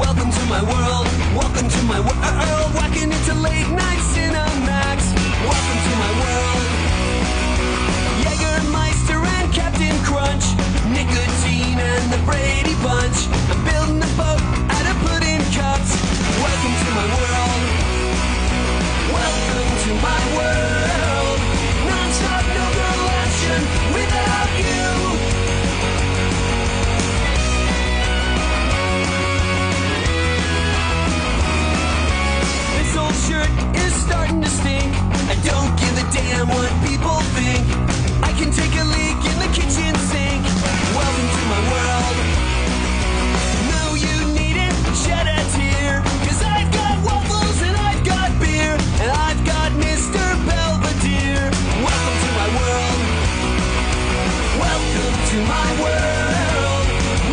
Welcome to my world. Welcome to my world. Whacking into late night Cinemax. Welcome to my world. Jägermeister and Captain Crunch. Nicotine and the Brady Bunch. I'm building a boat out of pudding cups. Welcome to my world. Welcome to my world. Non-stop, no girl action without you. This old shirt is starting to stink. I don't give a damn what people think. I can take a leak in the kitchen sink. Welcome to my world. No, you needn't shed a tear. Cause I've got waffles and I've got beer. And I've got Mr. Belvedere. Welcome to my world. Welcome to my world.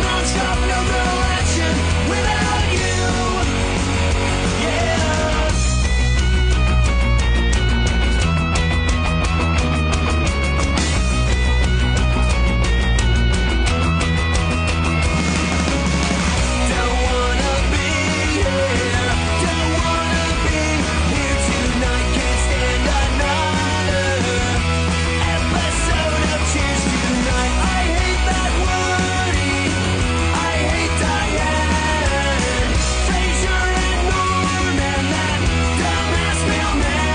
Non-stop, no girl action without you. Yeah. Don't wanna be here. Don't wanna be here tonight. Can't stand another episode of Cheers tonight. I hate that Woody. I hate Diane. Frasier and Norman. That dumbass mailman.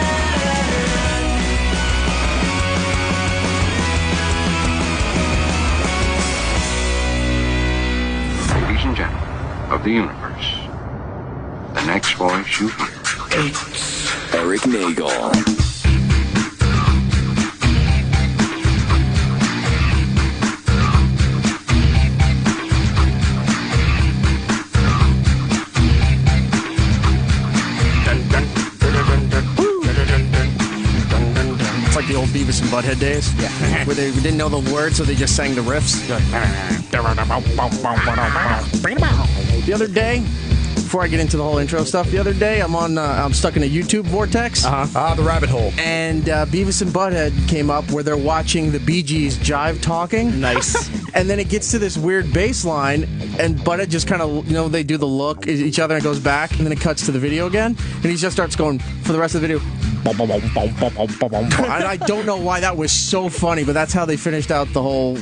Ladies and gentlemen of the universe, the next voice you hear. Erik Nagel. It's like the old Beavis and Butthead days, where they didn't know the words, so they just sang the riffs. The other day, before I get into the whole intro stuff, the other day I'm stuck in a YouTube vortex. The rabbit hole. And Beavis and Butthead came up where they're watching the Bee Gees jive talking. Nice. And then it gets to this weird bass line, and Butthead just kind of, they do the look at each other and it goes back, and then it cuts to the video again, and he just starts going for the rest of the video. And I don't know why that was so funny, but that's how they finished out the whole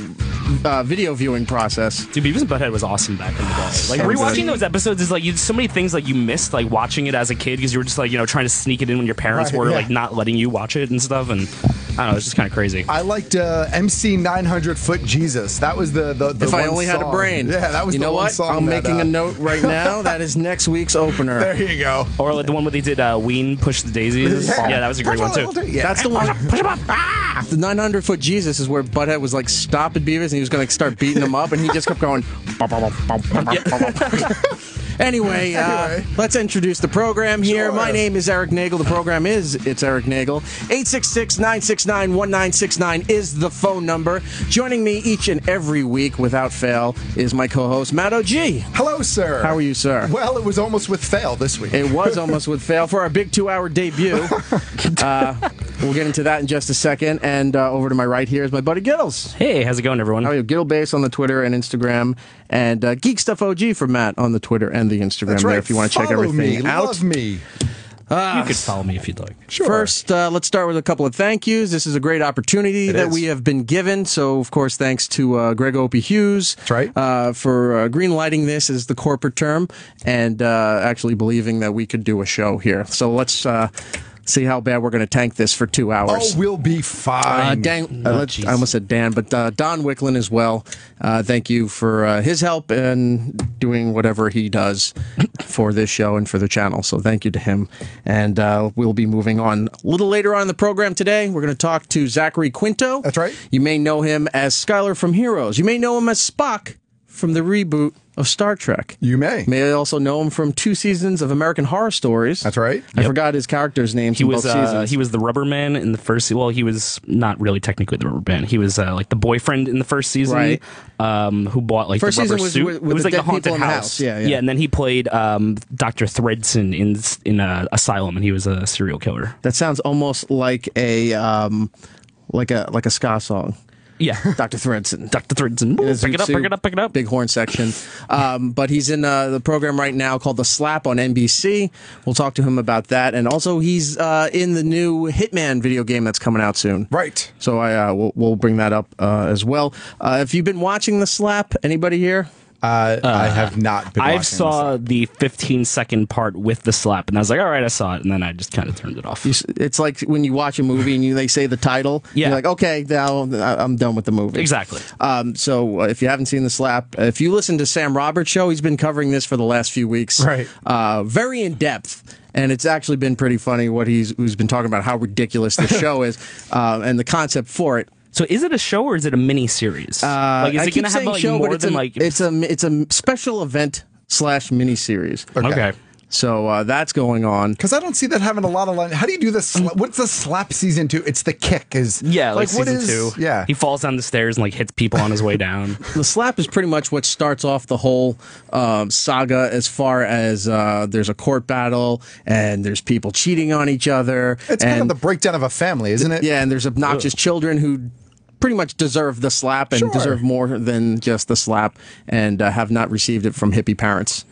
video viewing process. Dude, Beavis and Butthead was awesome back in the day. Like, rewatching those episodes is like, so many things like you missed, like watching it as a kid because you were just like, trying to sneak it in when your parents were like not letting you watch it and stuff. And I don't know, it's just kind of crazy. I liked MC 900 Foot Jesus. That was the If I one only song. had a brain. Yeah, that was you the know one what? song. I'm making a note right now. That is next week's opener. There you go. Or like the one where they did Ween Push the Daisies. Yeah, that was a great one too. Yeah. That's the one. Push him up! The 900-foot Jesus is where Butthead was like, stop it, Beavis, and he was going to start beating him up, and he just kept going. Anyway, let's introduce the program here. Sure. My name is Erik Nagel. The program is It's Erik Nagel. 866-969-1969 is the phone number. Joining me each and every week without fail is my co-host, Matt O.G. Hello, sir. How are you, sir? Well, it was almost with fail this week. It was almost with fail for our big 2-hour debut. We'll get into that in just a second. And over to my right here is my buddy Gittles. Hey, how's it going, everyone? How are you? Gittlebase on the Twitter and Instagram, and Geek Stuff OG for Matt on the Twitter and the Instagram. That's there right. if you want to check Follow everything me. out. Love me. You could follow me if you'd like. Sure. First, let's start with a couple of thank yous. This is a great opportunity that we have been given. So, of course, thanks to Greg Opie Hughes. That's right. For green lighting this is the corporate term, and actually believing that we could do a show here. So let's see how bad we're going to tank this for 2 hours. Oh, we'll be fine. I almost said Dan, but Don Wicklin as well. Thank you for his help and doing whatever he does for this show and for the channel. So thank you to him. And we'll be moving on a little later on in the program today. We're going to talk to Zachary Quinto. That's right. You may know him as Skylar from Heroes. You may know him as Spock from the reboot of Star Trek. You may also know him from 2 seasons of American Horror Stories. That's right. I forgot his character's name. He was the rubber man in the first. Well, he was not really technically the rubber man. He was like the boyfriend in the first season, right? Who bought like first the rubber season suit. with it was the like the dead people haunted in the house. Yeah. And then he played Dr. Thredson in Asylum, and he was a serial killer. That sounds almost like a ska song. Yeah. Dr. Thredson. Dr. Thredson. Ooh, pick it up, pick it up, pick it up. Big horn section. But he's in the program right now called The Slap on NBC. We'll talk to him about that. And also, he's in the new Hitman video game that's coming out soon. Right. So we'll bring that up as well. Have you been watching The Slap? Anybody here? I have not been watching I saw the 15-second part with the slap, and I was like, all right, I saw it, and then I just kind of turned it off. It's like when you watch a movie and they say the title, you're like, okay, now I'm done with the movie. Exactly. So if you haven't seen The Slap, if you listen to Sam Roberts' show, he's been covering this for the last few weeks. Right. Very in-depth. And it's actually been pretty funny what he's been talking about, how ridiculous the show is, and the concept for it. So is it a show or is it a mini series? Like, is it going to have like more than like? It's a special event / mini series. Okay. So that's going on. Because I don't see that having a lot of line. How do you do this? What's the Slap season 2? It's the kick. Like season 2. Yeah. He falls down the stairs and like hits people on his way down. The Slap is pretty much what starts off the whole saga, as far as there's a court battle and there's people cheating on each other. It's kind of the breakdown of a family, isn't it? Yeah, and there's obnoxious children who pretty much deserve the slap and deserve more than just the slap, and have not received it from hippie parents.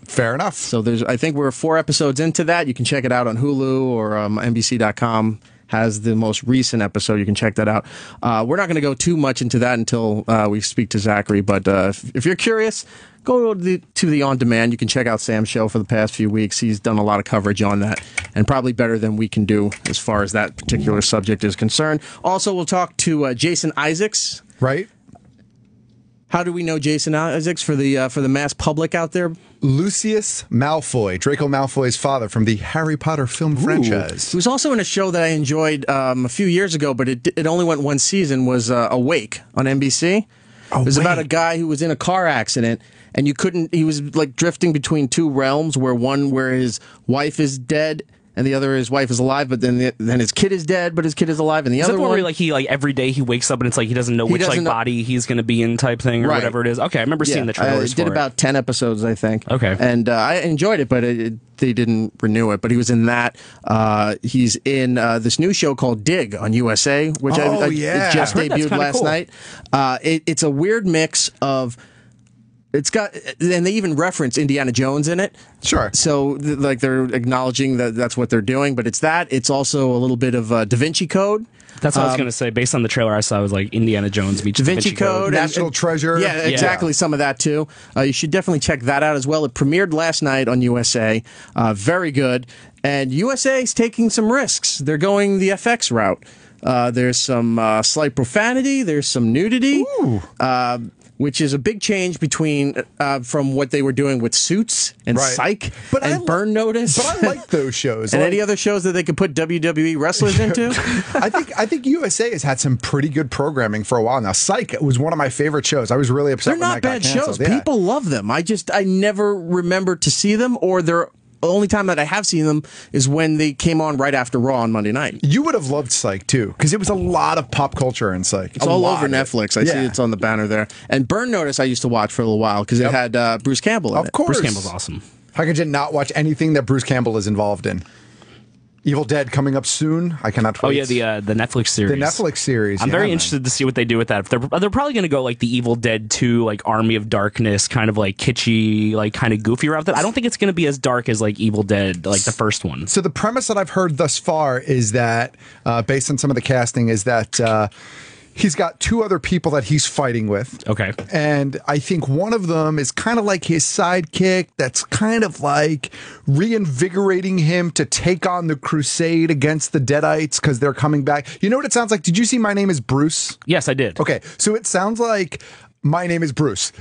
Fair enough. So I think we're 4 episodes into that. You can check it out on Hulu or NBC.com. Has the most recent episode. You can check that out. We're not going to go too much into that until we speak to Zachary, but if you're curious, go to the On Demand. You can check out Sam's show for the past few weeks. He's done a lot of coverage on that, and probably better than we can do as far as that particular subject is concerned. Also, we'll talk to Jason Isaacs. Right. How do we know Jason Isaacs for the mass public out there? Lucius Malfoy, Draco Malfoy's father from the Harry Potter film franchise. He was also in a show that I enjoyed a few years ago, but it only went one season, was Awake on NBC. It was about a guy who was in a car accident, and he was like drifting between two realms, where his wife is dead and the other, his wife is alive, but then his kid is dead, but his kid is alive, and the other one, where like he every day he wakes up and it's like he doesn't know which body he's going to be in type thing or whatever it is. Okay, I remember seeing the trailers. It did about 10 episodes, I think. Okay, and I enjoyed it, but they didn't renew it. But he was in that. He's in this new show called Dig on USA, which it just debuted last night. It's a weird mix of. It's got, and they even reference Indiana Jones in it. Sure. So, like, they're acknowledging that that's what they're doing, but it's that. It's also a little bit of Da Vinci Code. That's what I was going to say. Based on the trailer I saw, it was like Indiana Jones meets Da Vinci Code. National Treasure. Yeah, exactly. Some of that, too. You should definitely check that out as well. It premiered last night on USA. Very good. And USA is taking some risks. They're going the FX route. There's some slight profanity. There's some nudity. Which is a big change between from what they were doing with Suits and Psych and Burn Notice. But I like those shows. And any other shows that they could put WWE wrestlers into. I think USA has had some pretty good programming for a while now. Psych was one of my favorite shows. I was really upset when that got canceled. They're not bad shows. People love them. I never remember to see them, or they're. The only time that I have seen them is when they came on right after Raw on Monday night. You would have loved Psych, too, because it was a lot of pop culture in Psych. It's all over Netflix. I see it's on the banner there. And Burn Notice I used to watch for a little while because it had Bruce Campbell in it. Of course. Bruce Campbell's awesome. How could you not watch anything that Bruce Campbell is involved in? Evil Dead coming up soon. I cannot wait. Oh yeah, the Netflix series. The Netflix series. I'm very interested to see what they do with that. They're probably going to go like the Evil Dead 2, like Army of Darkness, kind of like kitschy, like kind of goofy route. I don't think it's going to be as dark as like Evil Dead, like the first one. So the premise that I've heard thus far is that, based on some of the casting, is that he's got 2 other people that he's fighting with. Okay. And I think one of them is kind of like his sidekick that's kind of like reinvigorating him to take on the crusade against the Deadites because they're coming back. You know what it sounds like? Did you see My Name is Bruce? Yes, I did. Okay. So it sounds like My Name is Bruce.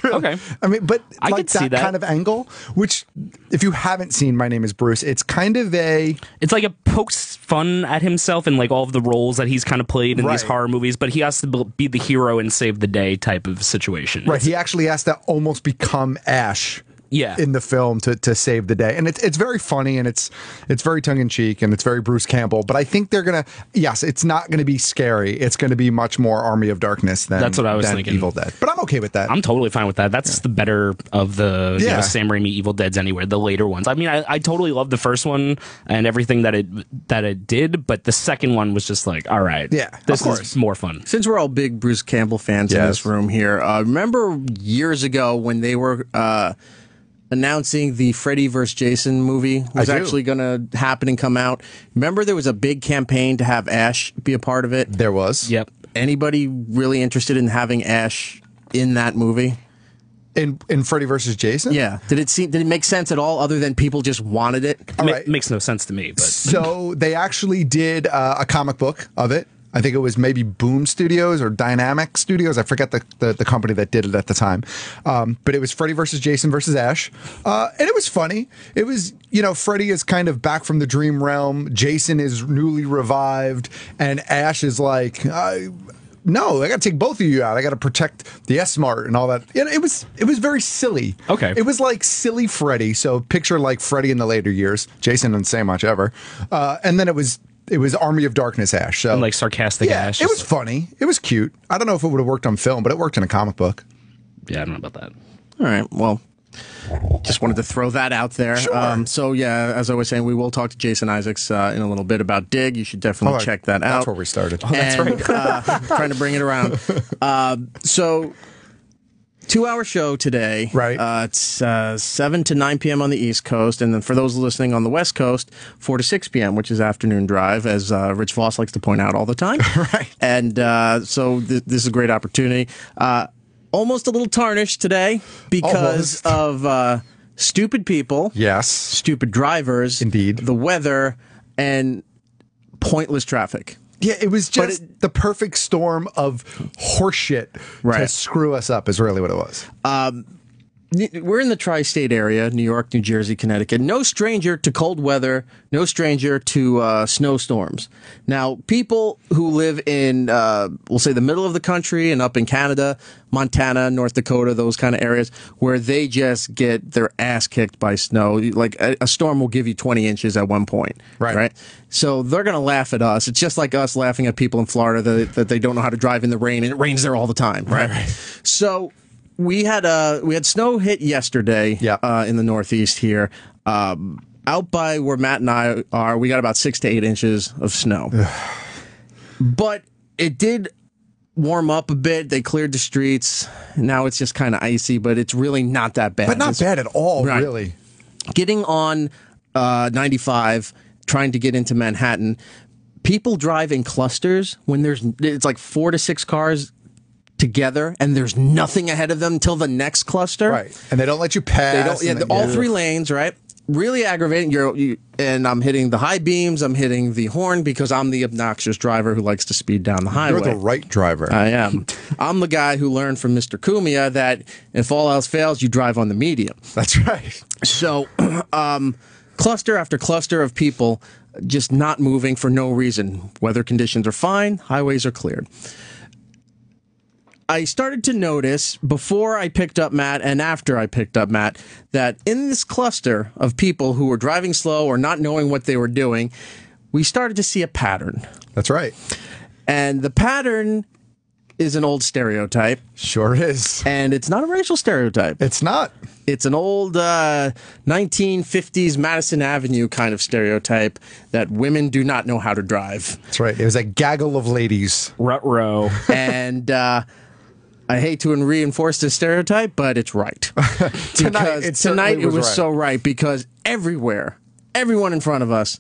Really, okay. I mean, but I like could see that kind of angle, which if you haven't seen My Name is Bruce, it's kind of it's like a pokes fun at himself and like all of the roles that he's kind of played in these horror movies, but he has to be the hero and save the day type of situation. Right. He actually has to almost become Ash in the film to save the day. And it's very funny, and it's very tongue-in-cheek, and it's very Bruce Campbell. But I think they're going to, yes, it's not going to be scary. It's going to be much more Army of Darkness than, That's what I was thinking. Evil Dead. But I'm okay with that. I'm totally fine with that. That's the better of the you know, Sam Raimi Evil Deads anyway, the later ones. I mean, I totally love the first one and everything that it did, but the second one was just like, all right, this is more fun. Since we're all big Bruce Campbell fans in this room here, remember years ago when they were announcing the Freddy vs. Jason movie was actually going to happen and come out? Remember there was a big campaign to have Ash be a part of it? There was. Yep. Anybody really interested in having Ash in that movie? In Freddy vs. Jason? Yeah. Did it make sense at all other than people just wanted it? Makes no sense to me. But So they actually did a comic book of it. I think it was maybe Boom Studios or Dynamic Studios. I forget the company that did it at the time. But it was Freddy versus Jason versus Ash. And it was funny. It was, Freddy is kind of back from the dream realm. Jason is newly revived. And Ash is like, no, I got to take both of you out. I got to protect the S-Mart and all that. It was very silly. Okay. It was like silly Freddy. So picture like Freddy in the later years. Jason didn't say much ever. And then it was Army of Darkness Ash. So and like sarcastic Ash. It was funny. It was cute. I don't know if it would have worked on film, but it worked in a comic book. Yeah, I don't know about that. All right. Well, just wanted to throw that out there. Sure. So, yeah, as I was saying, we will talk to Jason Isaacs in a little bit about Dig. You should definitely check that out. That's where we started. That's right. Trying to bring it around. So, 2-hour show today. Right. It's 7 to 9 p.m. on the East Coast. And then for those listening on the West Coast, 4 to 6 p.m., which is afternoon drive, as Rich Voss likes to point out all the time. Right. And so this is a great opportunity. Almost a little tarnished today because of stupid people. Yes. Stupid drivers. Indeed. The weather and pointless traffic. Yeah, it was just the perfect storm of horseshit to screw us up is really what it was. We're in the tri-state area, New York, New Jersey, Connecticut. No stranger to cold weather, no stranger to snowstorms. Now, people who live in, we'll say, the middle of the country and up in Canada, Montana, North Dakota, those kind of areas, where they just get their ass kicked by snow. Like, a storm will give you 20 inches at one point. Right? So they're going to laugh at us. It's just like us laughing at people in Florida that they don't know how to drive in the rain, and it rains there all the time. Right. So we had snow hit yesterday in the Northeast here. Out by where Matt and I are, we got about 6 to 8 inches of snow. But it did warm up a bit. They cleared the streets. Now it's just kind of icy, but it's really not that bad. But not bad at all, really. Getting on 95, trying to get into Manhattan, people drive in clusters when it's like 4 to 6 cars together, and there's nothing ahead of them until the next cluster. Right. And they don't let you pass. They don't. All 3 lanes, right? Really aggravating. And I'm hitting the high beams. I'm hitting the horn because I'm the obnoxious driver who likes to speed down the highway. You're the right driver. I am. I'm the guy who learned from Mr. Cumia that if all else fails, you drive on the medium. That's right. So, cluster after cluster of people just not moving for no reason. Weather conditions are fine. Highways are cleared. I started to notice before I picked up Matt and after I picked up Matt that in this cluster of people who were driving slow or not knowing what they were doing, we started to see a pattern. That's right. And the pattern is an old stereotype. Sure is. And it's not a racial stereotype. It's not. It's an old 1950s Madison Avenue kind of stereotype that women do not know how to drive. That's right. It was a gaggle of ladies. Ruh-roh. And I hate to reinforce this stereotype, but it's right. Tonight it was so right because everyone in front of us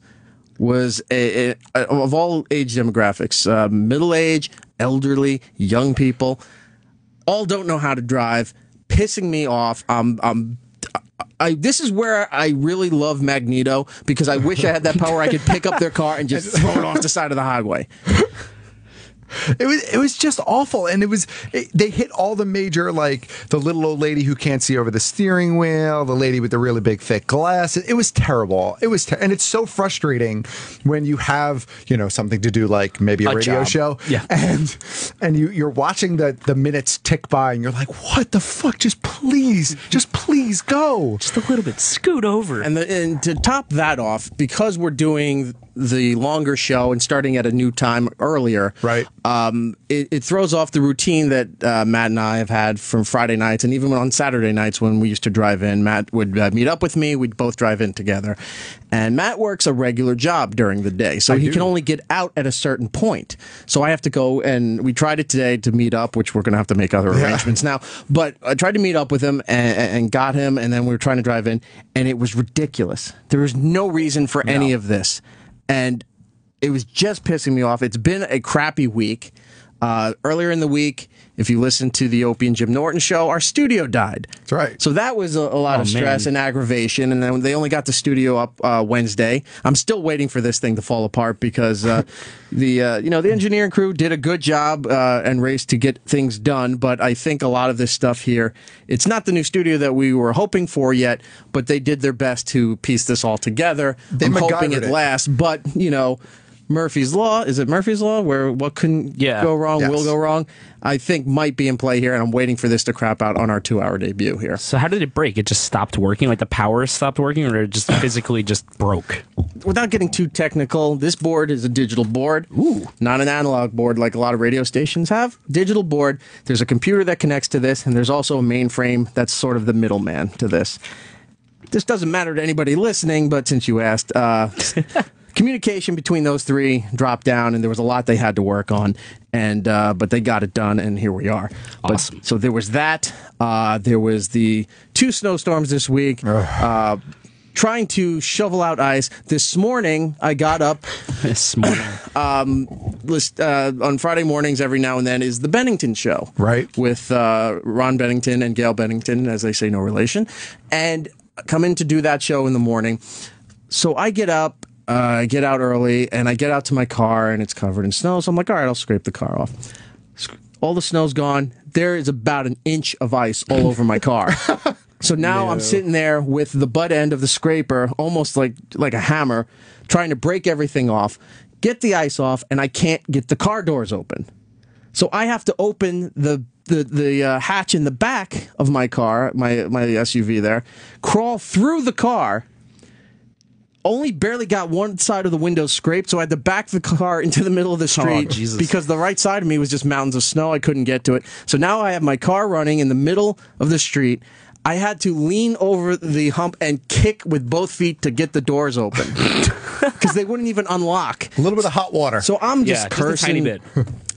was of all age demographics, middle age, elderly, young people, all don't know how to drive, pissing me off. This is where I really love Magneto because I wish I had that power. I could pick up their car and just throw it off the side of the highway. It was just awful, and they hit all the major, like the little old lady who can't see over the steering wheel, the lady with the really big thick glasses. It was terrible. And it's so frustrating when you have something to do, like maybe a radio show, and you're watching the minutes tick by, and you're like, what the fuck? Just please go. Just a little bit. Scoot over. And to top that off, because we're doing the longer show and starting at a new time earlier, right? It throws off the routine that Matt and I have had from Friday nights, and even on Saturday nights when we used to drive in. Matt would meet up with me. We'd both drive in together. And Matt works a regular job during the day, so he can only get out at a certain point. So I have to go, and we tried it today to meet up, which we're going to have to make other arrangements now. But I tried to meet up with him and got him, and then we were trying to drive in, and it was ridiculous. There was no reason for any of this. And it was just pissing me off. It's been a crappy week. Earlier in the week, if you listen to the Opie and Jim Norton show, our studio died. That's right. So that was a lot of stress and aggravation, and then they only got the studio up Wednesday. I'm still waiting for this thing to fall apart because the engineering crew did a good job and raced to get things done, but I think a lot of this stuff here, it's not the new studio that we were hoping for yet, but they did their best to piece this all together. I'm hoping it lasts, but, Murphy's Law, is it Murphy's Law, where what couldn't go wrong will go wrong, I think might be in play here, and I'm waiting for this to crap out on our 2-hour debut here. So how did it break? It just stopped working? Like the power stopped working, or it just physically just broke? Without getting too technical, this board is a digital board. Ooh. Not an analog board like a lot of radio stations have. Digital board. There's a computer that connects to this, and there's also a mainframe that's sort of the middleman to this. This doesn't matter to anybody listening, but since you asked... communication between those three dropped down, and there was a lot they had to work on, and but they got it done, and here we are. Awesome. So there was that. There was the 2 snowstorms this week. Trying to shovel out ice. This morning, I got up. This morning. On Friday mornings, every now and then, is the Bennington Show. Right. With Ron Bennington and Gail Bennington, as they say, no relation. And come in to do that show in the morning. So I get up. I get out early, and I get out to my car, and it's covered in snow. So I'm like, all right, I'll scrape the car off. All the snow's gone. There is about an inch of ice all over my car. So now I'm sitting there with the butt end of the scraper, almost like a hammer, trying to break everything off, get the ice off, and I can't get the car doors open. So I have to open the hatch in the back of my car, my SUV there, crawl through the car. Only barely got one side of the window scraped, so I had to back the car into the middle of the street because the right side of me was just mountains of snow. I couldn't get to it. So now I have my car running in the middle of the street. I had to lean over the hump and kick with both feet to get the doors open because they wouldn't even unlock. A little bit of hot water. So I'm just cursing just a tiny bit.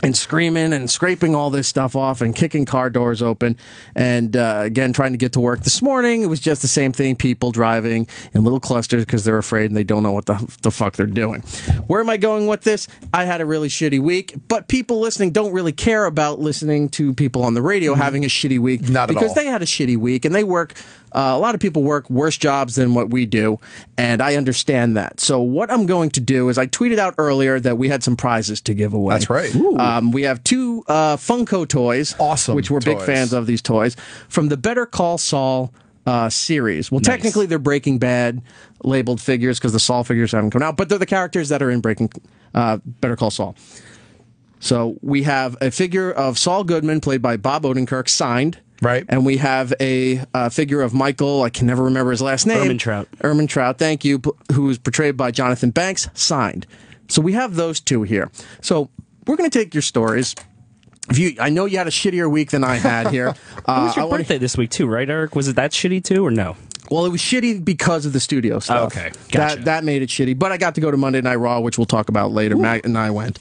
and screaming and scraping all this stuff off and kicking car doors open. And again, trying to get to work this morning. It was just the same thing. People driving in little clusters because they're afraid and they don't know what the fuck they're doing. Where am I going with this? I had a really shitty week, but people listening don't really care about listening to people on the radio having a shitty week. Not at all. Because they had a shitty week and they work. A lot of people work worse jobs than what we do, and I understand that. So what I'm going to do is I tweeted out earlier that we had some prizes to give away. That's right. We have 2 Funko toys, awesome, which we're big fans of these toys, from the Better Call Saul series. Well, technically they're Breaking Bad labeled figures because the Saul figures haven't come out, but they're the characters that are in Better Call Saul. So we have a figure of Saul Goodman, played by Bob Odenkirk, signed. Right. And we have a figure of Michael, I can never remember his last name. Ermin Trout, thank you, who is portrayed by Jonathan Banks, signed. So we have those 2 here. So we're going to take your stories. I know you had a shittier week than I had here. It was your birthday this week too, right, Eric? Was it that shitty too, or no? Well, it was shitty because of the studio stuff. Oh, okay, gotcha. That made it shitty. But I got to go to Monday Night Raw, which we'll talk about later. Ooh. Matt and I went.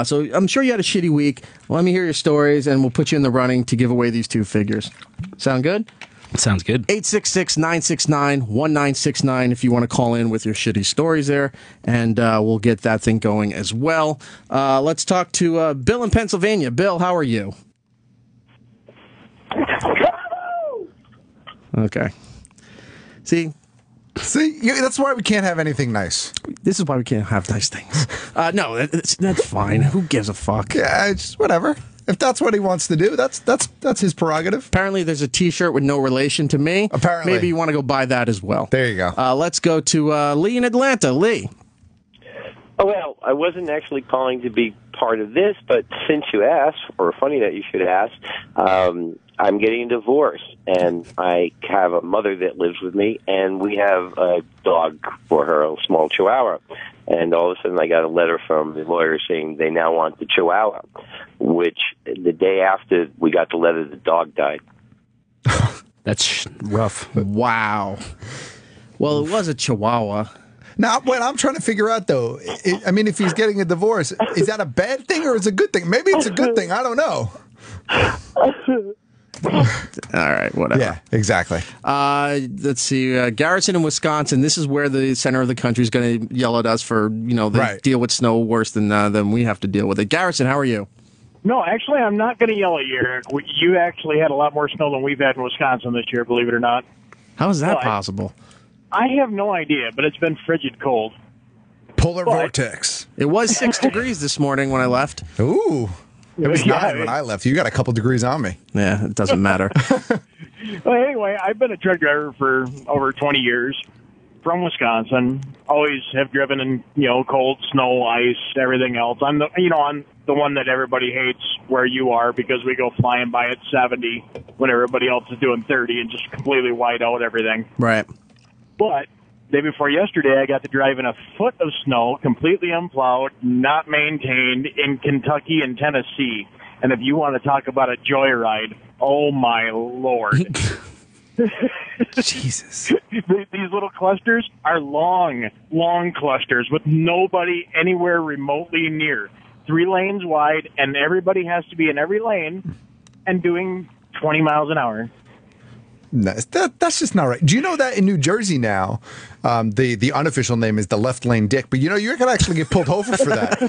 So I'm sure you had a shitty week. Let me hear your stories, and we'll put you in the running to give away these 2 figures. Sound good? Sounds good. 866-969-1969 if you want to call in with your shitty stories there, and we'll get that thing going as well. Let's talk to Bill in Pennsylvania. Bill, how are you? Okay. See, See, that's why we can't have anything nice. This is why we can't have nice things. No, that's fine. Who gives a fuck? Yeah, it's whatever. If that's what he wants to do, that's his prerogative. Apparently, there's a T-shirt with no relation to me. Apparently. Maybe you want to go buy that as well. There you go. Let's go to Lee in Atlanta. Lee. Oh, well, I wasn't actually calling to be part of this, but since you asked, or funny that you should ask, I'm getting a divorce, and I have a mother that lives with me, and we have a dog for her, a small Chihuahua. And all of a sudden I got a letter from the lawyer saying they now want the Chihuahua, which the day after we got the letter, the dog died. That's rough. Wow. Well, it was a Chihuahua. Now, what I'm trying to figure out, though, I mean, if he's getting a divorce, is that a bad thing or is it a good thing? Maybe it's a good thing. I don't know. All right, whatever. Yeah, exactly. Let's see. Garrison in Wisconsin. This is where the center of the country is going to yell at us for, they deal with snow worse than we have to deal with it. Garrison, how are you? No, actually, I'm not going to yell at you, Eric. You actually had a lot more snow than we've had in Wisconsin this year, believe it or not. How is that possible? I have no idea, but it's been frigid cold. Polar vortex. It was 6 degrees this morning when I left. Ooh. It was 9 when I left. You got a couple degrees on me. Yeah, it doesn't matter. Well, anyway, I've been a truck driver for over 20 years from Wisconsin. Always have driven in, cold, snow, ice, everything else. I'm the one that everybody hates where you are because we go flying by at 70 when everybody else is doing 30 and just completely white out everything. Right. But day before yesterday, I got to drive in a foot of snow, completely unplowed, not maintained, in Kentucky and Tennessee. And if you want to talk about a joyride, oh my Lord. Jesus. These little clusters are long clusters with nobody anywhere remotely near. 3 lanes wide, and everybody has to be in every lane and doing 20 miles an hour. No, that's just not right. Do you know that in New Jersey now, the unofficial name is the left lane dick, but you can actually get pulled over for that.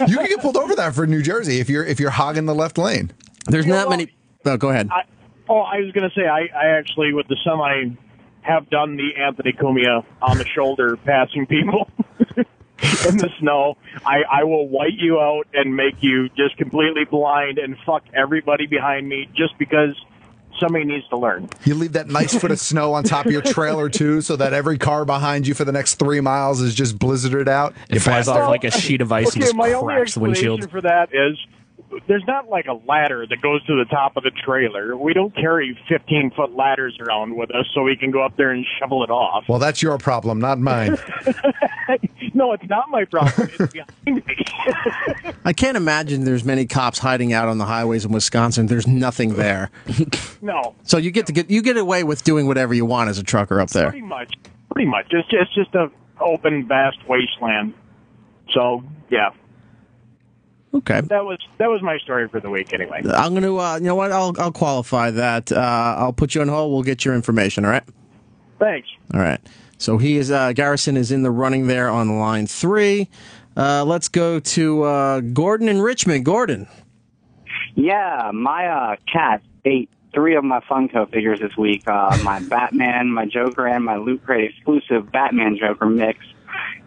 You can get pulled over that for New Jersey if you're hogging the left lane. There's not many. Oh, go ahead. I was going to say I actually with the semi have done the Anthony Cumia on the shoulder passing people in the snow. I will white you out and make you just completely blind and fuck everybody behind me just because somebody needs to learn. You leave that nice foot of snow on top of your trailer, too, so that every car behind you for the next 3 miles is just blizzarded out. It flies off like a sheet of ice and just cracks the windshield. For that is there's not like a ladder that goes to the top of the trailer. We don't carry 15-foot ladders around with us so we can go up there and shovel it off. Well, that's your problem, not mine. No, it's not my problem. It's behind me. I can't imagine there's many cops hiding out on the highways in Wisconsin. There's nothing there. No. So you get away with doing whatever you want as a trucker up there. Pretty much. It's just a open, vast wasteland. So, yeah. Okay. That was my story for the week anyway. I'm going to, you know what, I'll qualify that. I'll put you on hold. We'll get your information, all right? Thanks. All right. So Garrison is in the running there on line 3. Let's go to Gordon in Richmond. Gordon. Yeah, my cat ate 3 of my Funko figures this week. My Batman, my Joker, and my Loot Crate exclusive Batman Joker mix.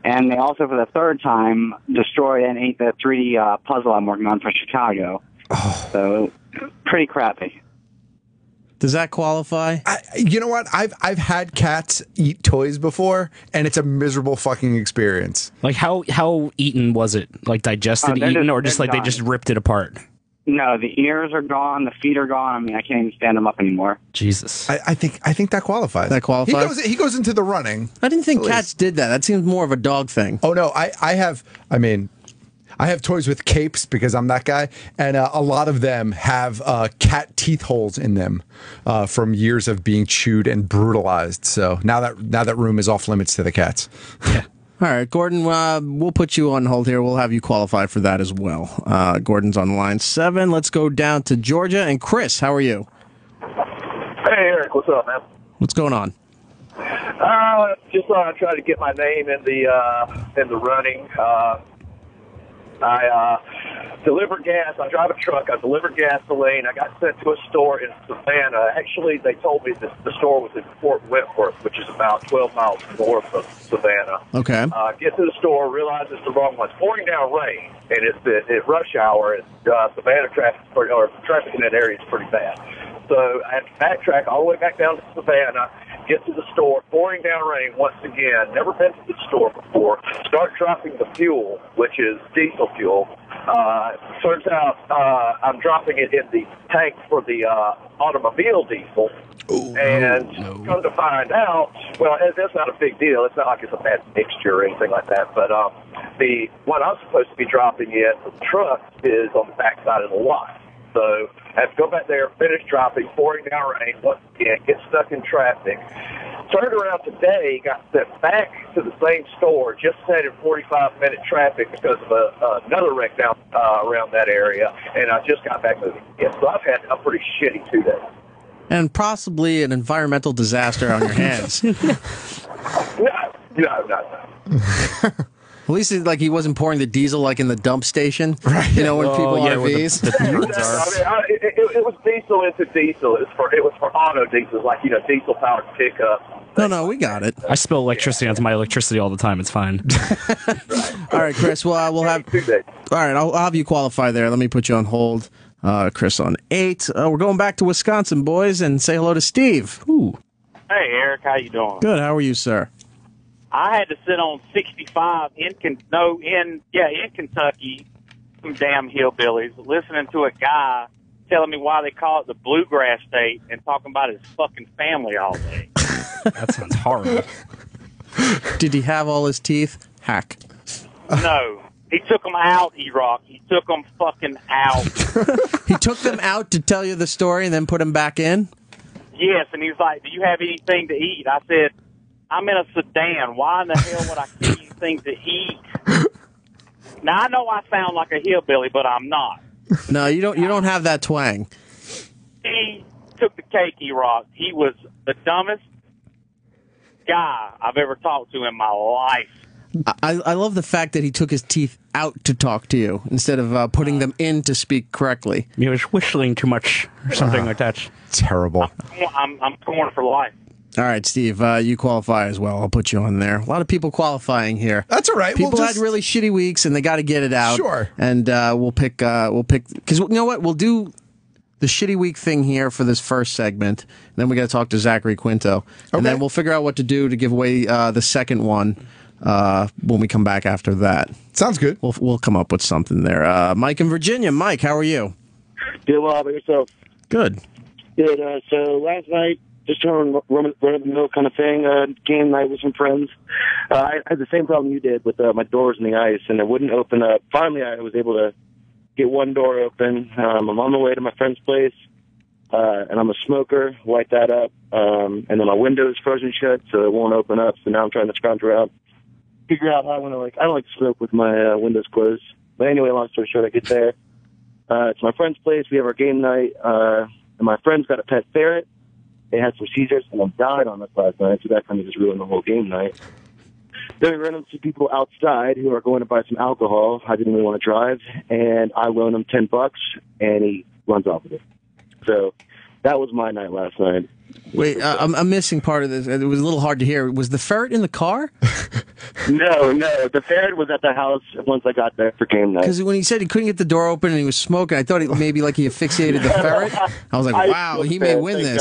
And they also, for the 3rd time, destroyed and ate the 3D puzzle I'm working on for Chicago. Oh. So, pretty crappy. Does that qualify? You know what? I've had cats eat toys before, and it's a miserable fucking experience. Like, how eaten was it? Like, digested, eaten, or just like gone. They just ripped it apart? No, the ears are gone, the feet are gone. I mean, I can't even stand them up anymore. Jesus. I think that qualifies. That qualifies? He goes into the running. I didn't think cats did that. That seems more of a dog thing. Oh, no. I have toys with capes because I'm that guy, and a lot of them have cat teeth holes in them from years of being chewed and brutalized. So now that room is off limits to the cats. Yeah. All right, Gordon, we'll put you on hold here. We'll have you qualify for that as well. Gordon's on line 7. Let's go down to Georgia. And Chris, how are you? Hey, Eric, what's up, man? What's going on? Just try to get my name in the running. I deliver gas. I drive a truck. I deliver gasoline. I got sent to a store in Savannah. Actually, they told me that the store was in Fort Whitworth, which is about 12 miles north of Savannah. Okay. Get to the store, realize it's the wrong one. It's pouring down rain, and it's at rush hour. And Savannah traffic in that area is pretty bad. So I had to backtrack all the way back down to Savannah, get to the store, pouring down rain once again. Never been to the store before. Start dropping the fuel, which is diesel fuel. Turns out I'm dropping it in the tank for the automobile diesel. Come to find out, well, that's not a big deal. It's not like it's a bad mixture or anything like that. But the one I'm supposed to be dropping in for the truck is on the backside of the lot. So I have to go back there, finish dropping, pouring down rain once again, get stuck in traffic. Turned around today, got sent back to the same store, just sat in 45-minute traffic because of another wreck down around that area, and I just got back moving again. So I've had a pretty shitty 2 days. And possibly an environmental disaster on your hands. No. At least like he wasn't pouring the diesel like in the dump station, right? You know, when people RVs. It was diesel into diesel. It was for auto diesels, like diesel powered pickup. No, we got it. I spill electricity onto my electricity all the time. It's fine. All right, Chris. Well, we'll have. All right, I'll have you qualify there. Let me put you on hold, Chris, on 8. We're going back to Wisconsin, boys, and say hello to Steve. Ooh. Hey, Eric, how you doing? Good. How are you, sir? I had to sit on 65 in Kentucky, some damn hillbillies, listening to a guy telling me why they call it the bluegrass state and talking about his fucking family all day. That sounds horrible. Did he have all his teeth? Hack. No. He took them out, E-Rock. He took them fucking out. He took them out to tell you the story and then put them back in? Yes, and he's like, do you have anything to eat? I said, I'm in a sedan. Why in the hell would I give you things to eat? Now, I know I sound like a hillbilly, but I'm not. No, you don't have that twang. He took the cake, E-Rock. He was the dumbest guy I've ever talked to in my life. I love the fact that he took his teeth out to talk to you instead of putting them in to speak correctly. He was whistling too much or something like that. Terrible. I'm torn for life. All right, Steve, you qualify as well. I'll put you on there. A lot of people qualifying here. That's all right. People had really shitty weeks, and they got to get it out. Sure. And we'll pick because you know what? We'll do the shitty week thing here for this first segment. And then we got to talk to Zachary Quinto, and then we'll figure out what to do to give away the second one when we come back after that. Sounds good. We'll come up with something there. Mike in Virginia. Mike, how are you? Doing well. How about yourself? Good. Good. So last night, just run-of-the-mill kind of thing, game night with some friends. I had the same problem you did with my doors in the ice, and it wouldn't open up. Finally, I was able to get one door open. I'm on the way to my friend's place, and I'm a smoker, light that up, and then my window is frozen shut, so it won't open up. So now I'm trying to scrounge around, figure out how I want to, I don't like to smoke with my windows closed. But anyway, long story short, I get there. It's my friend's place. We have our game night, and my friend's got a pet ferret. They had some seizures and died on us last night, so that kind of just ruined the whole game night. Then we ran into people outside who are going to buy some alcohol. I didn't really want to drive, and I loaned him $10, and he runs off with it. So that was my night last night. Wait, I'm missing part of this. It was a little hard to hear. Was the ferret in the car? No. The ferret was at the house once I got there for game night. Because when he said he couldn't get the door open and he was smoking, I thought maybe like he asphyxiated the ferret. I was like, wow, he may win this.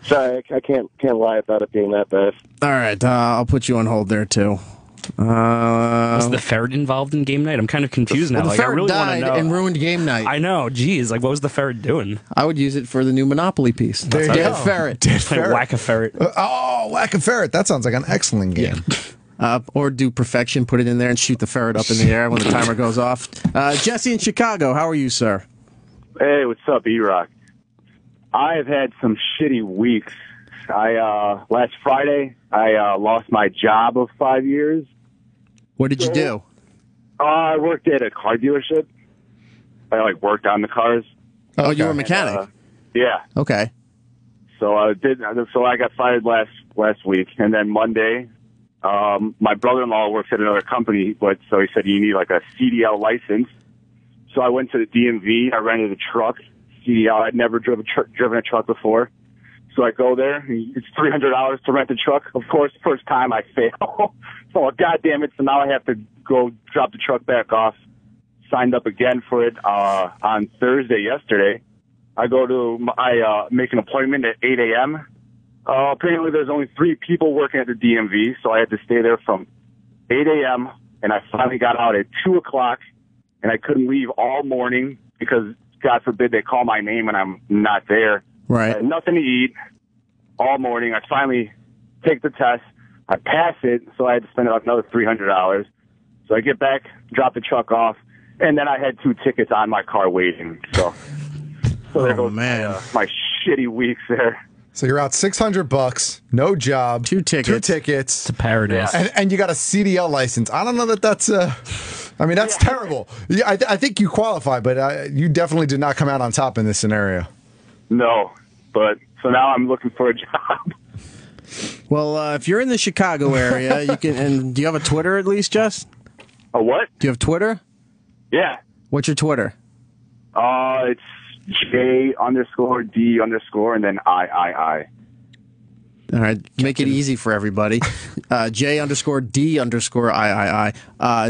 Sorry, I can't lie about it being that bad. All right, I'll put you on hold there, too. Was the ferret involved in game night? I'm kind of confused now. The I ferret really want to died know. and ruined game night. I know. Geez, what was the ferret doing? I would use it for the new Monopoly piece. Dead ferret. Dead ferret. Whack a ferret. Whack a ferret. That sounds like an excellent game. Yeah. Or do perfection, put it in there and shoot the ferret up in the air when the timer goes off. Jesse in Chicago, how are you, sir? Hey, what's up, E-Rock? I have had some shitty weeks. Last Friday, I lost my job of 5 years. What did you do? I worked at a car dealership. I worked on the cars. Oh, you were a mechanic? Yeah. Okay. So I got fired last week, and then Monday My brother-in-law works at another company, but so he said you need like a CDL license. So I went to the DMV. I rented a truck, CDL. I'd never driven a truck before. So I go there. It's $300 to rent the truck. Of course, first time I fail. So God damn it! So now I have to go drop the truck back off. Signed up again for it on Thursday yesterday. I make an appointment at 8 a.m. Apparently there's only 3 people working at the DMV, so I had to stay there from 8 a.m. and I finally got out at 2 o'clock, and I couldn't leave all morning because, God forbid, they call my name and I'm not there. Right. I had nothing to eat all morning. I finally take the test. I pass it, so I had to spend another $300. So I get back, drop the truck off, and then I had 2 tickets on my car waiting. So there goes my shitty weeks there. So you're out $600, no job, 2 tickets. It's a paradise. And you got a CDL license. I don't know that that's that's terrible. Yeah, I think you qualify, but you definitely did not come out on top in this scenario. No, but so now I'm looking for a job. Well, if you're in the Chicago area, you can. And do you have a Twitter at least, Jess? A what? Do you have Twitter? Yeah. What's your Twitter? It's J_D_ and then I. All right, make it easy for everybody. J_D_I.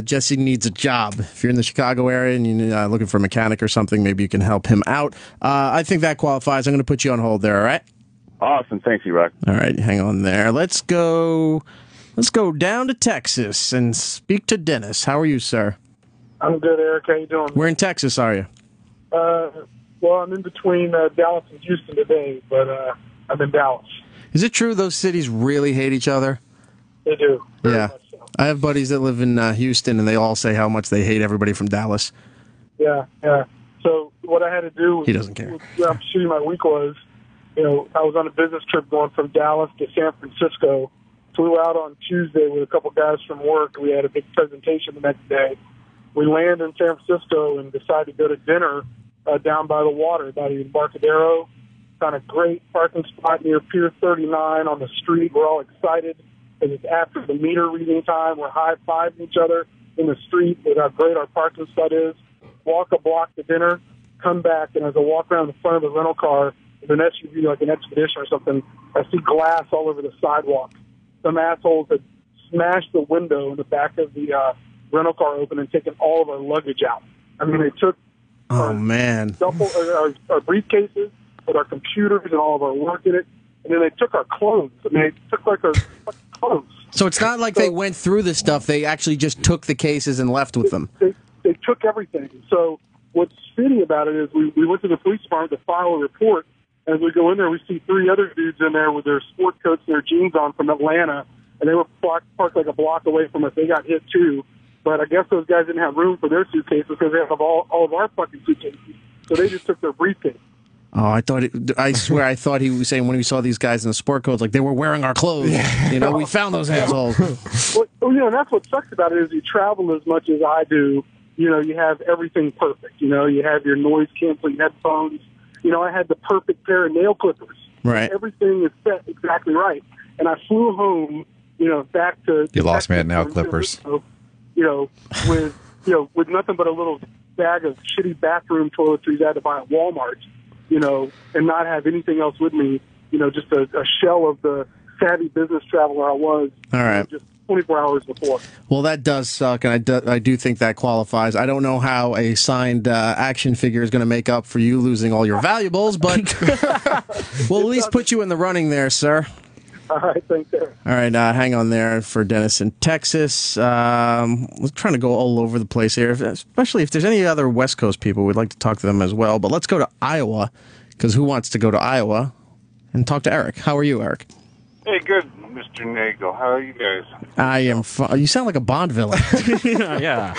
Jesse needs a job. If you're in the Chicago area and you're looking for a mechanic or something, maybe you can help him out. I think that qualifies. I'm going to put you on hold there, all right? Awesome. Thanks, Erik. All right, hang on there. Let's go down to Texas and speak to Dennis. How are you, sir? I'm good, Erik. How you doing? Where in Texas are you? Well, I'm in between Dallas and Houston today, but I'm in Dallas. Is it true those cities really hate each other? They do. Yeah. So. I have buddies that live in Houston, and they all say how much they hate everybody from Dallas. Yeah. So what I had to do was, he doesn't care. I'm shooting my week was, I was on a business trip going from Dallas to San Francisco. Flew out on Tuesday with a couple guys from work. We had a big presentation the next day. We land in San Francisco and decide to go to dinner down by the water, by the Embarcadero. Found a great parking spot near Pier 39 on the street. We're all excited because it's after the meter reading time. We're high-fiving each other in the street with how great our parking spot is. Walk a block to dinner, come back, and as I walk around the front of the rental car with an SUV like an Expedition or something, I see glass all over the sidewalk. Some assholes had smashed the window in the back of the rental car open and taken all of our luggage out. I mean, they took our briefcases with our computers and all of our work in it, and then they took our clothes. I mean, they took like our clothes. So it's not like they went through the stuff. They actually just took the cases and left with them. They took everything. So what's shitty about it is we went to the police department to file a report. As we go in there, we see 3 other dudes in there with their sport coats and their jeans on from Atlanta, and they were parked like a block away from us. They got hit too. But I guess those guys didn't have room for their suitcases because they have all of our fucking suitcases. So they just took their briefcase. Oh, I swear I thought he was saying when we saw these guys in the sport coats, like they were wearing our clothes. Yeah. We found those assholes. Well, and that's what sucks about it is you travel as much as I do. You have everything perfect. You have your noise-canceling headphones. I had the perfect pair of nail clippers. Right. Everything is set exactly right. And I flew home, back to... You lost me at nail clippers. With nothing but a little bag of shitty bathroom toiletries I had to buy at Walmart, and not have anything else with me, just a shell of the savvy business traveler I was. All right. Just 24 hours before. Well, that does suck, and I do think that qualifies. I don't know how a signed action figure is going to make up for you losing all your valuables, but we'll at least put you in the running there, sir. All right, thanks, sir. All right, hang on there for Dennis in Texas. We're trying to go all over the place here, especially if there's any other West Coast people. We'd like to talk to them as well. But let's go to Iowa, because who wants to go to Iowa and talk to Erik? How are you, Erik? Hey, good, Mr. Nagel. How are you guys? I am fine. You sound like a Bond villain. Yeah,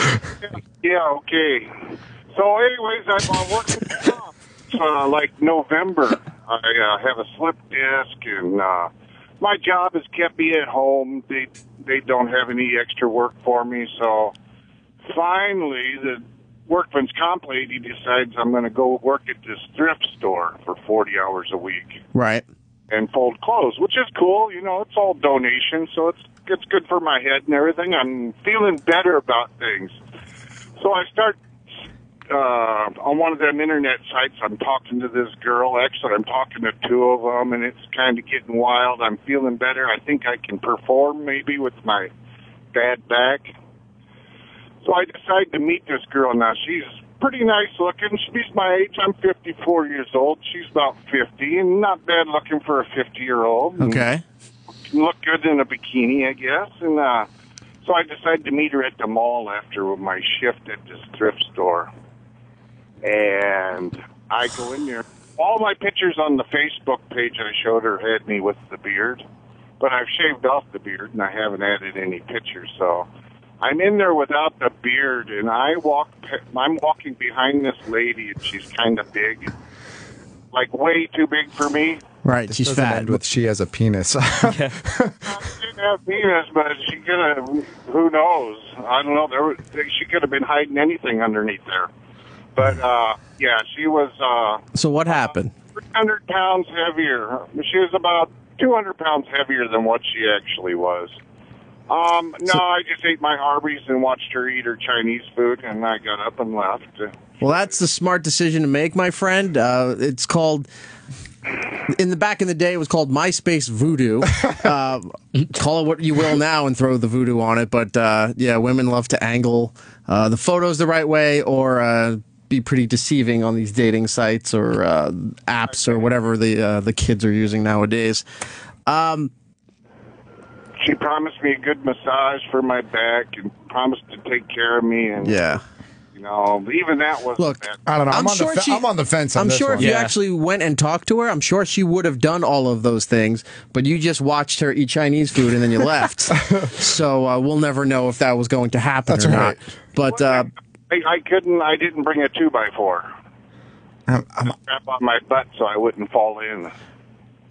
okay. So anyways, I'm working like November. I have a slip disc, and my job has kept me at home. They don't have any extra work for me, so finally the workman's comp lady decides I'm going to go work at this thrift store for 40 hours a week. Right. and fold clothes, which is cool. You know, it's all donation, so it's good for my head and everything. I'm feeling better about things. So I start on one of them internet sites. I'm talking to this girl. Actually, I'm talking to two of them, and it's kind of getting wild. I'm feeling better. I think I can perform maybe with my bad back. So I decided to meet this girl. Now, she's pretty nice looking. She's my age. I'm 54 years old. She's about 50, and not bad looking for a 50-year-old. Okay. Can look good in a bikini, I guess. And so I decided to meet her at the mall after my shift at this thrift store. And I go in there. All my pictures on the Facebook page I showed her had me with the beard, but I've shaved off the beard and I haven't added any pictures. So I'm in there without the beard, and I'm walking behind this lady, and she's kind of big, like way too big for me. Right, she's fat. With she has a penis. She didn't have penis, but she could have. Who knows? I don't know. She could have been hiding anything underneath there. But, yeah, she was... So what happened? 300 pounds heavier. She was about 200 pounds heavier than what she actually was. I just ate my Arby's and watched her eat her Chinese food, and I got up and left. Well, that's the smart decision to make, my friend. It's called... back in the day, it was called MySpace Voodoo. Call it what you will now and throw the voodoo on it. But, yeah, women love to angle the photos the right way or... be pretty deceiving on these dating sites or apps or whatever the kids are using nowadays. She promised me a good massage for my back and promised to take care of me. And yeah. You know, even that wasn't Look, bad. I don't know. I'm on the fence on I'm this sure one. if you actually went and talked to her, I'm sure she would have done all of those things, but you just watched her eat Chinese food and then you left. So we'll never know if that was going to happen or not. But... I didn't bring a 2x4. Strap on my butt so I wouldn't fall in.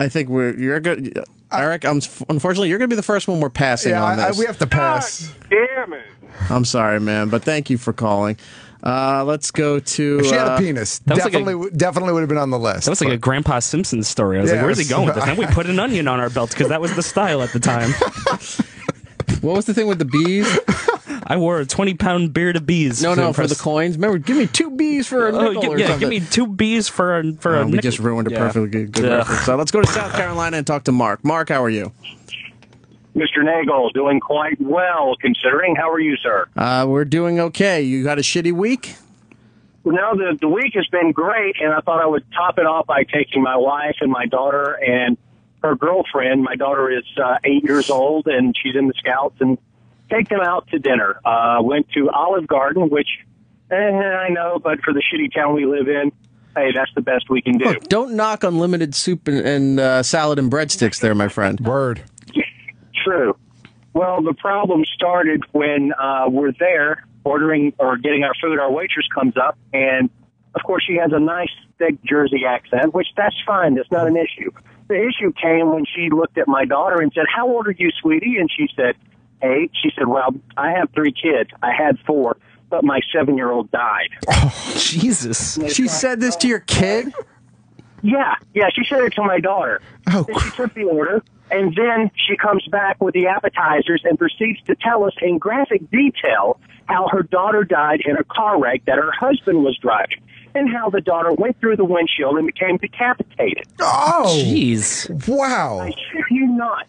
I think you're good. Erik, unfortunately, you're going to be the first one we're passing on this. We have to pass. God damn it. I'm sorry, man, but thank you for calling. Let's go to... If she had a penis, definitely would have been on the list. That was like a Grandpa Simpson story. I was like, where's he going with this? Then we put an onion on our belts because that was the style at the time. What was the thing with the bees? I wore a 20-pound beard of bees. No, for the coins. Remember, give me 2 bees for a nickel or something. Give me 2 bees for a nickel. We just ruined a perfectly good reference. So let's go to South Carolina and talk to Mark. Mark, how are you? Mr. Nagel, doing quite well, considering. How are you, sir? We're doing okay. You got a shitty week? No, the week has been great, and I thought I would top it off by taking my wife and my daughter and her girlfriend. My daughter is 8 years old, and she's in the Scouts, and take them out to dinner. Went to Olive Garden, which, I know, but for the shitty town we live in, hey, that's the best we can do. Look, don't knock unlimited soup and salad and breadsticks there, my friend. Word. True. Well, the problem started when we're there ordering or getting our food. Our waitress comes up, and, of course, she has a nice, thick Jersey accent, which that's fine. That's not an issue. The issue came when she looked at my daughter and said, "How old are you, sweetie?" And she said, 8. She said, "Well, I have 3 kids. I had 4, but my 7-year-old died." Oh, Jesus. She said this to your kid? Yeah, she said it to my daughter. Then she took the order, and then she comes back with the appetizers and proceeds to tell us in graphic detail how her daughter died in a car wreck that her husband was driving, and how the daughter went through the windshield and became decapitated. Oh! Jeez. Wow. I shit you not.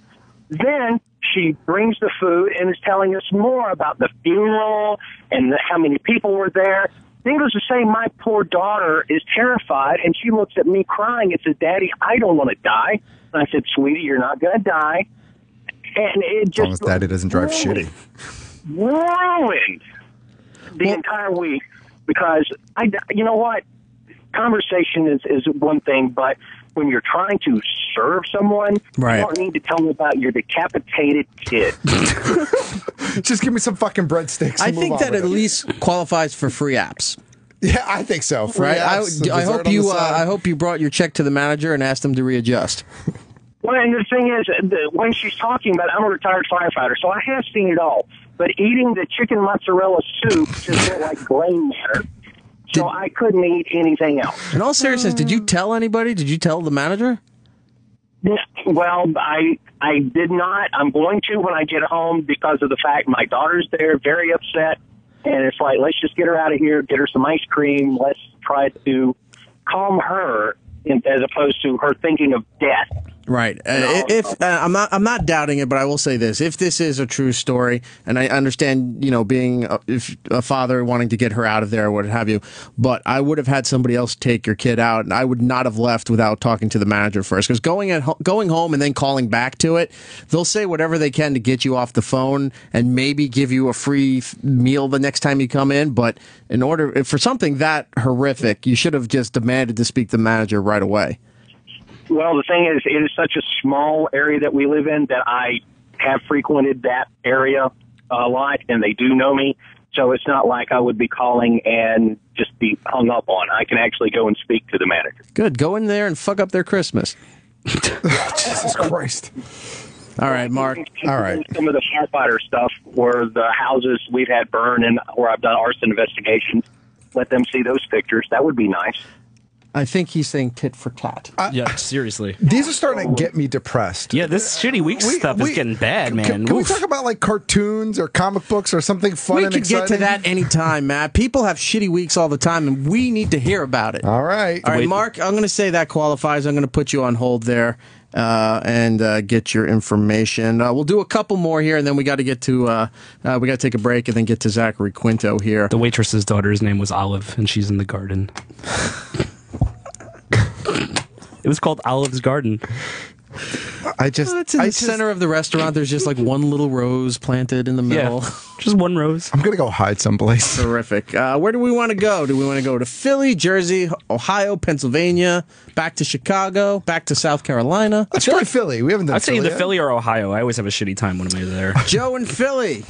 Then she brings the food and is telling us more about the funeral and how many people were there. Needless to say, my poor daughter is terrified, and she looks at me crying and says, "Daddy, I don't want to die." And I said, "Sweetie, you're not going to die." And it just... As long as Daddy doesn't drive shitty. Ruined the entire week because, you know what? Conversation is one thing, but when you're trying to serve someone, right, you don't need to tell them about your decapitated kid. Just give me some fucking breadsticks. I think that at least qualifies for free apps. Yeah, I think so. Free right? apps, I hope you brought your check to the manager and asked them to readjust. Well, and the thing is, when she's talking about, I'm a retired firefighter, so I have seen it all. But eating the chicken mozzarella soup just felt like brain matter. So I couldn't eat anything else. In all seriousness, did you tell anybody? Did you tell the manager? Well, I did not. I'm going to when I get home because of the fact my daughter's there, very upset. And it's like, let's just get her out of here, get her some ice cream. Let's try to calm her as opposed to her thinking of death. Right. I'm not doubting it, but I will say this: if this is a true story, and I understand, being a father wanting to get her out of there or what have you, but I would have had somebody else take your kid out, and I would not have left without talking to the manager first. Because going home and then calling back to it, they'll say whatever they can to get you off the phone and maybe give you a free meal the next time you come in. But in order for something that horrific, you should have just demanded to speak to the manager right away. Well, the thing is, it is such a small area that we live in that I have frequented that area a lot, and they do know me. So it's not like I would be calling and just be hung up on. I can actually go and speak to the manager. Good. Go in there and fuck up their Christmas. Jesus Christ. All right, Mark. All right. Some of the firefighter stuff where the houses we've had burned and where I've done arson investigations, let them see those pictures. That would be nice. I think he's saying tit for tat. Yeah, seriously. These are starting to get me depressed. Yeah, this Shitty Week stuff is getting bad, man. Can we talk about like cartoons or comic books or something fun and exciting? We can get to that anytime, Matt. People have shitty weeks all the time, and we need to hear about it. All right. All right, Mark, I'm going to say that qualifies. I'm going to put you on hold there and get your information. We'll do a couple more here, and then we got to get to we got to take a break and then get to Zachary Quinto here. The waitress's daughter's name was Olive, and she's in the garden. It was called Olive's Garden. It's in the center of the restaurant. There's just like one little rose planted in the middle. Yeah, just one rose. I'm going to go hide someplace. Terrific. Where do we want to go? Do we want to go to Philly, Jersey, Ohio, Pennsylvania, back to Chicago, back to South Carolina? Let's try Philly. We haven't done I'd say Philly either yet. Philly or Ohio. I always have a shitty time when I'm there. Joe in Philly.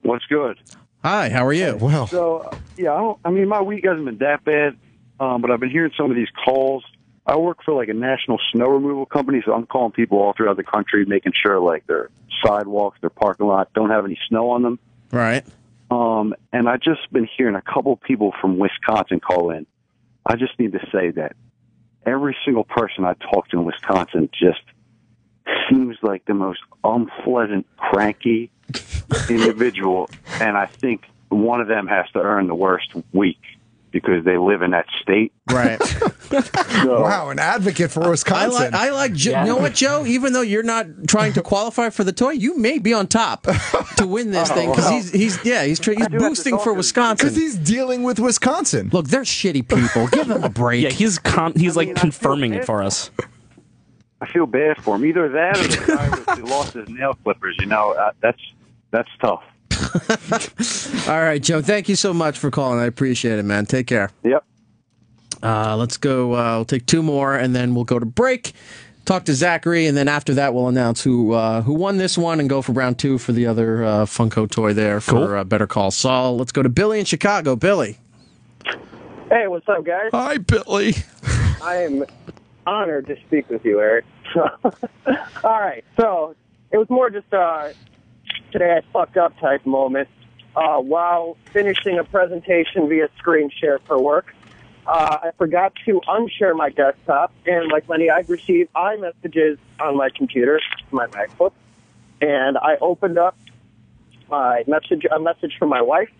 What's good? Hi, how are you? Well, So, my week hasn't been that bad, but I've been hearing some of these calls. I work for like a national snow removal company, so I'm calling people all throughout the country, making sure like their sidewalks, their parking lot don't have any snow on them. Right. And I've just been hearing a couple people from Wisconsin call in. I just need to say that every single person I talk to in Wisconsin just seems like the most unpleasant, cranky individual, and I think one of them has to earn the worst week because they live in that state. Right. Wow, an advocate for Wisconsin. I like Joe. You know what, Joe? Even though you're not trying to qualify for the toy, you may be on top to win this thing because he's boosting for Wisconsin because he's dealing with Wisconsin. Look, they're shitty people. Give them a break. Yeah, he's confirming it for us. I feel bad for him. Either that or the guy who lost his nail clippers. That's tough. All right, Joe. Thank you so much for calling. I appreciate it, man. Take care. Yep. Let's go. We'll take two more, and then we'll go to break. Talk to Zachary, and then after that, we'll announce who won this one and go for round two for the other Funko toy there for Better Call Saul. Let's go to Billy in Chicago. Billy. Hey, what's up, guys? Hi, Billy. I am honored to speak with you, Eric. All right, so it was more just today I fucked up type moment. While finishing a presentation via screen share for work, I forgot to unshare my desktop, and like many, I've received iMessages on my computer, my MacBook, and I opened up a message from my wife,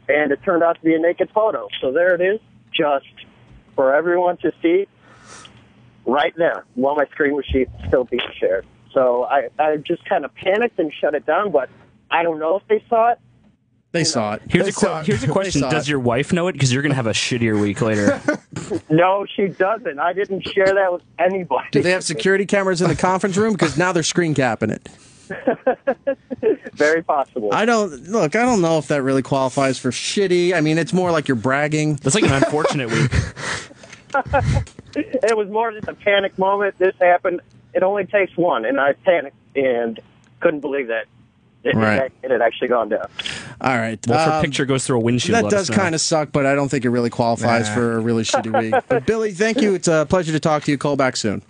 and it turned out to be a naked photo. So there it is, just for everyone to see, right there, while my screen was still being shared. So I just kind of panicked and shut it down, but I don't know if they saw it. They saw it. Here's a question. Does your wife know it? Because you're going to have a shittier week later. No, she doesn't. I didn't share that with anybody. Do they have security cameras in the conference room? Because now they're screen capping it. Very possible. I don't know if that really qualifies for shitty. I mean, it's more like you're bragging. That's like an unfortunate week. It was more just a panic moment. This happened. It only takes one, and I panicked and couldn't believe that it had actually gone down. All right. Well, if her picture goes through a windshield, that does kind of suck, but I don't think it really qualifies for a really shitty week. But Billy, thank you. It's a pleasure to talk to you. Call back soon.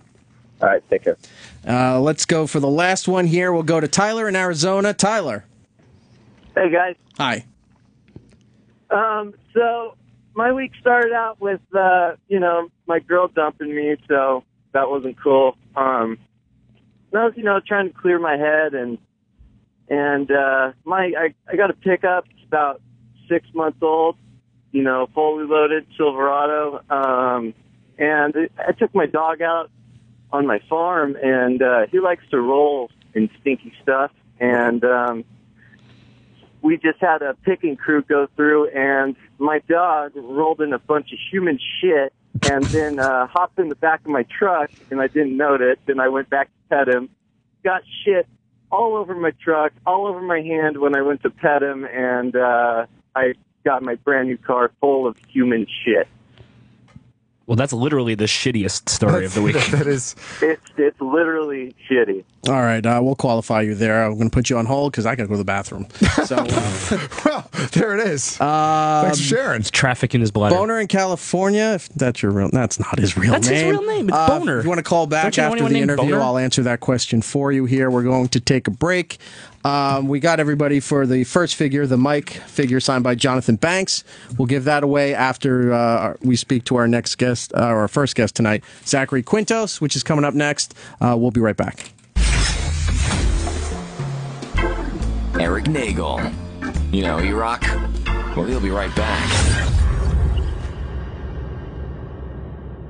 All right. Take care. Let's go for the last one here. We'll go to Tyler in Arizona. Tyler. Hey, guys. Hi. So my week started out with, my girl dumping me, so that wasn't cool. I was, trying to clear my head, and I got a pickup. It's about 6 months old, fully loaded Silverado. And I took my dog out on my farm, and he likes to roll in stinky stuff. And we just had a picking crew go through, and my dog rolled in a bunch of human shit and then hopped in the back of my truck, and I didn't notice. And I went back to pet him. Got shit all over my truck, all over my hand when I went to pet him, and I got my brand new car full of human shit. Well, that's literally the shittiest story of the week. That is. It's literally shitty. All right, we'll qualify you there. I'm going to put you on hold because I got to go to the bathroom. So, well, there it is. Thanks for sharing. Traffic in his bladder. Boner in California. If that's your real, that's not his real name. That's his real name. It's Boner. If you want to call back after the interview, Boner? I'll answer that question for you here. We're going to take a break. We got everybody for the first figure, the Mike figure signed by Jonathan Banks. We'll give that away after we speak to our next guest, or our first guest tonight, Zachary Quinto, which is coming up next. We'll be right back. Erik Nagel. E-Rock? Well, he'll be right back.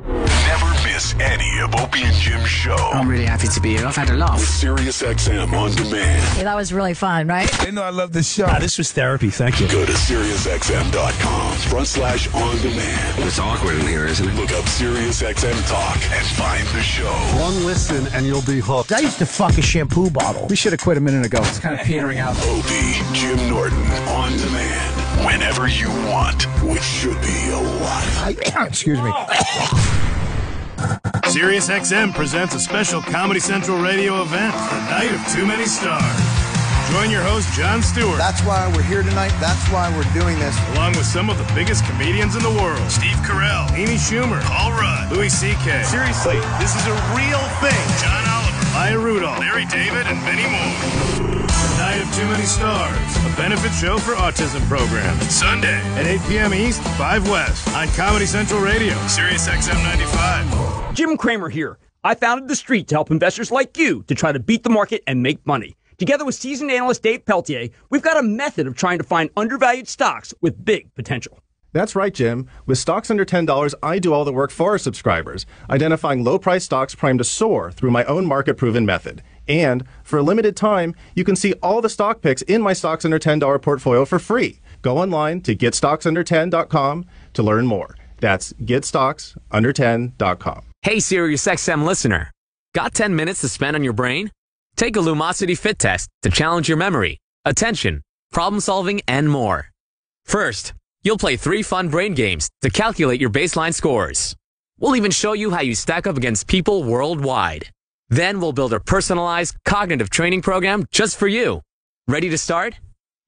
Never miss any of Opie and Jim's show. I'm really happy to be here. I've had a laugh. With SiriusXM On Demand. Yeah, that was really fun, right? They know I love this show. This was therapy. Thank you. Go to SiriusXM.com/On Demand. It's awkward in here, isn't it? Look up SiriusXM Talk and find the show. One listen and you'll be hooked. I used to fuck a shampoo bottle. We should have quit a minute ago. It's kind of petering out. Opie, Jim Norton, On Demand. Whenever you want, which should be a lot. Excuse me. SiriusXM presents a special Comedy Central radio event, The Night of Too Many Stars. Join your host, Jon Stewart. That's why we're here tonight. That's why we're doing this. Along with some of the biggest comedians in the world. Steve Carell, Amy Schumer, Paul Rudd, Louis C.K. Seriously, this is a real thing. John Oliver, Maya Rudolph, Larry David, and many more. The Night of Too Many Stars, a benefit show for autism program. Sunday at 8 p.m. East, 5 West, on Comedy Central Radio, SiriusXM 95. Jim Cramer here. I founded The Street to help investors like you to try to beat the market and make money. Together with seasoned analyst Dave Peltier, we've got a method of trying to find undervalued stocks with big potential. That's right, Jim. With stocks under $10, I do all the work for our subscribers, identifying low-priced stocks primed to soar through my own market-proven method. And for a limited time, you can see all the stock picks in my stocks under $10 portfolio for free. Go online to getstocksunder10.com to learn more. That's getstocksunder10.com. Hey, SiriusXM listener. Got 10 minutes to spend on your brain? Take a Lumosity Fit Test to challenge your memory, attention, problem solving, and more. First, you'll play 3 fun brain games to calculate your baseline scores. We'll even show you how you stack up against people worldwide. Then we'll build a personalized cognitive training program just for you. Ready to start?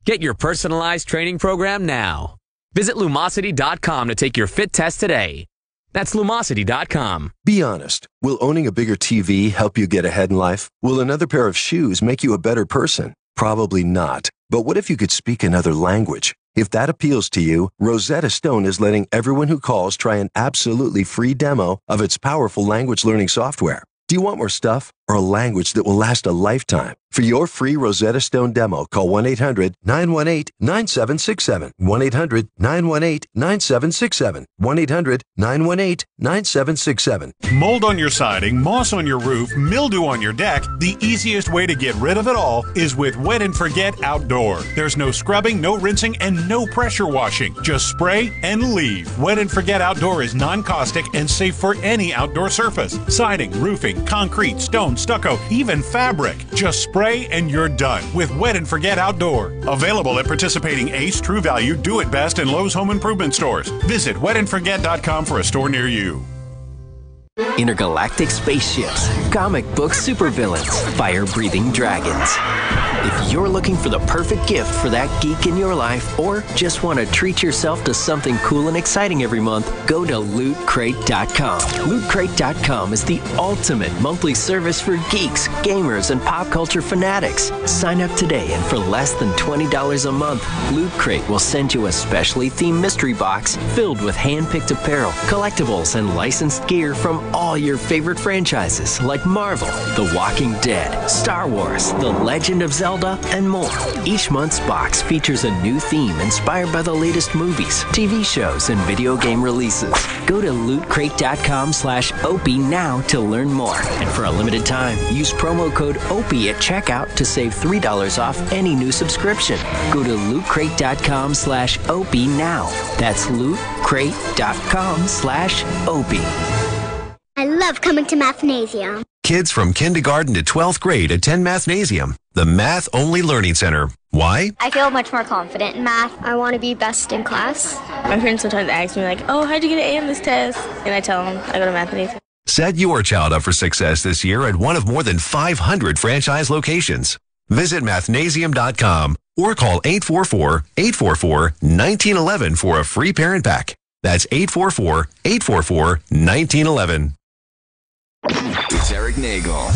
Get your personalized training program now. Visit Lumosity.com to take your fit test today. That's Lumosity.com. Be honest. Will owning a bigger TV help you get ahead in life? Will another pair of shoes make you a better person? Probably not. But what if you could speak another language? If that appeals to you, Rosetta Stone is letting everyone who calls try an absolutely free demo of its powerful language learning software. Do you want more stuff or a language that will last a lifetime? For your free Rosetta Stone demo, call 1-800-918-9767. 1-800-918-9767. 1-800-918-9767. Mold on your siding, moss on your roof, mildew on your deck. The easiest way to get rid of it all is with Wet and Forget Outdoor. There's no scrubbing, no rinsing, and no pressure washing. Just spray and leave. Wet and Forget Outdoor is non-caustic and safe for any outdoor surface. Siding, roofing, concrete, stone, stucco, even fabric. Just spray and you're done with Wet and Forget Outdoor. Available at participating Ace, True Value, Do It Best, and Lowe's Home Improvement stores. Visit wetandforget.com for a store near you. Intergalactic spaceships, comic book supervillains, fire-breathing dragons. If you're looking for the perfect gift for that geek in your life, or just want to treat yourself to something cool and exciting every month, go to LootCrate.com. LootCrate.com is the ultimate monthly service for geeks, gamers, and pop culture fanatics. Sign up today, and for less than $20 a month, Loot Crate will send you a specially themed mystery box filled with hand-picked apparel, collectibles, and licensed gear from all your favorite franchises like Marvel, The Walking Dead, Star Wars, The Legend of Zelda, and more. Each month's box features a new theme inspired by the latest movies, TV shows, and video game releases. Go to lootcrate.com/OPIE now to learn more. And for a limited time, use promo code OPIE at checkout to save $3 off any new subscription. Go to lootcrate.com/OPIE now. That's lootcrate.com/OPIE. I love coming to Mathnasium. Kids from kindergarten to 12th grade attend Mathnasium, the math-only learning center. Why? I feel much more confident in math. I want to be best in class. My friends sometimes ask me, like, oh, how'd you get an A on this test? And I tell them I go to Mathnasium. Set your child up for success this year at one of more than 500 franchise locations. Visit mathnasium.com or call 844-844-1911 for a free parent pack. That's 844-844-1911. It's Erik Nagel.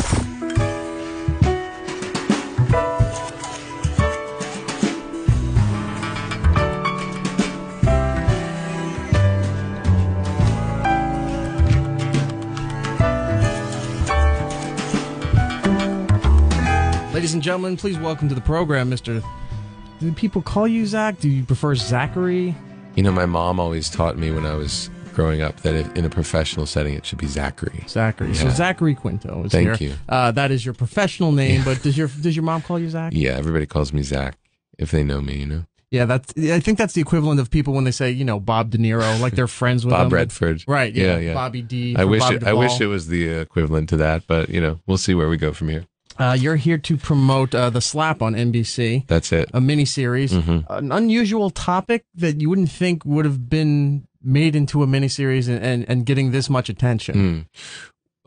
Ladies and gentlemen, please welcome to the program, Mr. Do people call you Zach? Do you prefer Zachary? You know, my mom always taught me when I was growing up that if, in a professional setting, it should be Zachary. Zachary. Yeah. So Zachary Quinto is Thank here. you. That is your professional name, but does your mom call you Zach? Yeah, everybody calls me Zach if they know me, you know? Yeah, I think that's the equivalent of people when they say, you know, Bob De Niro, like they're friends with Bob him. Redford. Right, yeah. Yeah. Bobby D. I wish Bobby it was the equivalent to that, but, you know, we'll see where we go from here. You're here to promote The Slap on NBC. That's it. A miniseries. Mm-hmm. An unusual topic that you wouldn't think would have been made into a miniseries and getting this much attention.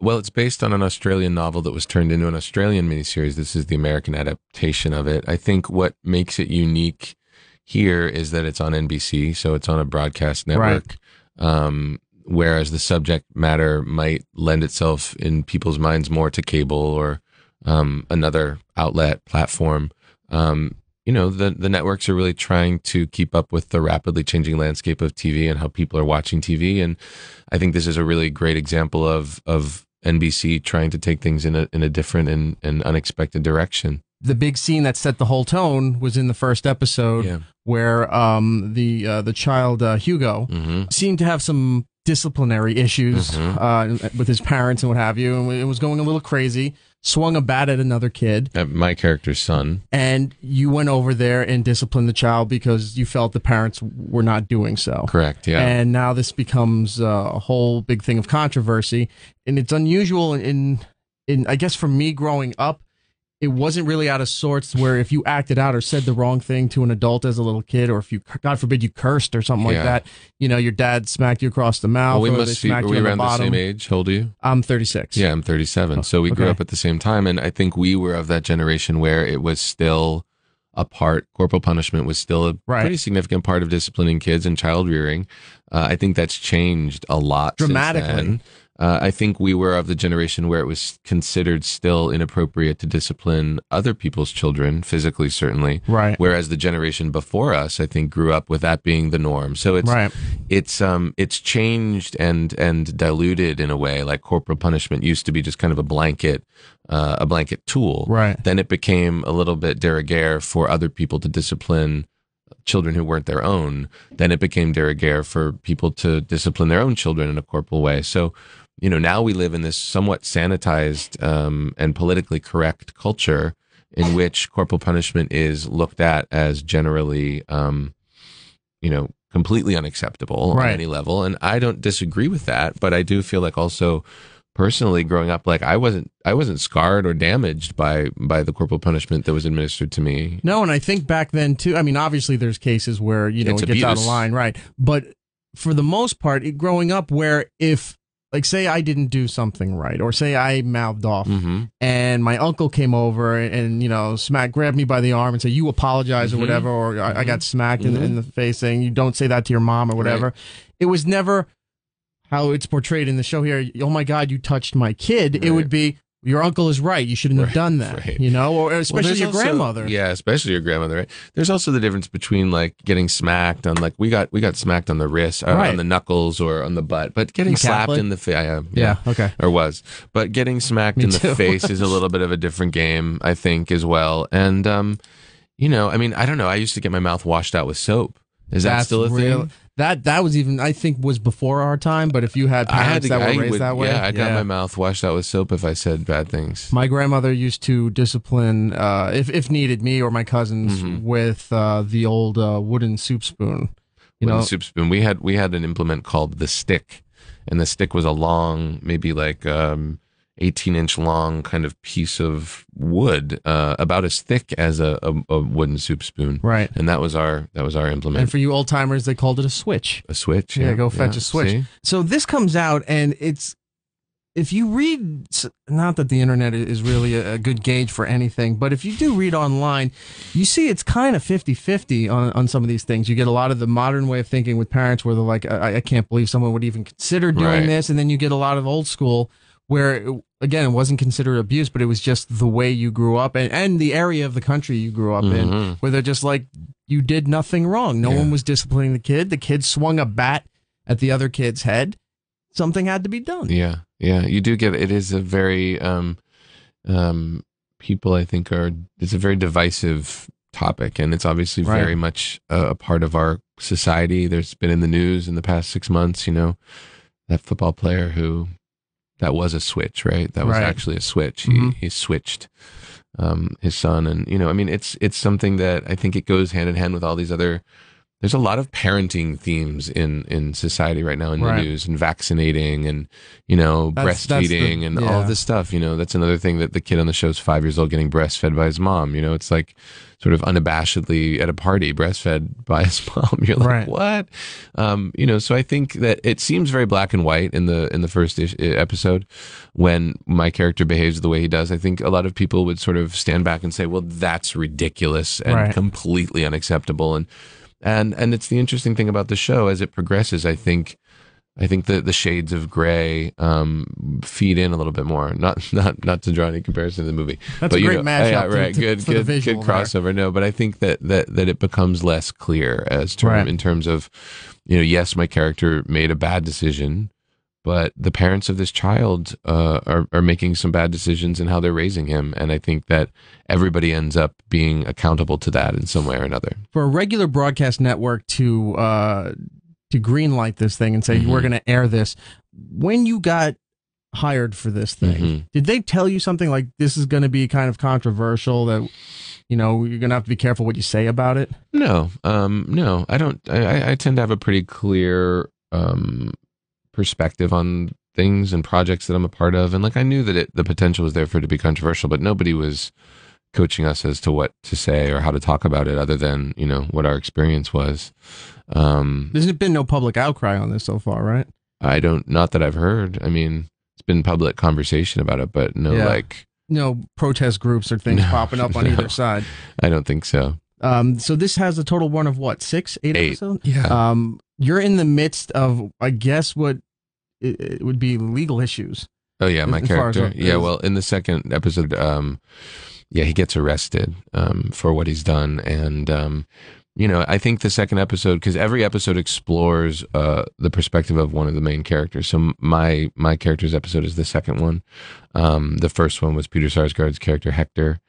Well, it's based on an Australian novel that was turned into an Australian miniseries. This is the American adaptation of it. I think what makes it unique here is that it's on NBC, so it's on a broadcast network. Right. Whereas the subject matter might lend itself in people's minds more to cable or another outlet platform. You know, the networks are really trying to keep up with the rapidly changing landscape of TV and how people are watching TV. And I think this is a really great example of NBC trying to take things in a different and unexpected direction. The big scene that set the whole tone was in the first episode, where the child Hugo seemed to have some disciplinary issues with his parents and what have you, and it was going a little crazy. Swung a bat at another kid, at my character's son, and you went over there and disciplined the child because you felt the parents were not doing so. Correct. Yeah. And now this becomes a whole big thing of controversy, and it's unusual in I guess for me growing up. It wasn't really out of sorts where if you acted out or said the wrong thing to an adult as a little kid, or if you, God forbid, you cursed or something like that, you know, your dad smacked you across the mouth. Well, we or must they be, smacked are we you on around the the bottom. same age? How old are you? I'm 36. Yeah, I'm 37. So we grew up at the same time, and I think we were of that generation where it was still a part, corporal punishment was still a pretty significant part of disciplining kids and child rearing. I think that's changed a lot dramatically. Since then. I think we were of the generation where it was considered still inappropriate to discipline other people's children, physically certainly. Right. Whereas the generation before us, I think, grew up with that being the norm. So it's changed and diluted in a way. Like corporal punishment used to be just kind of a blanket tool. Right. Then it became a little bit de rigueur for other people to discipline children who weren't their own. Then it became de rigueur for people to discipline their own children in a corporal way. So, you know, now we live in this somewhat sanitized and politically correct culture in which corporal punishment is looked at as generally, you know, completely unacceptable on any level. And I don't disagree with that, but I do feel like also personally growing up, like I wasn't scarred or damaged by the corporal punishment that was administered to me. No, and I think back then too, I mean, obviously there's cases where, you know, It's it gets out of abuse. line, right? But for the most part, growing up where if, like, say I didn't do something right, or say I mouthed off, and my uncle came over and you know, grabbed me by the arm and said, "You apologize," or whatever, or I got smacked in the face saying, "You don't say that to your mom," or whatever. It was never how it's portrayed in the show here. Oh my God, you touched my kid. It would be, your uncle is right. You shouldn't have done that, or especially your grandmother. Yeah, especially your grandmother. Right? There's also the difference between like getting smacked on, like we got smacked on the wrist, or on the knuckles, or on the butt, but getting slapped in the face. Yeah, okay, or was, but getting smacked in the face is a little bit of a different game, I think, as well. And I mean, I don't know. I used to get my mouth washed out with soap. Is that still a thing? That was even, I think, was before our time. But if you had parents that were raised that way, I got my mouth washed out with soap if I said bad things. My grandmother used to discipline, if needed, me or my cousins with the old wooden soup spoon. Soup spoon. We had an implement called the stick, and the stick was a long, maybe like 18-inch long kind of piece of wood, about as thick as a wooden soup spoon. Right. And that was our implement. And for you old timers, they called it a switch. A switch. Yeah, go fetch a switch. See? So this comes out, and if you read, not that the internet is really a good gauge for anything, but if you do read online, you see it's kind of 50-50 on some of these things. You get a lot of the modern way of thinking with parents where they're like, I can't believe someone would even consider doing this. And then you get a lot of old school where, again, it wasn't considered abuse, but it was just the way you grew up and the area of the country you grew up in, where they're just like, you did nothing wrong. No one was disciplining the kid. The kid swung a bat at the other kid's head. Something had to be done. Yeah, you do get it. Is a very people, I think, it's a very divisive topic, and it's obviously very much a part of our society. There's been in the news in the past 6 months, that football player who. That was a switch, right? That was actually a switch. He switched his son, and I mean, it's something that I think it goes hand in hand with all these other. There's a lot of parenting themes in society right now in the news, and vaccinating, and breastfeeding, and all of this stuff. That's another thing, that the kid on the show is 5 years old getting breastfed by his mom. It's like sort of unabashedly at a party breastfed by his mom. You're like, what? So I think that it seems very black and white in the first episode when my character behaves the way he does. I think a lot of people would sort of stand back and say, well, that's ridiculous and completely unacceptable. And it's the interesting thing about the show as it progresses. I think the shades of gray feed in a little bit more. Not to draw any comparison to the movie. That's a great mashup. Good crossover. No, but I think that it becomes less clear in terms of, yes, my character made a bad decision, but the parents of this child are making some bad decisions in how they're raising him, and I think that everybody ends up being accountable to that in some way or another. For a regular broadcast network to greenlight this thing and say, we're going to air this, when you got hired for this thing, did they tell you something like, this is going to be kind of controversial, that you're going to have to be careful what you say about it? No, I don't. I tend to have a pretty clear perspective on things and projects that I'm a part of, and like I knew that the potential was there for it to be controversial, but nobody was coaching us as to what to say or how to talk about it, other than what our experience was. There's been no public outcry on this so far, right? Not that I've heard. I mean, it's been public conversation about it, but no protest groups or things popping up on either side. I don't think so. So this has a total run of what, 8 episodes? Yeah. You're in the midst of, I guess, what it would be legal issues. Oh yeah, my character. Yeah, well, in the second episode, he gets arrested for what he's done, and I think the second episode, because every episode explores the perspective of one of the main characters. So my character's episode is the second one. The first one was Peter Sarsgaard's character Hector.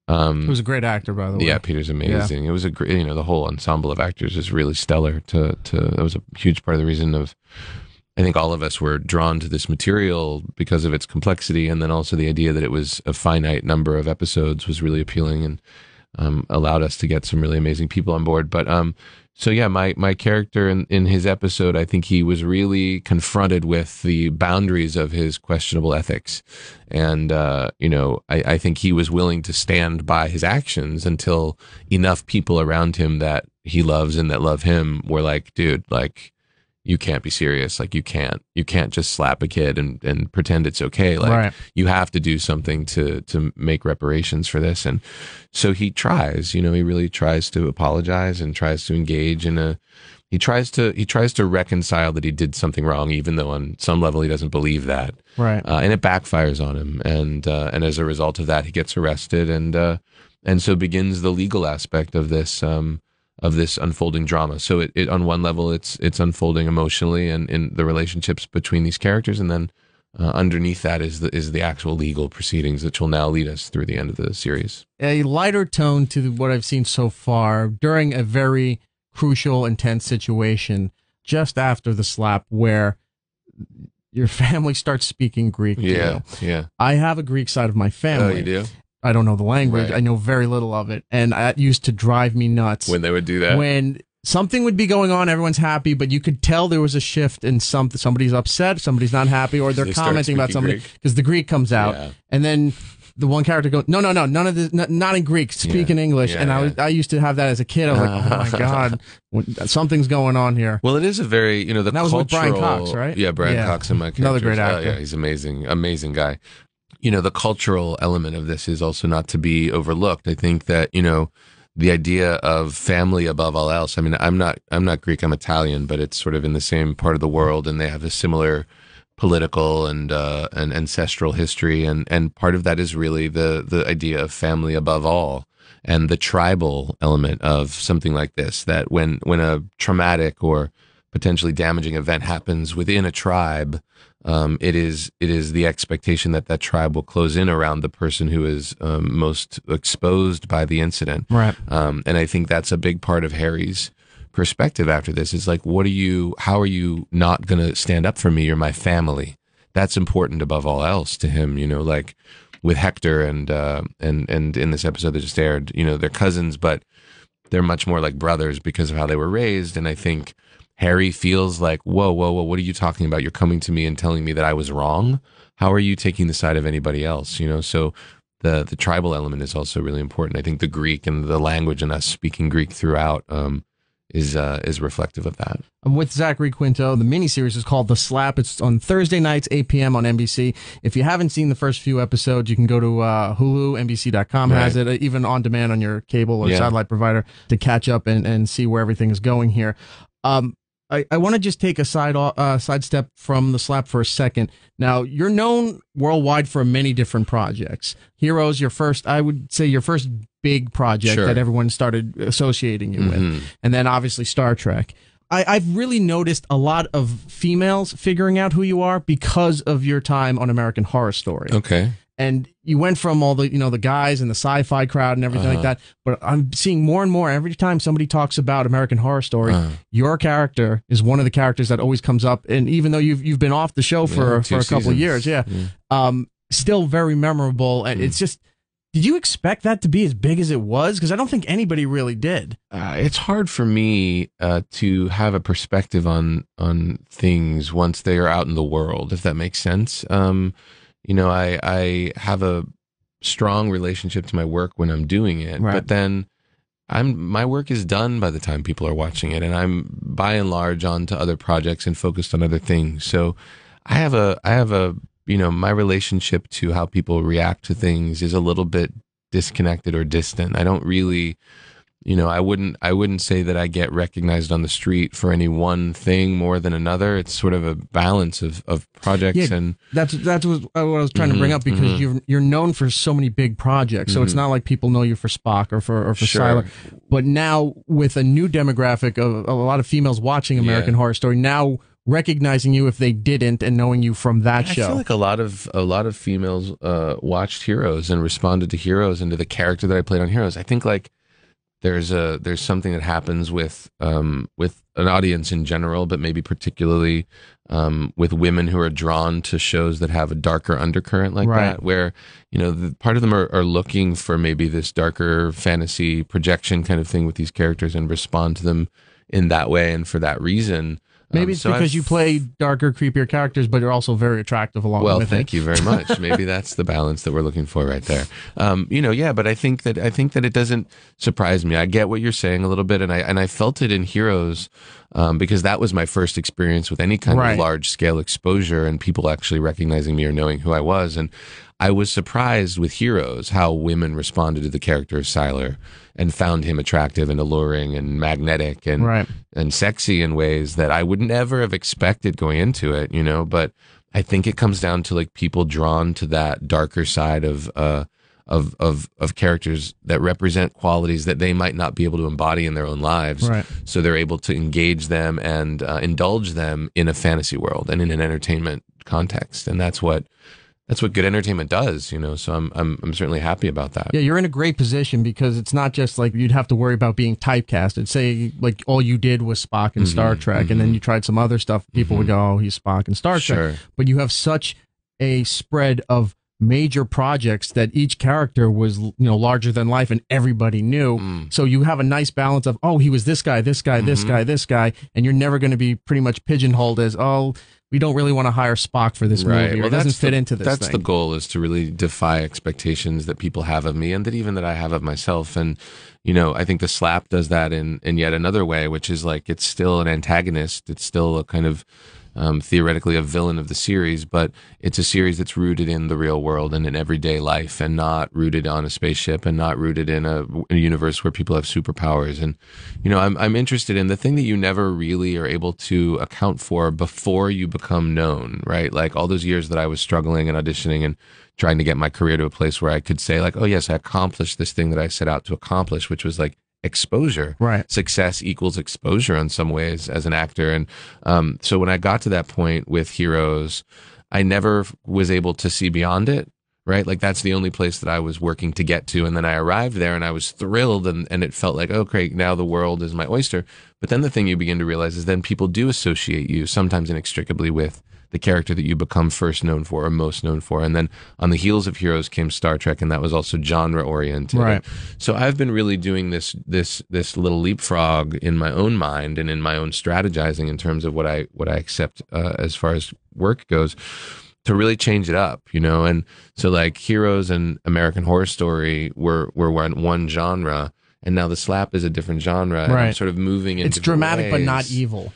Who's a great actor, by the way. Yeah, Peter's amazing. Yeah. It was a great, the whole ensemble of actors is really stellar. That was a huge part of the reason I think all of us were drawn to this material because of its complexity, and then also the idea that it was a finite number of episodes was really appealing, and allowed us to get some really amazing people on board. But so yeah, my character in his episode, I think he was really confronted with the boundaries of his questionable ethics, and I think he was willing to stand by his actions until enough people around him that he loves and that love him were like, dude, like, you can't be serious. Like, you can't just slap a kid and pretend it's okay. Like, you have to do something to make reparations for this. And so he tries, he really tries to apologize and tries to engage in he tries to reconcile that he did something wrong, even though on some level he doesn't believe that. Right. And it backfires on him, and as a result of that, he gets arrested, and so begins the legal aspect of this unfolding drama. So it on one level it's unfolding emotionally and in the relationships between these characters, and then underneath that is the actual legal proceedings that will now lead us through the end of the series. A lighter tone to what I've seen so far during a very crucial, intense situation just after the slap where your family starts speaking Greek. Yeah. I have a Greek side of my family. Oh, you do? I don't know the language. Right. I know very little of it. And that used to drive me nuts. When they would do that? When something would be going on, everyone's happy, but you could tell there was a shift in somebody's upset, somebody's not happy, or they're They start commenting about speaking somebody Greek. because the Greek comes out. Yeah. And then the one character goes, no, none of this, not in Greek, speak in English. Yeah, and I used to have that as a kid. I was like, oh my God, something's going on here. Well, it is a very, the that was with Brian Cox, right? Yeah, Brian Cox and my characters. Another great actor. Yeah, he's amazing guy. The cultural element of this is also not to be overlooked. I think that, the idea of family above all else. I mean, I'm not Greek, I'm Italian, but it's sort of in the same part of the world, and they have a similar political and ancestral history, and part of that is really the idea of family above all, and the tribal element of something like this, that when a traumatic or potentially damaging event happens within a tribe, it is the expectation that tribe will close in around the person who is most exposed by the incident. Right. And I think that's a big part of Harry's perspective after this. Is like, how are you not going to stand up for me? You're my family. That's important above all else to him, like with Hector and in this episode that just aired, they're cousins, but they're much more like brothers because of how they were raised. And I think Harry feels like, whoa, what are you talking about? You're coming to me and telling me that I was wrong. How are you taking the side of anybody else? So the tribal element is also really important. I think the Greek and the language and us speaking Greek throughout is reflective of that. I'm with Zachary Quinto. The miniseries is called The Slap. It's on Thursday nights, 8 p.m. on NBC. If you haven't seen the first few episodes, you can go to Hulu, NBC.com has it, even on demand on your cable or satellite provider to catch up and see where everything is going here. I want to just take a sidestep from The Slap for a second. Now, you're known worldwide for many different projects. Heroes, I would say your first big project that everyone started associating you with. And then obviously Star Trek. I've really noticed a lot of females figuring out who you are because of your time on American Horror Story. Okay. And you went from all the, the guys and the sci-fi crowd and everything like that. But I'm seeing more and more every time somebody talks about American Horror Story, your character is one of the characters that always comes up. And even though you've been off the show for a couple of years, still very memorable. And it's just, did you expect that to be as big as it was? Because I don't think anybody really did. It's hard for me to have a perspective on things once they are out in the world, if that makes sense. I have a strong relationship to my work when I'm doing it, but then my work is done by the time people are watching it, and I'm by and large on to other projects and focused on other things. So I have a my relationship to how people react to things is a little bit disconnected or distant. I don't really, I wouldn't say that I get recognized on the street for any one thing more than another. It's sort of a balance of projects, and that's what I was trying to bring up, because you're known for so many big projects. So it's not like people know you for Spock or for Siler. But now with a new demographic of a lot of females watching American Horror Story, now recognizing you if they didn't, and knowing you from that show. I feel like a lot of females watched Heroes and responded to Heroes and to the character that I played on Heroes. I think like there's something that happens with an audience in general, but maybe particularly with women who are drawn to shows that have a darker undercurrent like that, where part of them are looking for maybe this darker fantasy projection kind of thing with these characters and respond to them in that way, and for that reason. Maybe it's because you play darker, creepier characters, but you're also very attractive along with it. Well, thank you very much. Maybe that's the balance that we're looking for right there. But I think that it doesn't surprise me. I get what you're saying a little bit, and I felt it in Heroes because that was my first experience with any kind of large scale exposure and people actually recognizing me or knowing who I was. And I was surprised with Heroes how women responded to the character of Siler and found him attractive and alluring and magnetic and sexy in ways that I would never have expected going into it, you know. But I think it comes down to like people drawn to that darker side of characters that represent qualities that they might not be able to embody in their own lives. Right. So they're able to engage them and indulge them in a fantasy world and in an entertainment context, and that's what good entertainment does, you know. So I'm certainly happy about that. Yeah, you're in a great position because it's not just like you'd have to worry about being typecasted. Say like all you did was Spock in Star Trek, and then you tried some other stuff. People would go, "Oh, he's Spock in Star Trek." But you have such a spread of major projects that each character was, you know, larger than life and everybody knew. So you have a nice balance of, oh, he was this guy, this guy, this guy, this guy, and you're never going to be pretty much pigeonholed as, oh, we don't really want to hire Spock for this movie. Or it doesn't fit into this That's thing. the goal, is to really defy expectations that people have of me and that I have of myself. And, you know, I think the Slap does that in yet another way, which is like, it's still an antagonist. It's still a kind of theoretically a villain of the series, but it's a series that's rooted in the real world and in everyday life, and not rooted on a spaceship, and not rooted in a universe where people have superpowers. And, you know, I'm interested in the thing that you never really are able to account for before you become known, right? Like all those years that I was struggling and auditioning and trying to get my career to a place where I could say like, oh yes, I accomplished this thing that I set out to accomplish, which was like exposure. Right. Success equals exposure in some ways as an actor. And so when I got to that point with Heroes, I never was able to see beyond it, right? Like that's the only place that I was working to get to. And then I arrived there and I was thrilled, and it felt like, oh, great, now the world is my oyster. But then the thing you begin to realize is then people do associate you, sometimes inextricably, with the character that you become first known for or most known for. And then on the heels of Heroes came Star Trek, and that was also genre oriented. Right. So I've been really doing this little leapfrog in my own mind and in my own strategizing in terms of what I accept as far as work goes, to really change it up, you know. And so like Heroes and American Horror Story were one genre, and now the Slap is a different genre. And I'm sort of moving into it's dramatic ways. but not evil.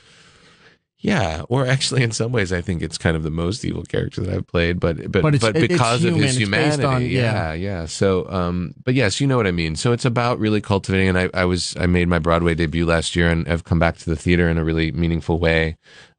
Yeah, or actually, in some ways, I think it's kind of the most evil character that I've played, but because it's of his human, it's humanity, based on, yeah. So, but yes, you know what I mean. So it's about really cultivating, and I made my Broadway debut last year, and I've come back to the theater in a really meaningful way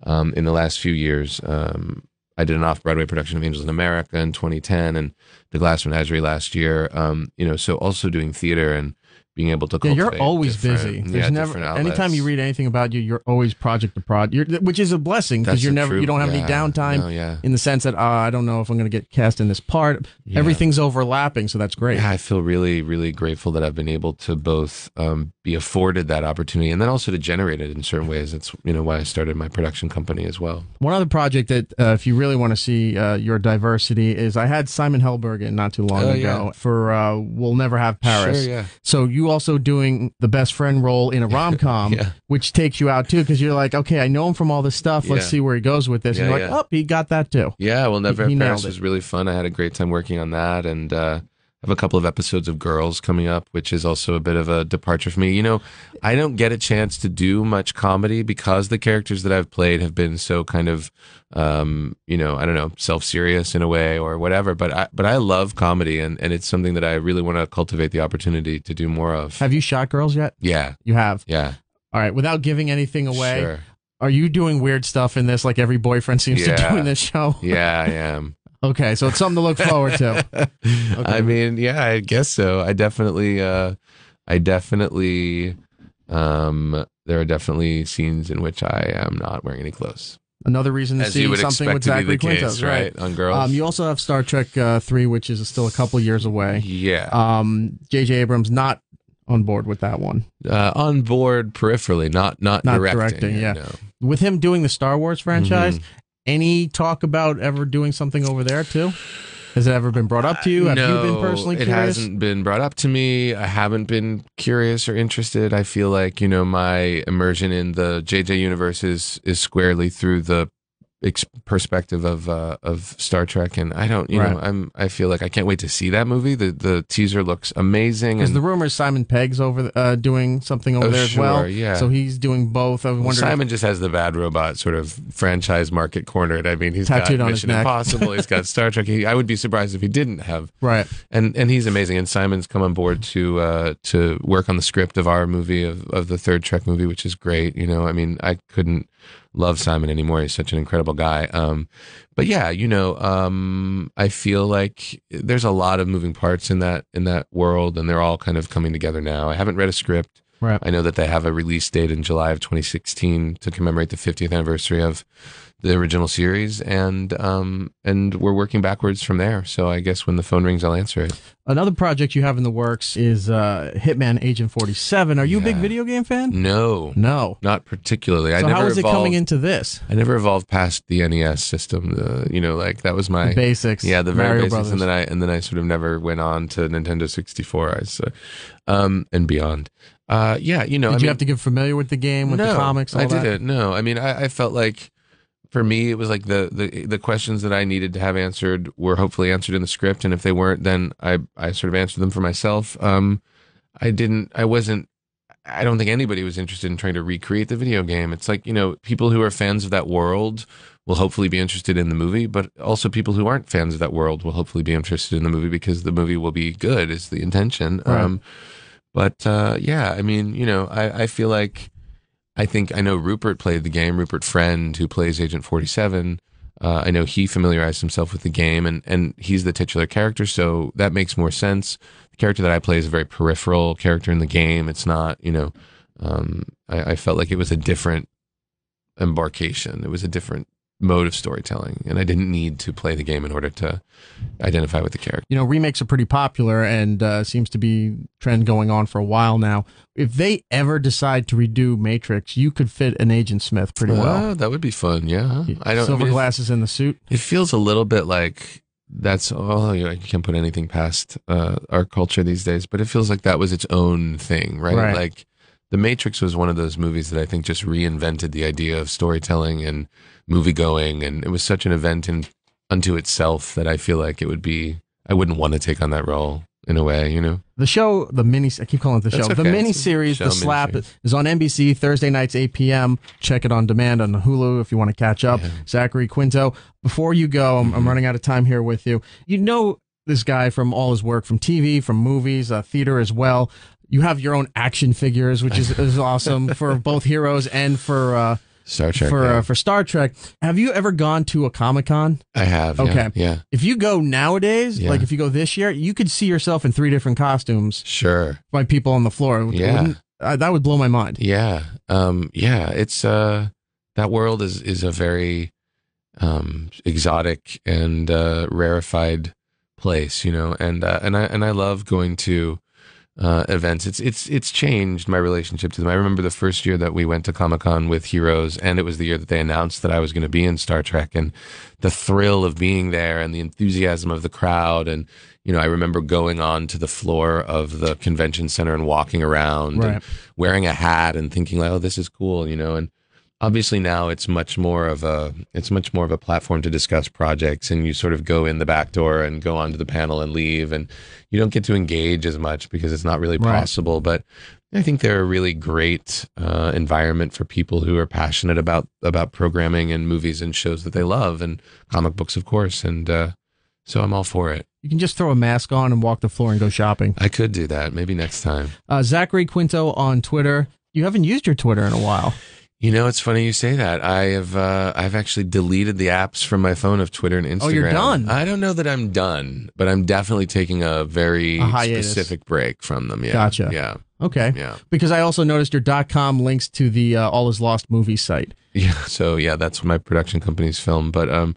in the last few years. I did an off-Broadway production of Angels in America in 2010, and The Glass Menagerie last year. You know, so also doing theater and being able to cultivate. You're always busy. There's never anytime you read anything about you, you're always project to project, which is a blessing because you don't have any downtime in the sense that I don't know if I'm going to get cast in this part. Yeah. Everything's overlapping, so that's great. Yeah, I feel really, really grateful that I've been able to both be afforded that opportunity and then also to generate it in certain ways. That's why I started my production company as well. One other project that if you really want to see your diversity is I had Simon Helberg in not too long ago for We'll Never Have Paris. Sure, yeah. So you also doing the best friend role in a rom-com, which takes you out too, because you're like, okay, I know him from all this stuff. Let's see where he goes with this. And you're like, oh, he got that too. Yeah, Well Never Have Paris was really fun. I had a great time working on that, and I have a couple of episodes of Girls coming up, which is also a bit of a departure for me. You know, I don't get a chance to do much comedy because the characters that I've played have been so kind of, I don't know, self-serious in a way or whatever. But I love comedy, and it's something that I really want to cultivate the opportunity to do more of. Have you shot Girls yet? Yeah. You have? Yeah. All right. Without giving anything away, sure. Are you doing weird stuff in this like every boyfriend seems to do in this show? Yeah, I am. Okay, so it's something to look forward to. Okay. I mean, yeah, I guess so. There are definitely scenes in which I am not wearing any clothes. Another reason to see something with Zachary Quinto, right? On Girls. You also have Star Trek 3, which is still a couple years away. Yeah. J.J. Abrams not on board with that one. On board peripherally, not directing. Yeah. No. With him doing the Star Wars franchise, any talk about ever doing something over there too? Has it ever been brought up to you? Have you been personally curious? It hasn't been brought up to me. I haven't been curious or interested. I feel like, my immersion in the JJ universe is squarely through the perspective of Star Trek, and I don't, I feel like I can't wait to see that movie. The teaser looks amazing, because the rumor is Simon Pegg's over doing something over there as well. Yeah, so he's doing both. Simon just has the Bad Robot sort of franchise market cornered. I mean, he's tattooed got on Mission his neck. Impossible. He's got Star Trek. I would be surprised if he didn't have. Right, and he's amazing. And Simon's come on board to work on the script of our movie of the third Trek movie, which is great. I mean, I couldn't love Simon anymore. He's such an incredible guy. But yeah, I feel like there's a lot of moving parts in that world, and they're all kind of coming together now. I haven't read a script. Right. I know that they have a release date in July of 2016 to commemorate the 50th anniversary of the original series, and we're working backwards from there. So I guess when the phone rings, I'll answer it. Another project you have in the works is Hitman Agent 47. Are you a big video game fan? No, not particularly. So how is it coming into this? I never evolved past the NES system. Like that was my the basics. Yeah, the very Mario basics, Brothers. and then I sort of never went on to Nintendo 64 and beyond. Did you have to get familiar with the game, with the comics? I didn't. No, I mean, I felt like, for me, it was like the questions that I needed to have answered were hopefully answered in the script, and if they weren't, then I sort of answered them for myself. I don't think anybody was interested in trying to recreate the video game. It's like, people who are fans of that world will hopefully be interested in the movie, but also people who aren't fans of that world will hopefully be interested in the movie because the movie will be good, is the intention. Right. I mean, I feel like, I know Rupert played the game, Rupert Friend, who plays Agent 47. I know he familiarized himself with the game, and he's the titular character, so that makes more sense. The character that I play is a very peripheral character in the game. It's not, I felt like it was a different embarkation. It was a different mode of storytelling, and I didn't need to play the game in order to identify with the character. Remakes are pretty popular, and seems to be trend going on for a while now. If they ever decide to redo Matrix, you could fit an Agent Smith pretty well. That would be fun. Yeah, silver glasses in the suit. It feels a little bit like that's you can't put anything past our culture these days, but it feels like that was its own thing, right? Like The Matrix was one of those movies that I think just reinvented the idea of storytelling and movie going, and it was such an event unto itself that I feel like I wouldn't want to take on that role in a way, The show, I keep calling it the show. Okay. The miniseries, The Slap, is on NBC Thursday nights, 8 p.m. Check it on demand on Hulu if you want to catch up. Yeah. Zachary Quinto, before you go, I'm running out of time here with you. This guy from all his work, from TV, from movies, theater as well. You have your own action figures, which is awesome for both Heroes and for Star Trek. For Star Trek. Have you ever gone to a Comic-Con? I have. Okay. Yeah. If you go nowadays, like if you go this year, you could see yourself in 3 different costumes. Sure. By people on the floor. Yeah. That would blow my mind. Yeah. It's that world is a very exotic and rarefied place, and I love going to events. It's changed my relationship to them. I remember the first year that we went to Comic-Con with Heroes, and it was the year that they announced that I was going to be in Star Trek, and the thrill of being there and the enthusiasm of the crowd. And I remember going on to the floor of the convention center and walking around and wearing a hat and thinking like, oh, this is cool, and obviously now it's much more of a platform to discuss projects, and you sort of go in the back door and go onto the panel and leave, and you don't get to engage as much because it's not really possible. But I think they're a really great environment for people who are passionate about programming and movies and shows that they love, and comic books, of course. And so I'm all for it. You can just throw a mask on and walk the floor and go shopping. I could do that. Maybe next time. Zachary Quinto on Twitter. You haven't used your Twitter in a while. It's funny you say that. I've actually deleted the apps from my phone of Twitter and Instagram. Oh, you're done? I don't know that I'm done, but I'm definitely taking a very specific break from them. Yeah. Gotcha. Yeah. Okay. Yeah. Because I also noticed your .com links to the All Is Lost movie site. Yeah. So that's my production company's film. But I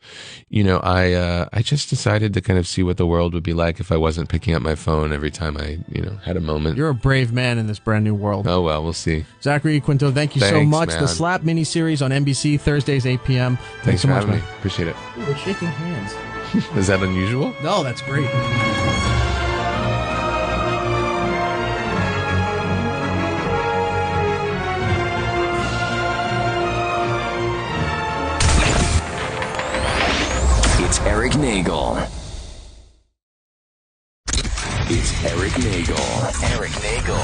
just decided to kind of see what the world would be like if I wasn't picking up my phone every time I had a moment. You're a brave man in this brand new world. Oh well, we'll see. Zachary Quinto, thank you so much. Man. The Slap miniseries on NBC Thursdays 8 p.m. Thanks so for much, having man. me. Appreciate it. Ooh, we're shaking hands. Is that unusual? No, that's great. Erik Nagel. It's Erik Nagel. Erik Nagel.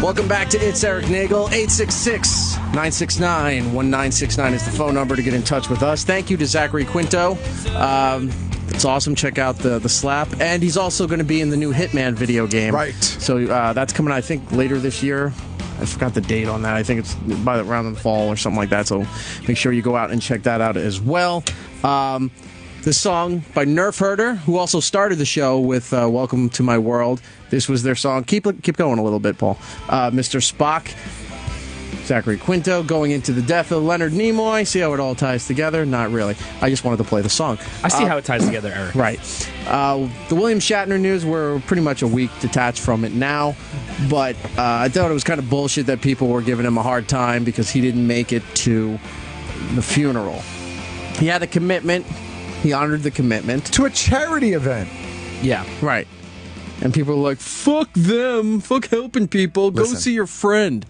Welcome back to It's Erik Nagel. 866-969-1969 is the phone number to get in touch with us. Thank you to Zachary Quinto. It's awesome. Check out the slap. And he's also going to be in the new Hitman video game. Right. So that's coming, I think, later this year. I forgot the date on that. I think it's by around the fall or something like that. So make sure you go out and check that out as well. This song by Nerf Herder, who also started the show with Welcome to My World. This was their song. Keep going a little bit, Paul. Mr. Spock, Zachary Quinto, going into the death of Leonard Nimoy. See how it all ties together? Not really. I just wanted to play the song. I see how it ties together, Erik. Right. The William Shatner news, we're pretty much a week detached from it now. But I thought it was kind of bullshit that people were giving him a hard time because he didn't make it to the funeral. He had a commitment. He honored the commitment. To a charity event. Yeah, right. And people are like, fuck them. Fuck helping people. Listen. Go see your friend.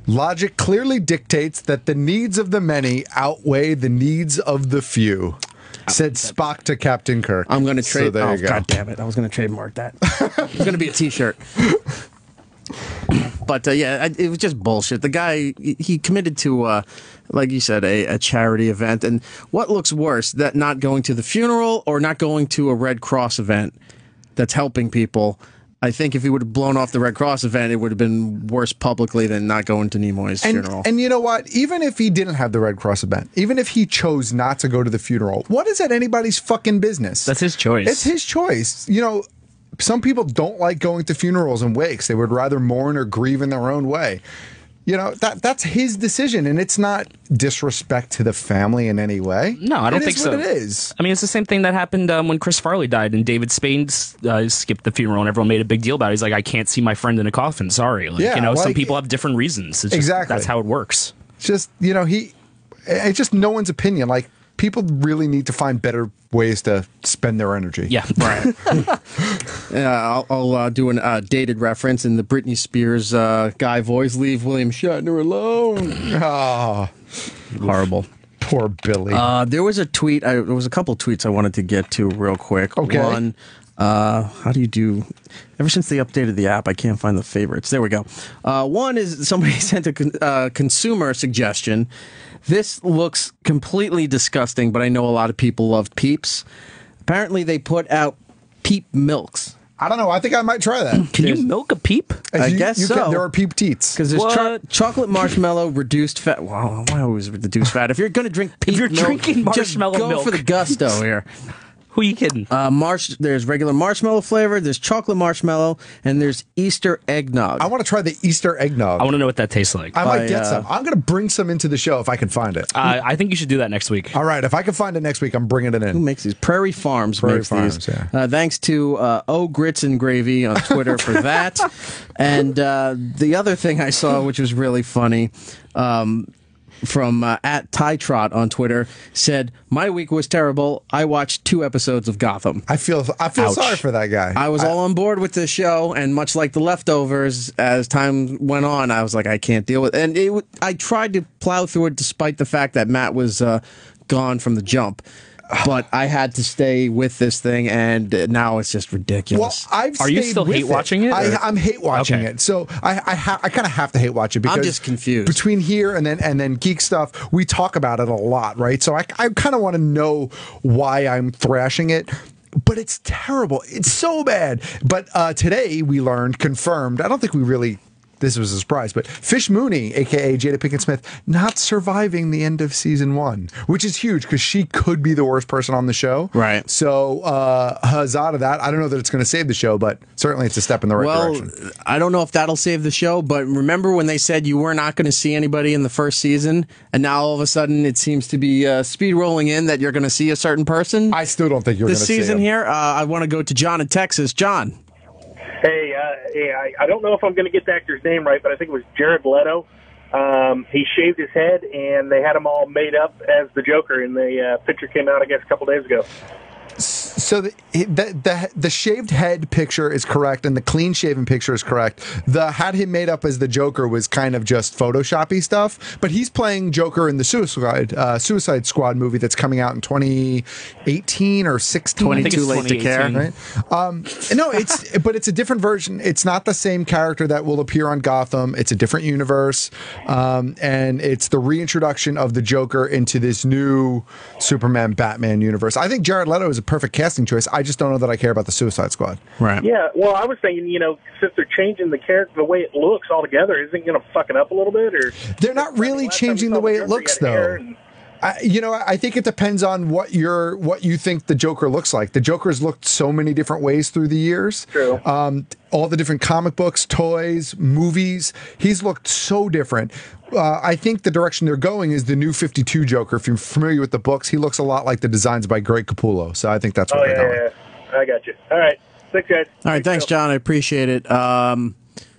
Logic clearly dictates that the needs of the many outweigh the needs of the few, said Spock to Captain Kirk. I'm going to trade... So there you go. God damn it. I was going to trademark that. It's going to be a t-shirt. But, yeah, it was just bullshit. The guy, he committed to... like you said, a charity event. And what looks worse, that not going to the funeral or not going to a Red Cross event that's helping people? I think if he would have blown off the Red Cross event, it would have been worse publicly than not going to Nimoy's funeral. And you know what? Even if he didn't have the Red Cross event, even if he chose not to go to the funeral, what is that anybody's fucking business? That's his choice. It's his choice. You know, some people don't like going to funerals and wakes. They would rather mourn or grieve in their own way. You know, that's his decision, and it's not disrespect to the family in any way. No, I don't think so. It is what it is. I mean, it's the same thing that happened when Chris Farley died, and David Spade skipped the funeral, and everyone made a big deal about it. He's like, I can't see my friend in a coffin. Sorry. Some people have different reasons. It's just, exactly. That's how it works. It's just, it's just no one's opinion. Like, people really need to find better ways to spend their energy. Yeah. Right. I'll do a dated reference in the Britney Spears guy voice. Leave William Shatner alone. Oh, horrible. Poor Billy. There was a tweet. There was a couple tweets I wanted to get to real quick. Okay. One, how do you do? Ever since they updated the app, I can't find the favorites. There we go. One is somebody sent a consumer suggestion. This looks completely disgusting, but I know a lot of people love Peeps. Apparently, they put out Peep Milks. I don't know. I think I might try that. Can you milk a Peep? I guess so. There are Peep Teats. Because there's chocolate marshmallow, reduced fat. Wow, why always reduced fat? If you're going to drink Peep milk, drinking marshmallow just go milk for the gusto here. Who are you kidding? There's regular marshmallow flavor, there's chocolate marshmallow, and there's Easter eggnog. I want to try the Easter eggnog. I want to know what that tastes like. I might get some. I'm going to bring some into the show if I can find it. I think you should do that next week. All right. If I can find it next week, I'm bringing it in. Who makes these? Prairie Farms makes these. Yeah. Thanks to O Grits and Gravy on Twitter for that. And the other thing I saw, which was really funny, from at Ty Trot on Twitter said, "My week was terrible. I watched 2 episodes of Gotham. I feel sorry for that guy. I was all on board with the show, and much like The Leftovers, as time went on, I was like, I can't deal with it. And I tried to plow through it despite the fact that Matt was gone from the jump. But I had to stay with this thing, and now it's just ridiculous. Well, Are you still hate watching it? I'm hate watching Okay. it. So I kind of have to hate watch it because I'm just confused. Between here and then Geek Stuff, we talk about it a lot, right? So I kind of want to know why I'm thrashing it. But it's terrible. It's so bad. But today we learned, confirmed, I don't think we really... This was a surprise, but Fish Mooney, a.k.a. Jada Pinkett Smith, not surviving the end of season 1, which is huge because she could be the worst person on the show. Right. So, huzzah to that. I don't know that it's going to save the show, but certainly it's a step in the right direction. I don't know if that'll save the show, but remember when they said you were not going to see anybody in the first season, and now all of a sudden it seems to be speed rolling in that you're going to see a certain person? I still don't think you're going to see this season him. here. I want to go to John in Texas. John. Hey, I don't know if I'm going to get the actor's name right, but I think it was Jared Leto. He shaved his head, and they had him all made up as the Joker, and the picture came out, I guess, a couple days ago. So the shaved head picture is correct, and the clean shaven picture is correct. The had him made up as the Joker was kind of just Photoshoppy stuff, but he's playing Joker in the Suicide Squad movie that's coming out in 2018 or 16. Too late to care, right? No, it's a different version. It's not the same character that will appear on Gotham. It's a different universe, and it's the reintroduction of the Joker into this new Superman Batman universe. I think Jared Leto is a perfect casting choice. I just don't know that I care about the Suicide Squad. Right. Yeah, well, I was thinking, since they're changing the character, the way it looks altogether, isn't it going to fuck it up a little bit? Or they're not really changing the way it looks, though. I think it depends on what you think the Joker looks like. The Joker's looked so many different ways through the years. True. All the different comic books, toys, movies. He's looked so different. I think the direction they're going is the new 52 Joker. If you're familiar with the books, he looks a lot like the designs by Greg Capullo. So I think that's what they're going. Yeah. I got you. All right. Thanks, guys. All right, thanks, John. I appreciate it.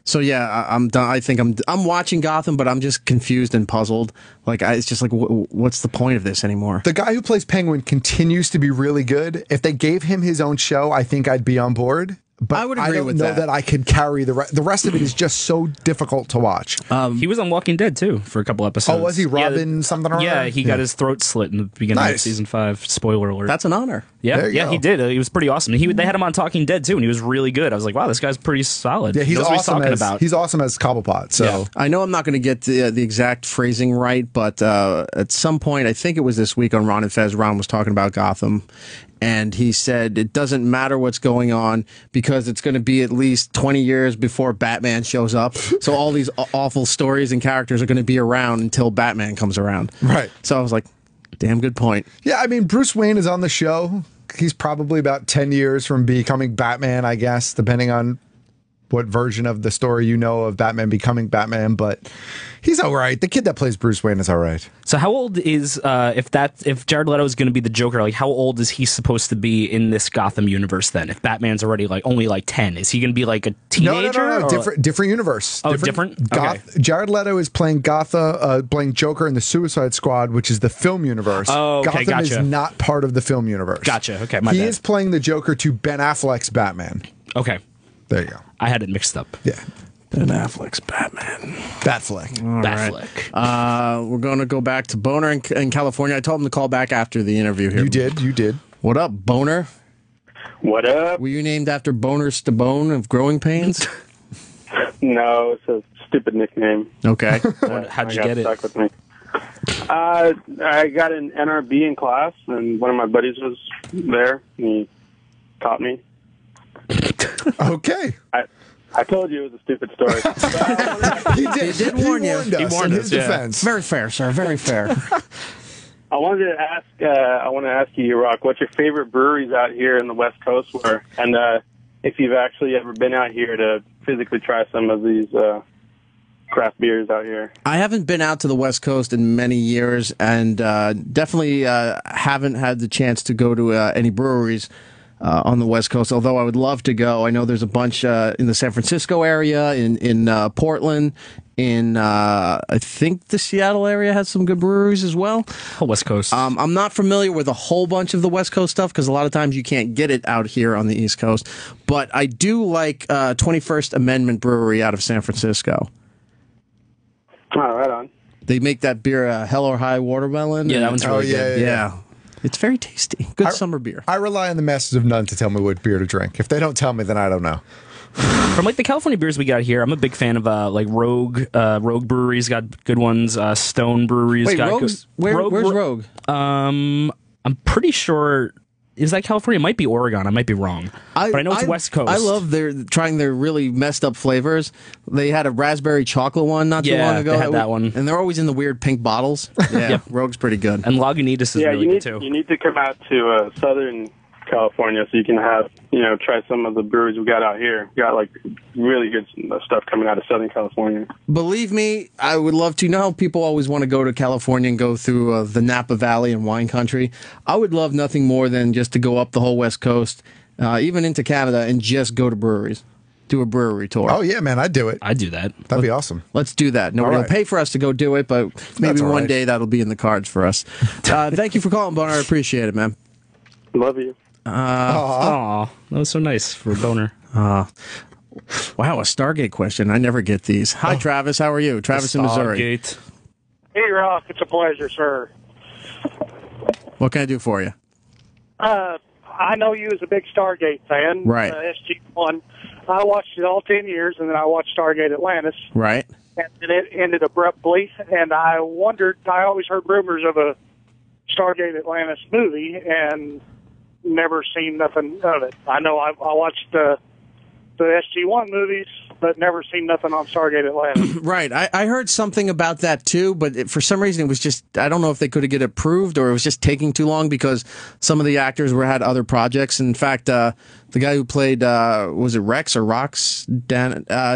So yeah, I'm done. I think I'm watching Gotham, but I'm just confused and puzzled. Like it's just like, what's the point of this anymore? The guy who plays Penguin continues to be really good. If they gave him his own show, I think I'd be on board. But I would agree with that. I don't know that I could carry the rest of it is just so difficult to watch. He was on Walking Dead too for a couple episodes. Oh, was he Robin something or other? Yeah, he got his throat slit in the beginning of season 5. Spoiler alert. That's an honor. Yeah, he did. He was pretty awesome. They had him on Talking Dead too, and he was really good. I was like, wow, this guy's pretty solid. Yeah, he's knows awesome. What he's talking about. He's awesome as Cobblepot. So Yeah. I know I'm not going to get the exact phrasing right, but at some point, I think it was this week on Ron and Fez, Ron was talking about Gotham, and he said it doesn't matter what's going on because it's going to be at least 20 years before Batman shows up. So all these awful stories and characters are going to be around until Batman comes around. Right. So I was like, damn good point. Yeah, I mean, Bruce Wayne is on the show. He's probably about 10 years from becoming Batman, I guess, depending on what version of the story you know of Batman becoming Batman, but he's all right. The kid that plays Bruce Wayne is all right. So how old is if Jared Leto is going to be the Joker? Like, how old is he supposed to be in this Gotham universe? Then, if Batman's already only 10, is he going to be like a teenager? No. Different universe. Oh, different. Okay. Jared Leto is playing playing Joker in the Suicide Squad, which is the film universe. Oh, okay, Gotham gotcha. is not part of the film universe. Gotcha. Okay, he is playing the Joker to Ben Affleck's Batman. Okay. There you go. I had it mixed up. Yeah. Ben Affleck's Batman. Batfleck. Batfleck. Right. We're going to go back to Boner in California. I told him to call back after the interview here. You did. What up, Boner? What up? Were you named after Boner Stabone of Growing Pains? No, it's a stupid nickname. Okay. How'd you get it? Stuck with me. I got an NRB in class, and one of my buddies was there, and he taught me. Okay. I told you it was a stupid story. He did warn you. He warned in us, his yeah. defense. Very fair, sir. Very fair. I want to ask you, Rock, what's your favorite breweries out here in the West Coast were, and if you've actually ever been out here to physically try some of these craft beers out here. I haven't been out to the West Coast in many years, and definitely haven't had the chance to go to any breweries on the West Coast, although I would love to go. I know there's a bunch in the San Francisco area, in Portland, in I think the Seattle area has some good breweries as well. Oh, West Coast. I'm not familiar with a whole bunch of the West Coast stuff because a lot of times you can't get it out here on the East Coast. But I do like 21st Amendment Brewery out of San Francisco. Oh, right on. They make that beer, Hell or High Watermelon. Yeah, that one's really good. Yeah. It's very tasty. Good summer beer. I rely on the Masters of None to tell me what beer to drink. If they don't tell me, then I don't know. From like the California beers we got here, I'm a big fan of like Rogue. Rogue Brewery's got good ones. Stone Brewery's Wait, got Rogue's, good. where's Rogue? I'm pretty sure. Is that California? It might be Oregon. I might be wrong. But I know it's West Coast. I love trying their really messed up flavors. They had a raspberry chocolate one not too long ago. They had that one. And they're always in the weird pink bottles. Yeah, Yep. Rogue's pretty good. And Lagunitas is really good too. You need to come out to Southern California so you can have, try some of the breweries we got out here. We got like really good stuff coming out of Southern California. Believe me, I would love to. You know how people always want to go to California and go through the Napa Valley and wine country? I would love nothing more than just to go up the whole West Coast, even into Canada, and just go to breweries. Do a brewery tour. Oh, yeah, man, I'd do it. I'd do that. That'd be awesome. Let's do that. Nobody will pay for us to go do it, but maybe one day that'll be in the cards for us. Thank you for calling, Boner. I appreciate it, man. Love you. Aw, that was so nice for Boner. Wow, a Stargate question. I never get these. Hi, Travis. How are you? Travis in Missouri. Stargate. Hey, Rock. It's a pleasure, sir. What can I do for you? I know you as a big Stargate fan. Right. SG-1. I watched it all 10 years, and then I watched Stargate Atlantis. Right. And then it ended abruptly, and I wondered, I always heard rumors of a Stargate Atlantis movie, and never seen nothing of it. I know I watched the SG-1 movies, but never seen nothing on Stargate Atlantis. Right. I heard something about that too, but for some reason it was just, I don't know if they could get approved or it was just taking too long because some of the actors had other projects. In fact, the guy who played, was it Rex or Rox?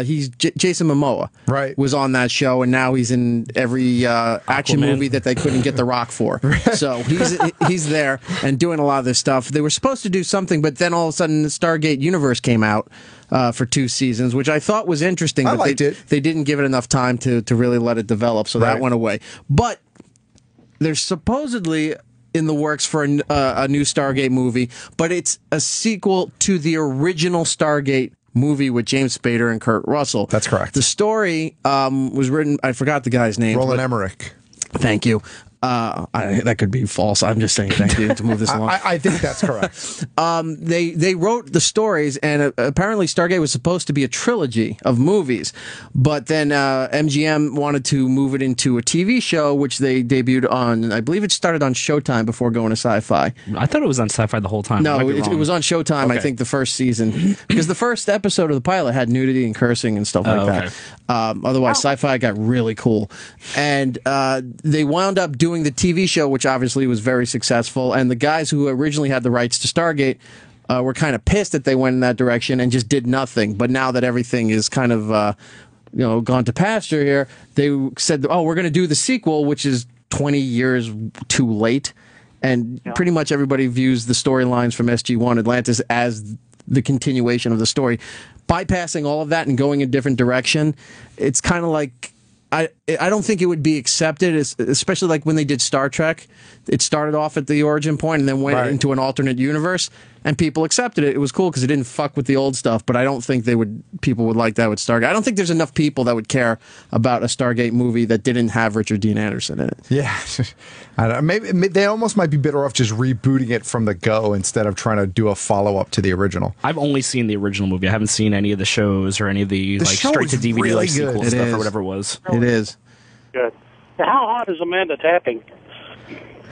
He's Jason Momoa. Right. Was on that show, and now he's in every action movie that they couldn't get The Rock for. So he's there and doing a lot of this stuff. They were supposed to do something, but then all of a sudden the Stargate universe came out for 2 seasons, which I thought was interesting. I but liked it. They didn't give it enough time to really let it develop, so that went away. But there's supposedly in the works for a new Stargate movie, but it's a sequel to the original Stargate movie with James Spader and Kurt Russell. That's correct. The story was written, I forgot the guy's name. Roland Emmerich. Thank you. That could be false. I'm just saying thank you to move this along. I think that's correct. They wrote the stories, and apparently Stargate was supposed to be a trilogy of movies, but then MGM wanted to move it into a TV show, which they debuted on, I believe it started on Showtime before going to Sci-Fi. I thought it was on Sci-Fi the whole time. No, it was on Showtime, Okay. I think, the first season, because the first episode of the pilot had nudity and cursing and stuff like that. Otherwise, Sci-Fi got really cool. And they wound up doing the TV show, which obviously was very successful, and the guys who originally had the rights to Stargate were kind of pissed that they went in that direction and just did nothing. But now that everything is kind of gone to pasture here, they said, oh, we're going to do the sequel, which is 20 years too late. And pretty much everybody views the storylines from SG-1 Atlantis as the continuation of the story. Bypassing all of that and going a different direction, it's kind of like, I don't think it would be accepted, especially like when they did Star Trek. It started off at the origin point and then went into an alternate universe, and people accepted it. It was cool because it didn't fuck with the old stuff, but I don't think people would like that with Stargate. I don't think there's enough people that would care about a Stargate movie that didn't have Richard Dean Anderson in it. Yeah. I don't know, maybe they almost might be better off just rebooting it from the go instead of trying to do a follow-up to the original. I've only seen the original movie. I haven't seen any of the shows or any of the like straight to DVD really sequel good. stuff or whatever it was. It is. Good. How hot is Amanda Tapping?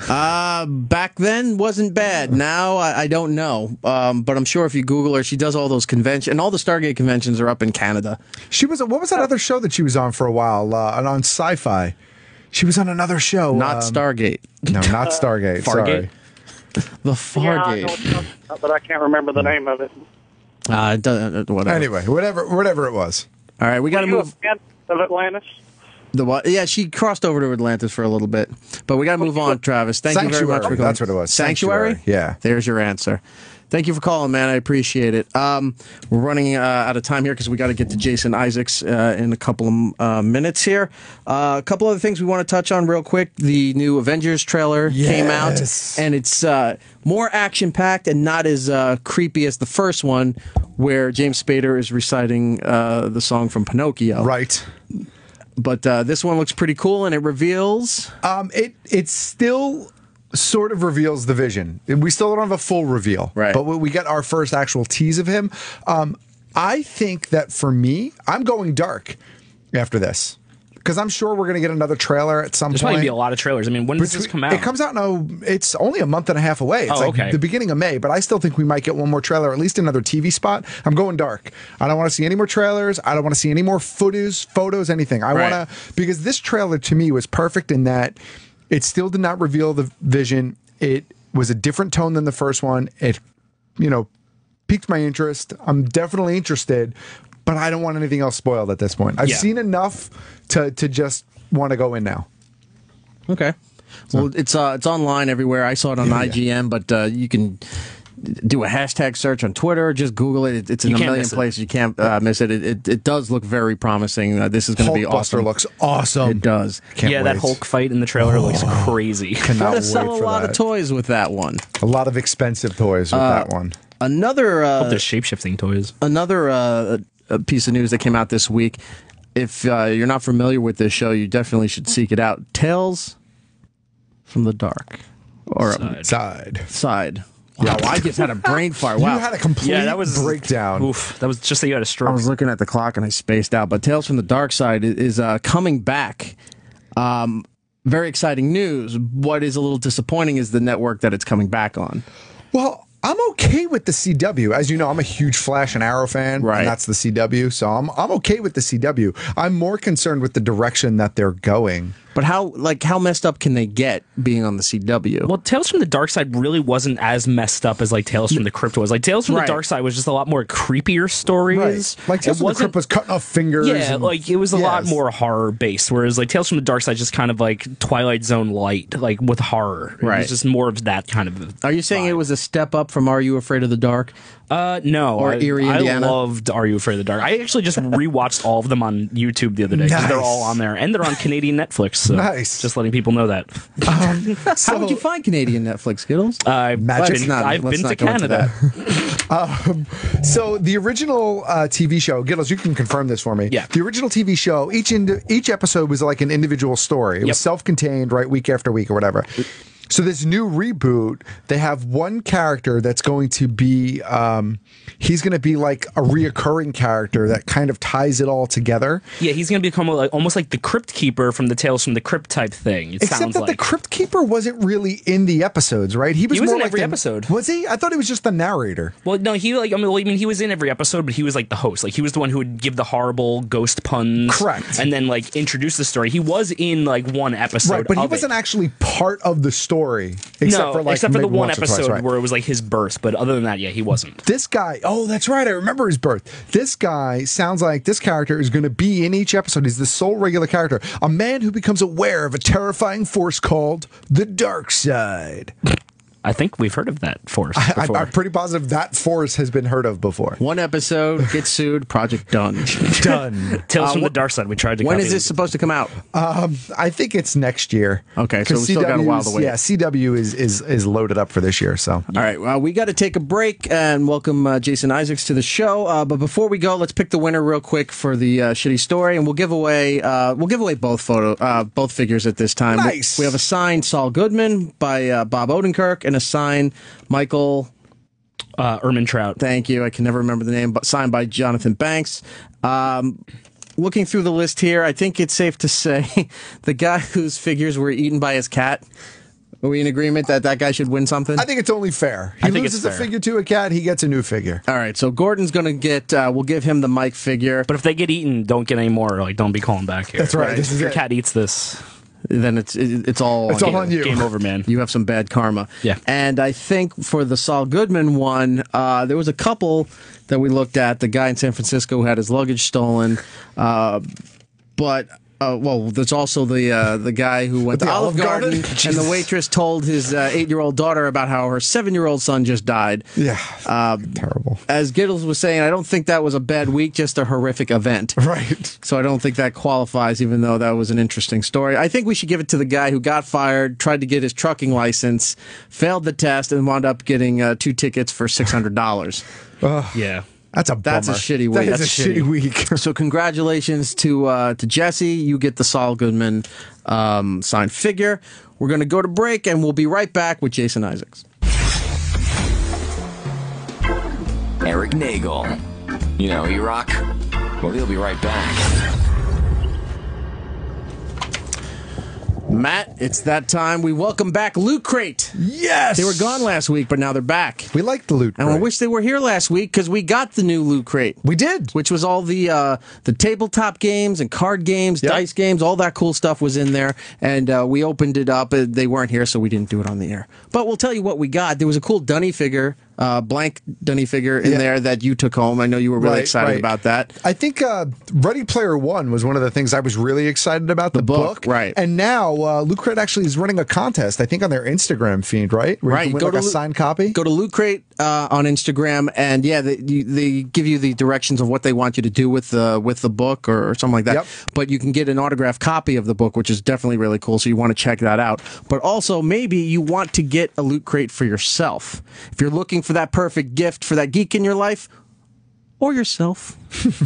Back then wasn't bad. Now I don't know, but I'm sure if you Google her, she does all those conventions, and all the Stargate conventions are up in Canada. She was. What was that other show that she was on for a while? On Sci-Fi. She was on another show. Not Stargate. No, not Stargate. Sorry. The Fargate. Yeah, but I can't remember the name of it. Whatever. Anyway, whatever it was. All right, we got to move. A fan of Atlantis? The what? Yeah, she crossed over to Atlantis for a little bit, but we got to move on, Travis. Thank you very much for calling. That's what it was. Sanctuary? Yeah. There's your answer. Thank you for calling, man. I appreciate it. We're running out of time here because we got to get to Jason Isaacs in a couple of minutes here. A couple other things we want to touch on real quick. The new Avengers trailer came out, and it's more action-packed and not as creepy as the first one, where James Spader is reciting the song from Pinocchio. Right. But this one looks pretty cool, and it reveals... It still sort of reveals the Vision. We still don't have a full reveal. Right. But we get our first actual tease of him. I think that for me, I'm going dark after this. Because I'm sure we're going to get another trailer at some point. There's probably be a lot of trailers. I mean, when does this come out? It comes out it's only a month and a half away. It's the beginning of May, but I still think we might get one more trailer, at least another TV spot. I'm going dark. I don't want to see any more trailers. I don't want to see any more photos, anything. I want to, because this trailer to me was perfect in that it still did not reveal the Vision. It was a different tone than the first one. It, piqued my interest. I'm definitely interested, but I don't want anything else spoiled at this point. I've seen enough to just want to go in now. Okay. Well, it's online everywhere. I saw it on IGN, but you can do a hashtag search on Twitter. Just Google it. It's in a million places. You can't miss it. It does look very promising. This is going to be awesome. Hulkbuster looks awesome. It does. Can't wait. That Hulk fight in the trailer looks crazy. Cannot wait sell a lot of toys with that one. A lot of expensive toys with that one. Another there's shape-shifting toys. Another piece of news that came out this week. If you're not familiar with this show, you definitely should seek it out. Tales from the Dark. Or Side. Wow, I just had a brain fire. Wow. You had a complete breakdown. Oof, that was just that you had a stroke. I was looking at the clock and I spaced out. But Tales from the Dark Side is coming back. Very exciting news. What is a little disappointing is the network that it's coming back on. Well, I'm okay with the CW. As you know, I'm a huge Flash and Arrow fan, and that's the CW, so I'm okay with the CW. I'm more concerned with the direction that they're going. But how messed up can they get being on the CW? Well, Tales from the Dark Side really wasn't as messed up as Tales from the Crypt was. Tales from the Dark Side was just a lot more creepier stories. Like Tales from the Crypt was cutting off fingers. Yeah, it was a lot more horror based, whereas Tales from the Dark Side just kind of Twilight Zone light, with horror. It was just more of that kind of. Are you saying it was a step up from Are You Afraid of the Dark? No. Or Erie, Indiana? I loved Are You Afraid of the Dark? I actually just rewatched all of them on YouTube the other day because they're all on there, and they're on Canadian Netflix. So just letting people know that. How would you find Canadian Netflix, Gittles? I've been to Canada. So the original TV show, Gittles, you can confirm this for me. Yeah. The original TV show, each episode was like an individual story. It was self-contained, week after week or whatever. So this new reboot, they have one character that's going to be, he's going to be like a reoccurring character that kind of ties it all together. Yeah, he's going to become almost like the Crypt Keeper from the Tales from the Crypt type thing. Except that the Crypt Keeper wasn't really in the episodes, right? He was more in like every episode. Was he? I thought he was just the narrator. Well, no, he he was in every episode, but he was the host. He was the one who would give the horrible ghost puns. Correct. And then introduce the story. He was in one episode. Right, but he wasn't actually part of the story. Except for the one episode where it was his birth, but other than that, he wasn't. This guy, that's right, I remember his birth. This guy sounds like this character is going to be in each episode. He's the sole regular character. A man who becomes aware of a terrifying force called the Darkside. I think we've heard of that force before. I'm pretty positive that force has been heard of before. One episode, get sued, project done. Done. Tales from the Dark Side. We tried to. When is this supposed to come out? I think it's next year. Okay, so we still got a while to wait. Yeah, CW is loaded up for this year. So, all right, well, we got to take a break and welcome Jason Isaacs to the show. But before we go, let's pick the winner real quick for the shitty story, and we'll give away both figures at this time. Nice. We have a signed Saul Goodman by Bob Odenkirk and a signed Michael Ehrmantraut. Thank you. I can never remember the name, but signed by Jonathan Banks. Looking through the list here, I think it's safe to say the guy whose figures were eaten by his cat. Are we in agreement that guy should win something? I think it's only fair. He loses a figure to a cat, he gets a new figure. All right, so Gordon's going to get, we'll give him the Mike figure. But if they get eaten, don't get any more. Don't be calling back here. That's right. If your cat eats this, then it's all on you. Game over, man. You have some bad karma. Yeah. And I think for the Saul Goodman one, there was a couple that we looked at. The guy in San Francisco who had his luggage stolen. But Well, there's also the guy who went to Olive Garden, and the waitress told his 8-year-old daughter about how her 7-year-old son just died. Yeah, terrible. As Gittles was saying, I don't think that was a bad week, just a horrific event. Right. So I don't think that qualifies, even though that was an interesting story. I think we should give it to the guy who got fired, tried to get his trucking license, failed the test, and wound up getting 2 tickets for $600. Yeah. That's a bummer. That's a shitty week. That is a shitty week. So congratulations to Jesse. You get the Saul Goodman signed figure. We're going to go to break, and we'll be right back with Jason Isaacs. Erik Nagel. You know, E-Rock? Well, he'll be right back. Matt, it's that time. We welcome back Loot Crate. Yes! They were gone last week, but now they're back. We like the Loot Crate. And I wish they were here last week because we got the new Loot Crate. We did. Which was all the tabletop games and card games, dice games, all that cool stuff was in there. And we opened it up. They weren't here, so we didn't do it on the air. But we'll tell you what we got. There was a cool Dunny figure. Blank Dunny figure in there that you took home. I know you were really excited about that. I think Ready Player One was one of the things I was really excited about, the book. Right. And now Loot Crate actually is running a contest, I think on their Instagram feed, right? Where you can win, a signed copy. Go to Loot Crate on Instagram, and they give you the directions of what they want you to do with the book or something like that. Yep. But you can get an autographed copy of the book, which is definitely really cool, so you want to check that out. But also, maybe you want to get a Loot Crate for yourself. If you're looking for that perfect gift for that geek in your life, or yourself.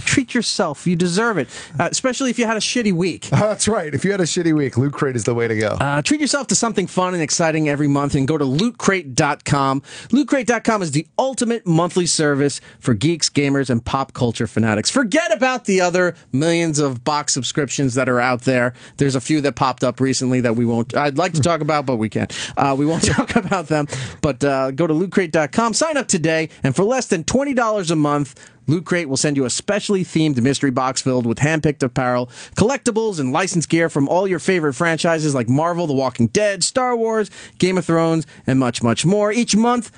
Treat yourself. You deserve it, especially if you had a shitty week. That's right. If you had a shitty week, Loot Crate is the way to go. Treat yourself to something fun and exciting every month and go to lootcrate.com. Lootcrate.com is the ultimate monthly service for geeks, gamers, and pop culture fanatics. Forget about the other millions of box subscriptions that are out there. There's a few that popped up recently that I'd like to talk about, but we can't. We won't talk about them. But go to lootcrate.com, sign up today, and for less than $20 a month, Loot Crate will send you a specially themed mystery box filled with hand-picked apparel, collectibles, and licensed gear from all your favorite franchises like Marvel, The Walking Dead, Star Wars, Game of Thrones, and much, much more. Each month,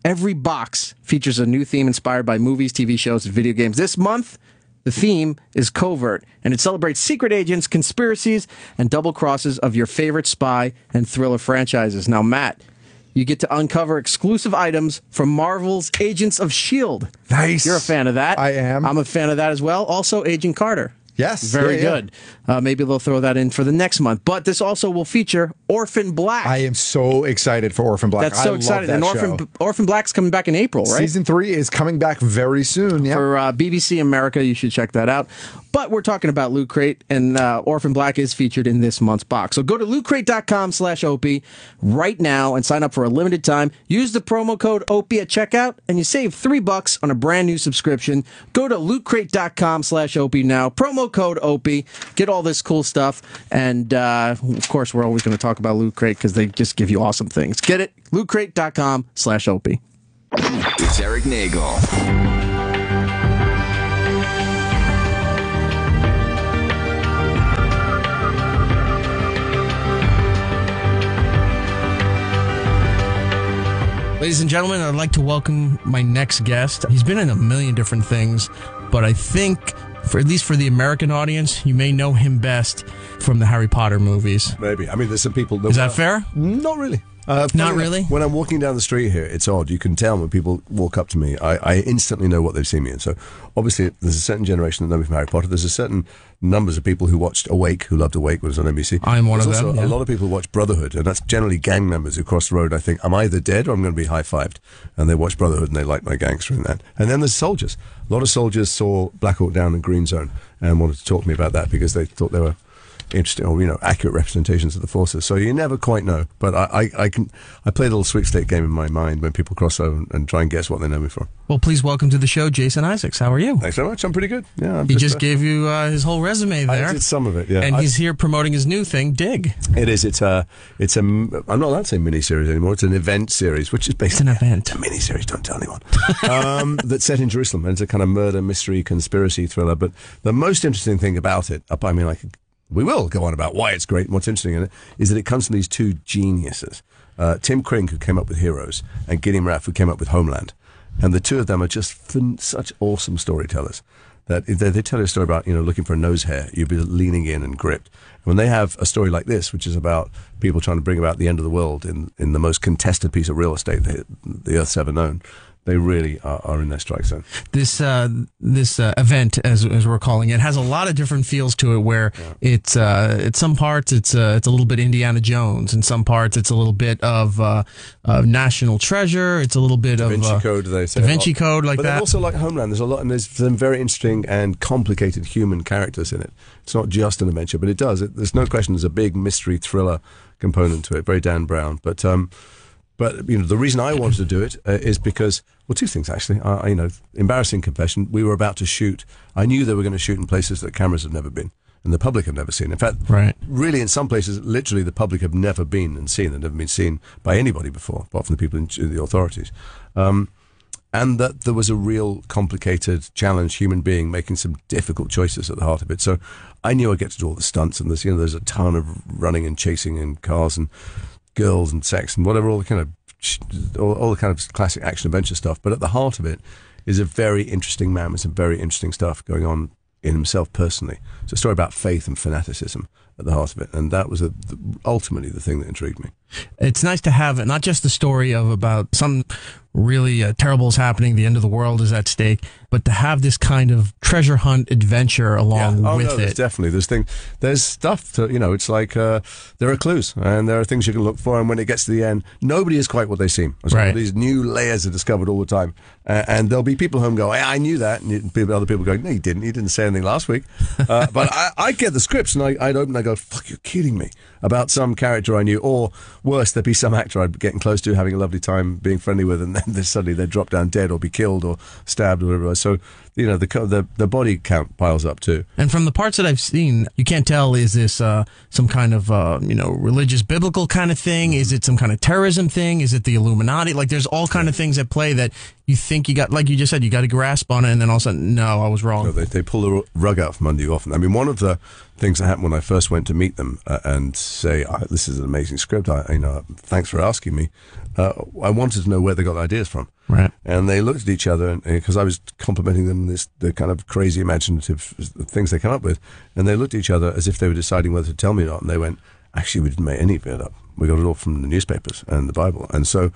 every box features a new theme inspired by movies, TV shows, and video games. This month, the theme is Covert, and it celebrates secret agents, conspiracies, and double crosses of your favorite spy and thriller franchises. Now, Matt, you get to uncover exclusive items from Marvel's Agents of S.H.I.E.L.D. Nice. You're a fan of that. I am. I'm a fan of that as well. Also, Agent Carter. Yes. Very good. Maybe they'll throw that in for the next month. But this also will feature Orphan Black. I am so excited for Orphan Black. That's so exciting. And Orphan Black's coming back in April, right? Season 3 is coming back very soon. Yep. For BBC America, you should check that out. But we're talking about Loot Crate, and Orphan Black is featured in this month's box. So go to lootcrate.com/OP right now and sign up for a limited time. Use the promo code OP at checkout, and you save $3 on a brand new subscription. Go to lootcrate.com/OP now. Promo code OP. Get all this cool stuff. And, of course, we're always going to talk about Loot Crate because they just give you awesome things. Get it? lootcrate.com/OP. It's Erik Nagel. Ladies and gentlemen, I'd like to welcome my next guest. He's been in a million different things, but I think, at least for the American audience, you may know him best from the Harry Potter movies. Maybe. I mean, there's some people... Is that fair? Not really. Not really? When I'm walking down the street here, it's odd. You can tell when people walk up to me, I instantly know what they've seen me in. So, obviously, there's a certain generation that know me from Harry Potter. There's a certain numbers of people who watched Awake, who loved Awake, when it was on NBC. I'm one of them. There's also a lot of people who watch Brotherhood, and that's generally gang members who cross the road. I think, I'm either dead or I'm going to be high-fived. And they watch Brotherhood, and they like my gangster in that. And then there's soldiers. A lot of soldiers saw Black Hawk Down and Green Zone and wanted to talk to me about that because they thought they were interesting or accurate representations of the forces. So you never quite know, but I play a little sweepstake game in my mind when people cross over and try and guess what they know me from. Well, please welcome to the show, Jason Isaacs. How are you? Thanks very much. I'm pretty good. Yeah, he just gave you his whole resume there. I did some of it, yeah. And he's here promoting his new thing, Dig. It is. It's a. I'm not allowed to say mini-series anymore. It's an event series, which is basically an event. A mini-series. Don't tell anyone. That's set in Jerusalem, and it's a kind of murder mystery conspiracy thriller. But the most interesting thing about it, we will go on about why it's great and what's interesting in it, is that it comes from these two geniuses. Tim Krink, who came up with Heroes, and Gideon Raff, who came up with Homeland. And the two of them are just such awesome storytellers. that they tell you a story about, looking for a nose hair, you'd be leaning in and gripped. When they have a story like this, which is about people trying to bring about the end of the world in the most contested piece of real estate the Earth's ever known, they really are in their strike zone. This event, as we're calling it, has a lot of different feels to it. Where it's at some parts it's a little bit Indiana Jones, in some parts it's a little bit of National Treasure. It's a little bit Da Vinci of Code. They say Da Vinci Code, like but that. But also like Homeland. There's a lot, and there's some very interesting and complicated human characters in it. It's not just an adventure, but there's no question there's a big mystery thriller component to it. Very Dan Brown, but the reason I wanted to do it is because, well, two things actually. Embarrassing confession: we were about to shoot. I knew they were going to shoot in places that cameras have never been and the public have never seen. In fact, really, in some places, literally, the public have never been and seen. They've never been seen by anybody before, apart from the people in the authorities. And that there was a real complicated, challenged human being making some difficult choices at the heart of it. So I knew I'd get to do all the stunts, and there's a ton of running and chasing and cars and girls and sex and whatever, all the kind of classic action adventure stuff. But at the heart of it is a very interesting man with some very interesting stuff going on in himself personally. It's a story about faith and fanaticism at the heart of it, and that was ultimately the thing that intrigued me. It's nice to have not just the story of about some really terrible is happening, the end of the world is at stake, but to have this kind of treasure hunt adventure along with it. Definitely. There's stuff to, it's like there are clues and there are things you can look for, and when it gets to the end, nobody is quite what they seem. So these new layers are discovered all the time, and there'll be people home go, I knew that, and other people go, no, you didn't say anything last week. But I get the scripts and I'd open and I go, fuck, you're kidding me, about some character I knew, or worse, there'd be some actor I'd be getting close to, having a lovely time being friendly with, and then suddenly they'd drop down dead or be killed or stabbed or whatever. So, the body count piles up too. And from the parts that I've seen, you can't tell, is this some kind of, religious, biblical kind of thing? Is it some kind of terrorism thing? Is it the Illuminati? Like, there's all kind of things at play that you think you got, like you just said, you got a grasp on it, and then all of a sudden, no, I was wrong. No, they pull the rug out from under you often. I mean, one of the things that happened when I first went to meet them and say, this is an amazing script, thanks for asking me. I wanted to know where they got the ideas from. Right. And they looked at each other, because I was complimenting them the kind of crazy imaginative things they come up with, and they looked at each other as if they were deciding whether to tell me or not, and they went, actually, we didn't make any of it up. We got it all from the newspapers and the Bible. And so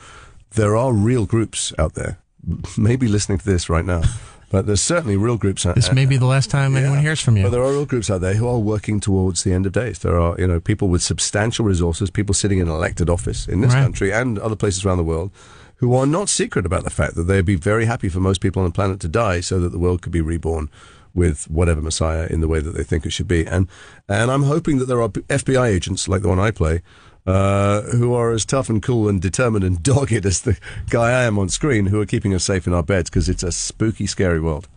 there are real groups out there, maybe listening to this right now, but there's certainly real groups. This may be the last time anyone hears from you. But there are real groups out there who are working towards the end of days. There are, people with substantial resources, people sitting in elected office in this country and other places around the world, who are not secret about the fact that they'd be very happy for most people on the planet to die so that the world could be reborn with whatever Messiah in the way that they think it should be. And I'm hoping that there are FBI agents like the one I play, who are as tough and cool and determined and dogged as the guy I am on screen, who are keeping us safe in our beds, because it's a spooky, scary world.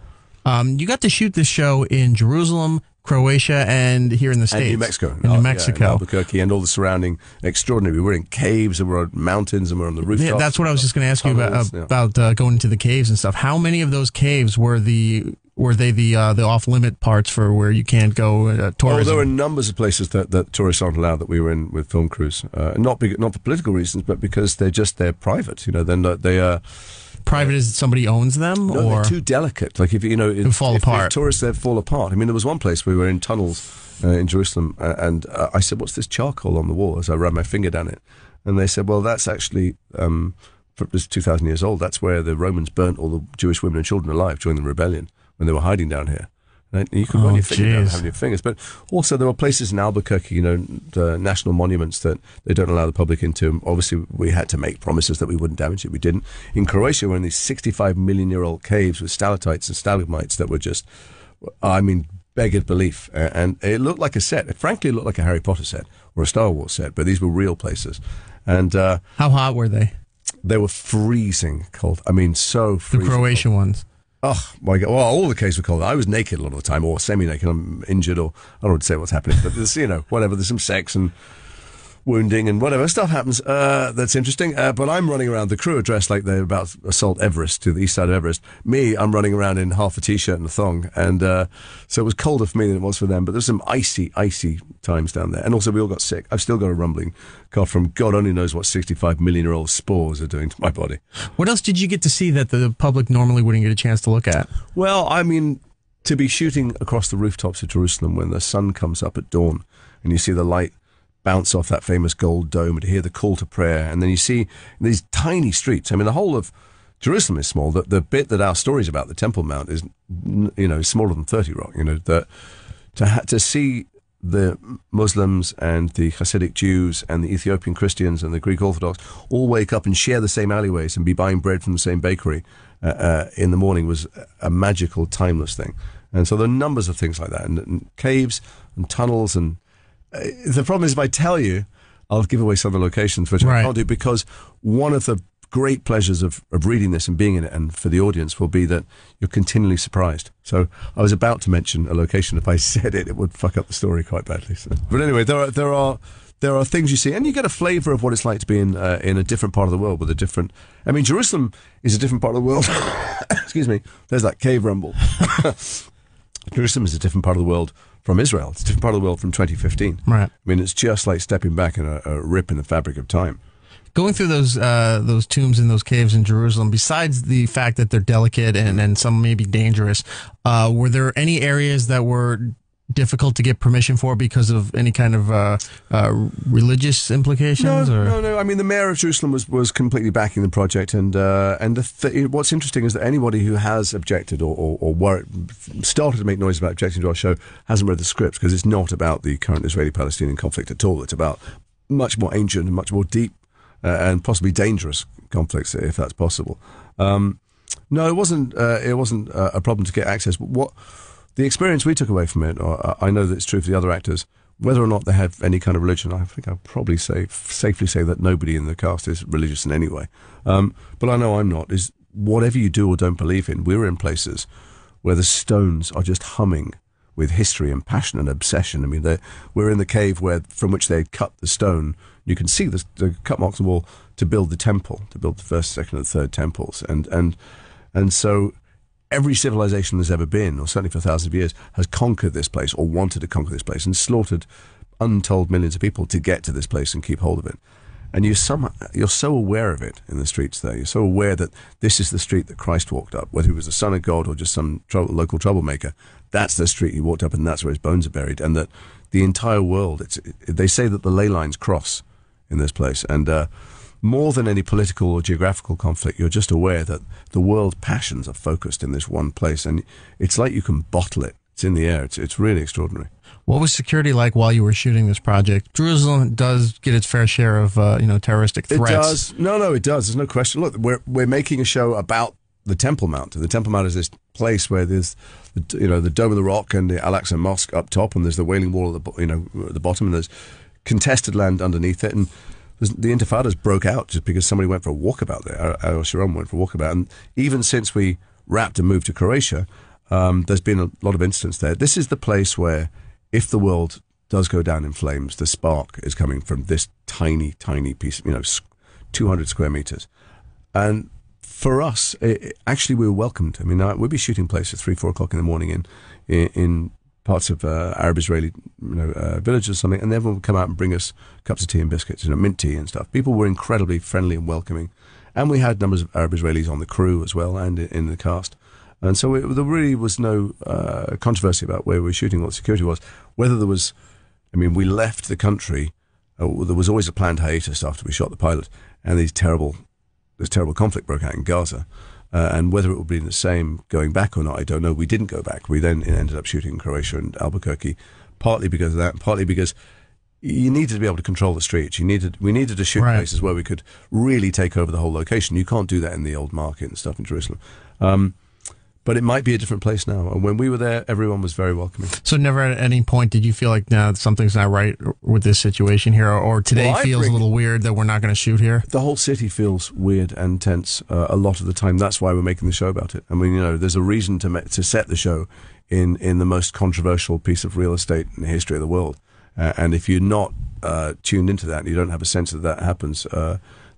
You got to shoot this show in Jerusalem, Croatia, and here in the States. And New Mexico. In New Mexico. In Albuquerque, and all the surrounding extraordinary. We're in caves, and we're on mountains, and we're on the rooftops. Yeah, that's what I was just going to ask you about going into the caves and stuff. How many of those caves were they the off-limit parts for where you can't go tourism? Oh, there were numbers of places that tourists aren't allowed that we were in with film crews. Not for political reasons, but because they're private. They are... Private as somebody owns them? No, or they're too delicate. Like, if fall apart. If tourists, they fall apart. I mean, there was one place we were in tunnels in Jerusalem, and I said, what's this charcoal on the wall, as I ran my finger down it? And they said, well, that's actually... it was 2,000 years old. That's where the Romans burnt all the Jewish women and children alive during the rebellion, when they were hiding down here. And you could run your finger down having your fingers. But also there were places in Albuquerque, the national monuments that they don't allow the public into. Obviously, we had to make promises that we wouldn't damage it. We didn't. In Croatia, we're in these 65-million-year-old caves with stalactites and stalagmites that were just, beggared belief. And it looked like a set. It frankly looked like a Harry Potter set or a Star Wars set, but these were real places. And how hot were they? They were freezing cold. I mean, so freezing. The Croatian cold. ones. Oh, my God. Well, all the caves were cold. I was naked a lot of the time, or semi-naked. I'm injured, or I don't want to say what's happening, but there's, whatever. There's some sex and wounding and whatever stuff happens. That's interesting. But I'm running around. The crew are dressed like they're about to assault Everest, to the east side of Everest. Me, I'm running around in half a t-shirt and a thong. And so it was colder for me than it was for them. But there's some icy times down there. And also, we all got sick. I've still got a rumbling cough from God only knows what 65-million-year-old spores are doing to my body. What else did you get to see that the public normally wouldn't get a chance to look at? Well, I mean, to be shooting across the rooftops of Jerusalem when the sun comes up at dawn and you see the light bounce off that famous gold dome and to hear the call to prayer, and then you see these tiny streets. I mean, the whole of Jerusalem is small. The bit that our story's about, the Temple Mount, is smaller than 30 Rock. To see the Muslims and the Hasidic Jews and the Ethiopian Christians and the Greek Orthodox all wake up and share the same alleyways and be buying bread from the same bakery in the morning was a magical, timeless thing. And so there are numbers of things like that, and caves and tunnels. And the problem is, if I tell you, I'll give away some of the locations, which I can't do, because one of the great pleasures of reading this and being in it, and for the audience, will be that you're continually surprised. So I was about to mention a location. If I said it, it would fuck up the story quite badly. So. But anyway, there are things you see, and you get a flavour of what it's like to be in a different part of the world with a different. I mean, Jerusalem is a different part of the world. Excuse me. There's that cave rumble. Jerusalem is a different part of the world from Israel. It's a different part of the world from 2015. Right. I mean, it's just like stepping back in a rip in the fabric of time. Going through those tombs and those caves in Jerusalem, besides the fact that they're delicate and some may be dangerous, were there any areas that were difficult to get permission for because of any kind of religious implications? No. I mean, the mayor of Jerusalem was completely backing the project, and what's interesting is that anybody who has objected or started to make noise about objecting to our show hasn't read the script, because it's not about the current Israeli-Palestinian conflict at all. It's about much more ancient and much more deep and possibly dangerous conflicts, if that's possible. No, it wasn't a problem to get access. But what the experience we took away from it, or I know that it's true for the other actors, whether or not they have any kind of religion, I think I'll probably safely say that nobody in the cast is religious in any way. But I know I'm not. Is whatever you do or don't believe in, we were in places where the stones are just humming with history and passion and obsession. I mean, we're in the cave from which they cut the stone. You can see the cut marks on the wall to build the temple, to build the first, second, and third temples, and so every civilization there's ever been, or certainly for thousands of years, has conquered this place or wanted to conquer this place and slaughtered untold millions of people to get to this place and keep hold of it. And you're so aware of it in the streets there. You're so aware that this is the street that Christ walked up, whether he was the son of God or just some local troublemaker. That's the street he walked up, and that's where his bones are buried. And that the entire world, they say that the ley lines cross in this place. And more than any political or geographical conflict, you're just aware that the world's passions are focused in this one place. And it's like you can bottle it. It's in the air. It's really extraordinary. What was security like while you were shooting this project? Jerusalem does get its fair share of terroristic threats. It does. No, it does. There's no question. Look, we're making a show about the Temple Mount. The Temple Mount is this place where there's the Dome of the Rock and the Al-Aqsa Mosque up top, and there's the Wailing Wall at the bottom, and there's contested land underneath it, and the Intifadas broke out just because somebody went for a walkabout there. Ariel Sharon went for a walkabout, and even since we wrapped and moved to Croatia, there's been a lot of incidents there. This is the place where, if the world does go down in flames, the spark is coming from this tiny, tiny piece, 200 square meters. And for us, actually, we were welcomed. I mean, we'd be shooting places 3-4 o'clock in the morning in parts of Arab-Israeli villages or something, and everyone would come out and bring us cups of tea and biscuits, mint tea and stuff. People were incredibly friendly and welcoming. And we had numbers of Arab Israelis on the crew as well and in the cast. And so there really was no controversy about where we were shooting, what security was. Whether there was, we left the country, there was always a planned hiatus after we shot the pilot, and this terrible conflict broke out in Gaza. And whether it would be the same going back or not, I don't know. We didn't go back. We then ended up shooting in Croatia and Albuquerque, partly because of that, and partly because you needed to be able to control the streets. We needed to shoot places where we could really take over the whole location. You can't do that in the old market and stuff in Jerusalem. But it might be a different place now. And when we were there, everyone was very welcoming. So never at any point did you feel like, something's not right with this situation here, or today feels a little weird that we're not going to shoot here? The whole city feels weird and tense a lot of the time. That's why we're making the show about it. There's a reason to set the show in the most controversial piece of real estate in the history of the world. And if you're not tuned into that, and you don't have a sense that happens,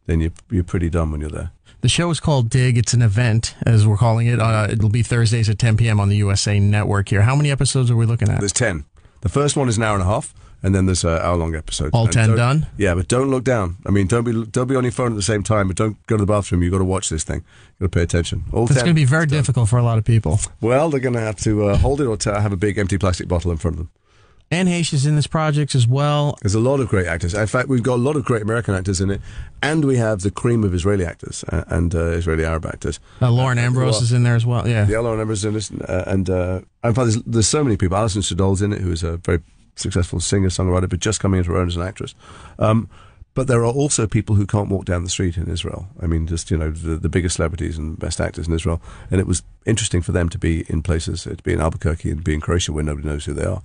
then you're pretty dumb when you're there. The show is called Dig. It's an event, as we're calling it. It'll be Thursdays at 10 p.m. on the USA Network here. How many episodes are we looking at? There's 10. The first one is an hour and a half, and then there's hour-long episodes. All And 10 done? Yeah, but don't look down. I mean, don't be on your phone at the same time, but don't go to the bathroom. You've got to watch this thing. You've got to pay attention. All That's 10 going to be very difficult for a lot of people. Well, they're going to have to hold it or have a big empty plastic bottle in front of them. Anne Heche is in this project as well. There's a lot of great actors. In fact, we've got a lot of great American actors in it, and we have the cream of Israeli actors and Israeli Arab actors. Lauren Ambrose is in there as well. Yeah, Lauren Ambrose is in this, and in fact, there's so many people. Alison Sudol's in it, who is a very successful singer-songwriter, but just coming into her own as an actress. But there are also people who can't walk down the street in Israel. I mean, just, the biggest celebrities and best actors in Israel. And it was interesting for them to be in places, to be in Albuquerque and be in Croatia where nobody knows who they are.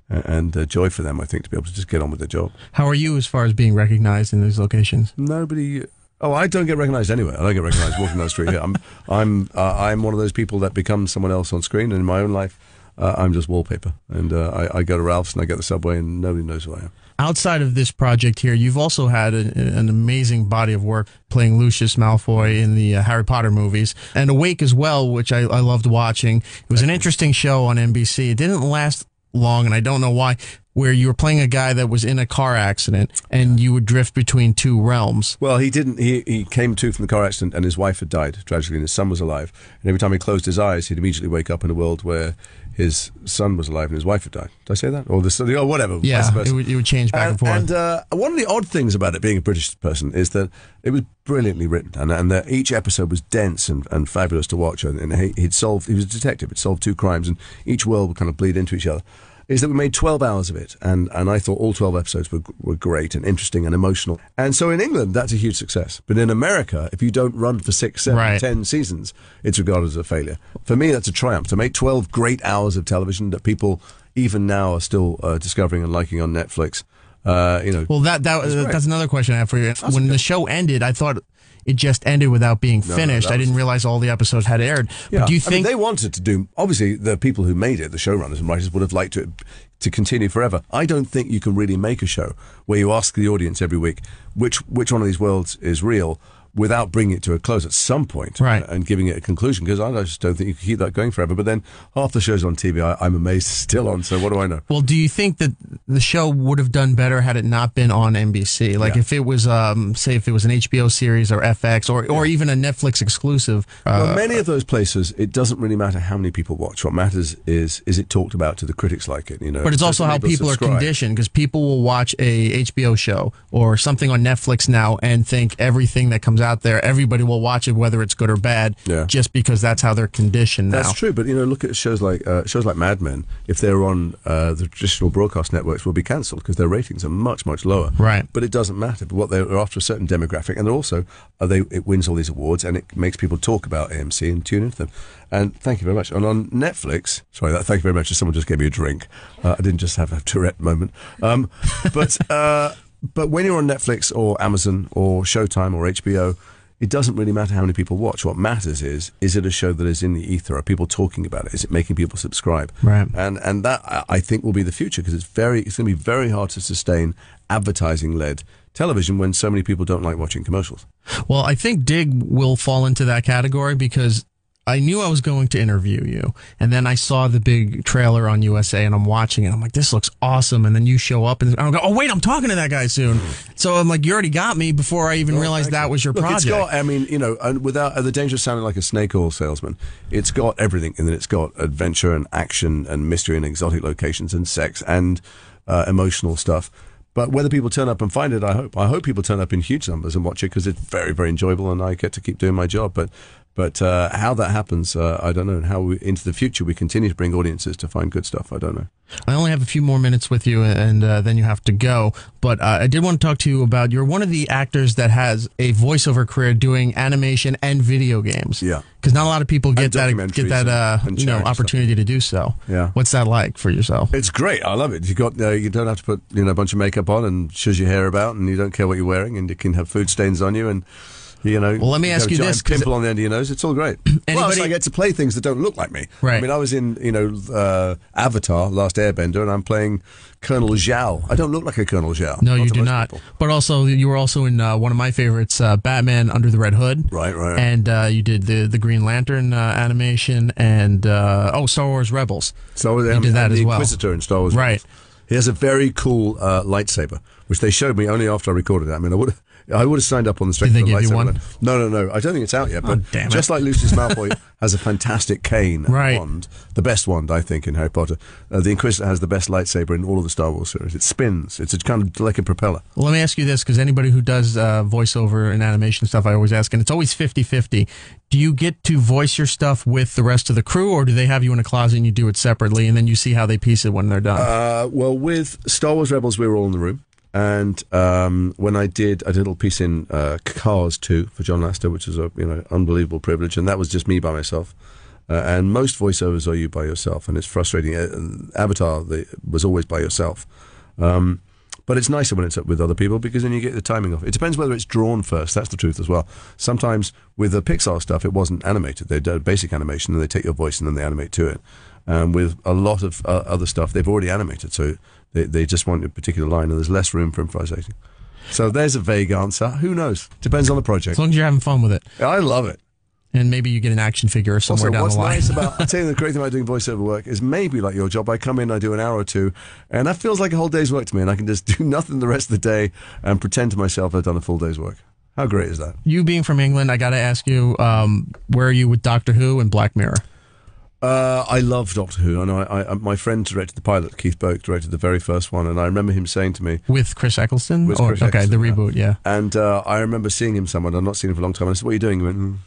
And joy for them, I think, to be able to just get on with their job. How are you as far as being recognized in these locations? Nobody. Oh, I don't get recognized anywhere. I don't get recognized walking down the street here. I'm one of those people that becomes someone else on screen, and in my own life, I'm just wallpaper. And I go to Ralph's and I get the subway, and nobody knows who I am. Outside of this project here, you've also had an amazing body of work playing Lucius Malfoy in the Harry Potter movies, and Awake as well, which I loved watching. It was an interesting show on NBC. It didn't last long, and I don't know why, where you were playing a guy that was in a car accident and you would drift between two realms. Well, he didn't. He came to from the car accident, and his wife had died tragically, and his son was alive. And every time he closed his eyes, he'd immediately wake up in a world where his son was alive and his wife had died. Did I say that? Or whatever. Yeah, it would change back and forth. And one of the odd things about it, being a British person, is that it was brilliantly written, and that each episode was dense and fabulous to watch. And he was a detective. He'd solved 2 crimes, and each world would kind of bleed into each other. Is that we made 12 hours of it, and I thought all 12 episodes were great and interesting and emotional. And so in England, that's a huge success. But in America, if you don't run for 6, 7, 10 seasons, it's regarded as a failure. For me, that's a triumph. To make 12 great hours of television that people even now are still discovering and liking on Netflix. Well, that's another question I have for you. When the show ended, I thought it just ended without being finished. I didn't realize all the episodes had aired. Yeah. But do you think they wanted to do? Obviously, the people who made it, the showrunners and writers, would have liked it to continue forever. I don't think you can really make a show where you ask the audience every week which one of these worlds is real, without bringing it to a close at some point, and giving it a conclusion, because I just don't think you can keep that going forever. But then half the shows on TV, I'm amazed, still on, so what do I know? Well, do you think that the show would have done better had it not been on NBC? Like if it was, say, if it was an HBO series or FX or even a Netflix exclusive? Well, many of those places, it doesn't really matter how many people watch. What matters is it talked about? Do the critics like it? But it's also how people are conditioned, because people will watch a HBO show or something on Netflix now and think everything that comes out there, everybody will watch it, whether it's good or bad, just because that's how they're conditioned now. That's true, but look at shows like Mad Men. If they're on the traditional broadcast networks, will be cancelled because their ratings are much, much lower. Right. But it doesn't matter. But what they're after a certain demographic, and they're also it wins all these awards, and it makes people talk about AMC and tune into them. And thank you very much. And on Netflix, thank you very much. Someone just gave me a drink. I didn't just have a Tourette moment. But when you're on Netflix or Amazon or Showtime or HBO, it doesn't really matter how many people watch. What matters is it a show that is in the ether? Are people talking about it? Is it making people subscribe? Right. And that, I think, will be the future, because it's going to be very hard to sustain advertising-led television when so many people don't like watching commercials. Well, I think Dig will fall into that category, because I knew I was going to interview you, and then I saw the big trailer on USA, and I'm watching it. I'm like, this looks awesome. And then you show up, and I go, oh, wait, I'm talking to that guy soon. So I'm like, you already got me before I even realized that was your project. It's got, and without the danger of sounding like a snake oil salesman, it's got everything. And then it's got adventure and action and mystery and exotic locations and sex and emotional stuff. But whether people turn up and find it, I hope people turn up in huge numbers and watch it, because it's very, very enjoyable, and I get to keep doing my job. But how that happens, I don't know. And how into the future we continue to bring audiences to find good stuff, I don't know. I only have a few more minutes with you, and then you have to go. But I did want to talk to you about, you're one of the actors that has a voiceover career doing animation and video games. Yeah. Because not a lot of people get that opportunity to do so. Yeah. What's that like for yourself? It's great. I love it. You don't have to put a bunch of makeup on and shuzz your hair about, and you don't care what you're wearing, and you can have food stains on you, and well, let me ask you this: pimple on the end of your nose. It's all great. I get to play things that don't look like me. Right. I mean, I was in Avatar: Last Airbender, and I'm playing Colonel Zhao. I don't look like a Colonel Zhao. No, you do not. People. But also, you were also in one of my favorites, Batman Under the Red Hood. Right. And you did the Green Lantern animation, and Star Wars Rebels. So you did that as well. The Inquisitor in Star Wars. Right. Rebels. He has a very cool lightsaber, which they showed me only after I recorded it. I mean, I would have signed up on the strength of the lightsaber. Did they give you one? No. I don't think it's out yet. But just like Lucius Malfoy has a fantastic cane wand, the best wand, I think, in Harry Potter, the Inquisitor has the best lightsaber in all of the Star Wars series. It spins. It's kind of like a propeller. Well, let me ask you this, because anybody who does voiceover and animation stuff, I always ask, and it's always 50-50. Do you get to voice your stuff with the rest of the crew, or do they have you in a closet and you do it separately, and then you see how they piece it when they're done? Well, with Star Wars Rebels, we were all in the room. And when I did a little piece in Cars 2 for John Lasseter, which is a unbelievable privilege, and that was just me by myself. And most voiceovers are you by yourself, and it's frustrating. Avatar was always by yourself. But it's nicer when it's up with other people, because then you get the timing off. It depends whether it's drawn first. That's the truth as well. Sometimes with the Pixar stuff, it wasn't animated. They did basic animation, and they take your voice and then they animate to it. With a lot of other stuff, they've already animated, so they just want a particular line, and there's less room for improvisation. So there's a vague answer. Who knows? Depends on the project. As long as you're having fun with it. I love it. And maybe you get an action figure somewhere down the line. What's nice about, I'll tell you the great thing about doing voiceover work is maybe like your job. I come in, I do an hour or two, and that feels like a whole day's work to me, and I can just do nothing the rest of the day and pretend to myself I've done a full day's work. How great is that? You being from England, I got to ask you, where are you with Doctor Who and Black Mirror? I love Doctor Who. I know my friend directed the pilot, Keith Burke, directed the very first one, and I remember him saying to me... With Chris Eccleston? With Chris Eccleston, the reboot, yeah. And I remember seeing him somewhere, I've not seen him for a long time, and I said, what are you doing? He went,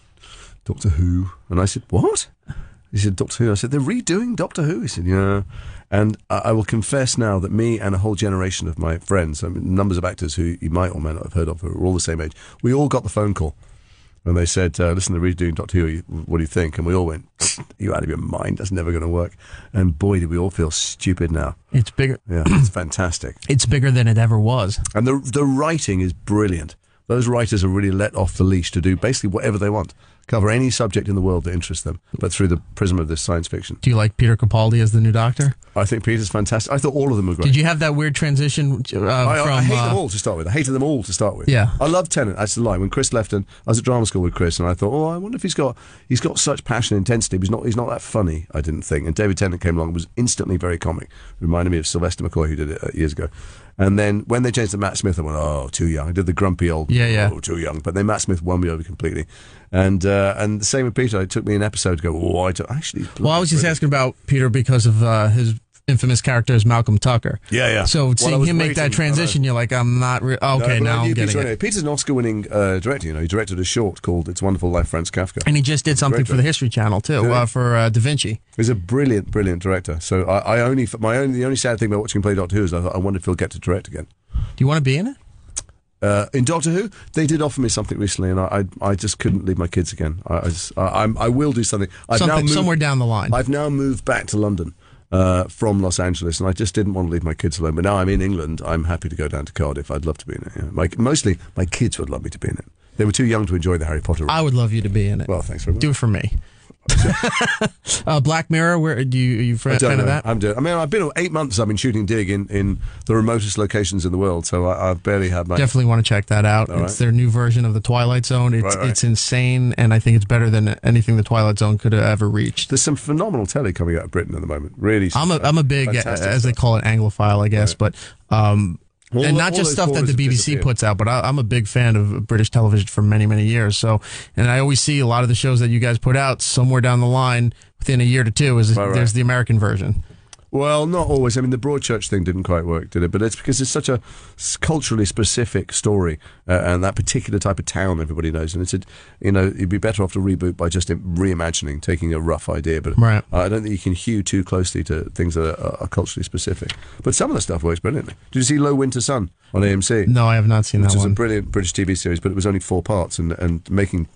Doctor Who. And I said, what? He said, Doctor Who. I said, they're redoing Doctor Who? He said, yeah. And I will confess now that me and a whole generation of my friends, I mean, numbers of actors who you might or may not have heard of, who are all the same age, we all got the phone call. And they said, listen, they're redoing Doctor Who, what do you think? And we all went, you're out of your mind, that's never going to work. And boy, did we all feel stupid now. It's bigger. Yeah, it's fantastic. It's bigger than it ever was. And the writing is brilliant. Those writers are really let off the leash to do basically whatever they want. Cover any subject in the world that interests them, but through the prism of this science fiction. Do you like Peter Capaldi as the new Doctor? I think Peter's fantastic. I thought all of them were great. Did you have that weird transition I hate them all to start with. I hated them all to start with. Yeah. I love Tennant. That's the line. When Chris left, and I was at drama school with Chris, and I thought, I wonder if he's got such passion and intensity, but he's not that funny, I didn't think. And David Tennant came along and was instantly very comic. Reminded me of Sylvester McCoy, who did it years ago. And then when they changed to Matt Smith, I went, too young. I did the grumpy old, too young. But then Matt Smith won me over completely. And the same with Peter. It took me an episode to go, actually. Well, I was just asking about Peter because of his infamous character as Malcolm Tucker. Yeah. So seeing him make that transition, you're like, I'm not... okay, now I'm getting it. Peter's an Oscar-winning director. He directed a short called It's a Wonderful Life, Franz Kafka. And he just did something for the History Channel, too, for Da Vinci. He's a brilliant, brilliant director. So the only sad thing about watching him play Doctor Who is I wonder if he'll get to direct again. Do you want to be in it? In Doctor Who, they did offer me something recently, and I just couldn't leave my kids again. I will do something. Somewhere down the line. I've now moved back to London from Los Angeles, and I just didn't want to leave my kids alone. But now I'm in England. I'm happy to go down to Cardiff. I'd love to be in it. Yeah. Mostly, my kids would love me to be in it. They were too young to enjoy the Harry Potter. I would love you to be in it. Well, thanks very much. Do it for me. Black Mirror, where are you fan of that? I'm doing. I mean, I've been 8 months. I've been shooting Dig in the remotest locations in the world, so I've barely had my. Definitely want to check that out. It's their new version of the Twilight Zone. It's insane, and I think it's better than anything the Twilight Zone could have ever reached. There's some phenomenal telly coming out of Britain at the moment. Really, I'm a big, as they call it, Anglophile, I guess, but. And not just stuff that the BBC puts out, but I'm a big fan of British television for many, many years. So, and I always see a lot of the shows that you guys put out somewhere down the line, within a year to two, there's the American version. Well, not always. I mean, the Broadchurch thing didn't quite work, did it? But it's because it's such a culturally specific story, and that particular type of town everybody knows. And you'd be better off to reboot by just reimagining, taking a rough idea. But I don't think you can hew too closely to things that are culturally specific. But some of the stuff works brilliantly. Did you see Low Winter Sun on AMC? No, I have not seen that one. Which is a brilliant British TV series, but it was only 4 parts, and making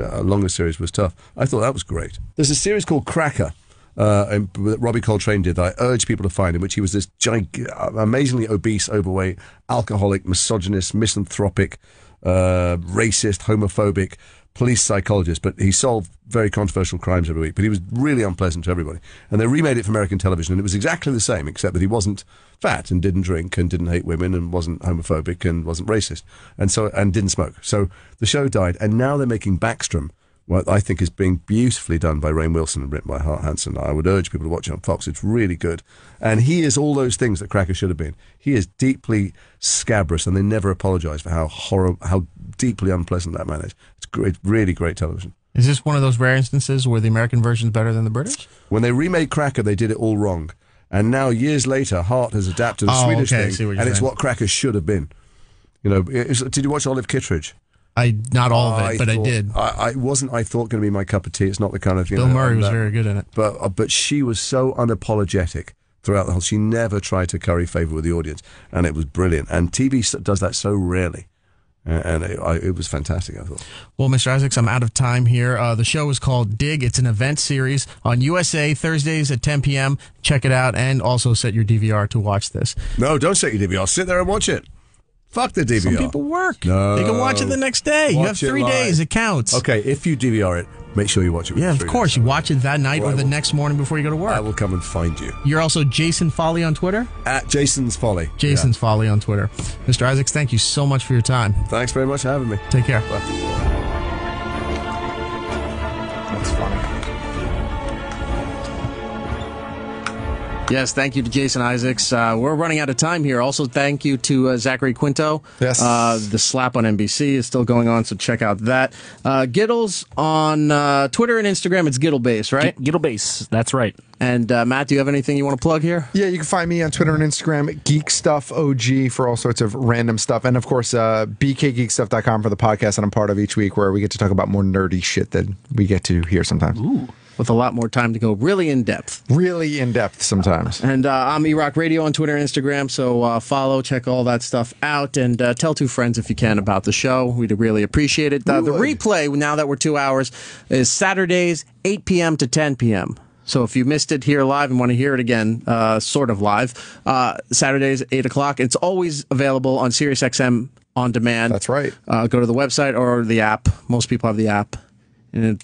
a longer series was tough. I thought that was great. There's a series called Cracker. That Robbie Coltrane did, that I urge people to find, in which he was this amazingly obese, overweight, alcoholic, misogynist, misanthropic, racist, homophobic police psychologist, but he solved very controversial crimes every week, but he was really unpleasant to everybody. And they remade it for American television, and it was exactly the same, except that he wasn't fat and didn't drink and didn't hate women and wasn't homophobic and wasn't racist and didn't smoke. So the show died, and now they're making Backstrom, what I think is being beautifully done by Rainn Wilson and written by Hart Hanson. I would urge people to watch it on Fox. It's really good. And he is all those things that Cracker should have been. He is deeply scabrous, and they never apologize for how deeply unpleasant that man is. It's great, really great television. Is this one of those rare instances where the American version is better than the British? When they remade Cracker, they did it all wrong. And now, years later, Hart has adapted the Swedish thing, and it's what Cracker should have been. You know, did you watch Olive Kittredge? Not all of it, but I did. I thought going to be my cup of tea. It's not the kind of Bill Murray was very good in it, but she was so unapologetic throughout the whole. She never tried to curry favor with the audience, and it was brilliant. And TV does that so rarely, and it was fantastic. I thought. Well, Mr. Isaacs, I'm out of time here. The show is called Dig. It's an event series on USA Thursdays at 10 p.m. Check it out, and also set your DVR to watch this. No, don't set your DVR. Sit there and watch it. Fuck the DVR. Some people work. No. They can watch it the next day. You have 3 days. It counts. Okay, if you DVR it, make sure you watch it. Yeah, of course. You watch it that night or the next morning before you go to work. I will come and find you. You're also Jason Foley on Twitter? At Jason's Folly. Jason's Folly on Twitter. Mr. Isaacs, thank you so much for your time. Thanks very much for having me. Take care. Bye. That's funny. Yes, thank you to Jason Isaacs. We're running out of time here. Also, thank you to Zachary Quinto. Yes. The slap on NBC is still going on, so check out that. Gittles on Twitter and Instagram, it's Gittlebase, right? Gittlebase, that's right. And Matt, do you have anything you want to plug here? Yeah, you can find me on Twitter and Instagram, Geek Stuff OG, for all sorts of random stuff. And of course, bkgeekstuff.com for the podcast that I'm part of each week, where we get to talk about more nerdy shit that we get to hear sometimes. Ooh. With a lot more time to go really in depth. Really in depth sometimes. And I'm Erock Radio on Twitter and Instagram, so follow, check all that stuff out, and tell 2 friends if you can about the show. We'd really appreciate it. The replay, now that we're 2 hours, is Saturdays, 8 p.m. to 10 p.m. So if you missed it here live and want to hear it again, sort of live, Saturdays, 8 o'clock. It's always available on SiriusXM on demand. That's right. Go to the website or the app. Most people have the app. And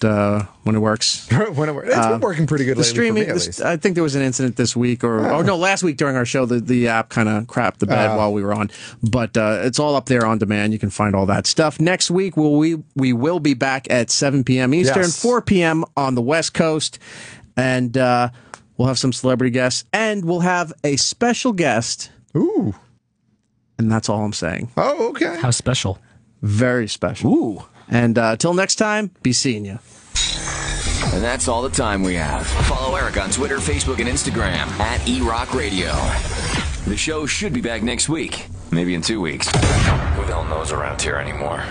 when it works, it's been working pretty good the lately streaming, for me, at least. I think there was an incident this week, last week during our show. The app kind of crapped the bed while we were on, but it's all up there on demand. You can find all that stuff. Next week, we will be back at 7 p.m. Eastern, 4 p.m. on the West Coast, and we'll have some celebrity guests, and we'll have a special guest. Ooh, and that's all I'm saying. Oh, okay. How special? Very special. Ooh. And till next time, be seeing you. And that's all the time we have. Follow Erik on Twitter, Facebook, and Instagram at Erock Radio. The show should be back next week, maybe in 2 weeks. Who the hell knows around here anymore?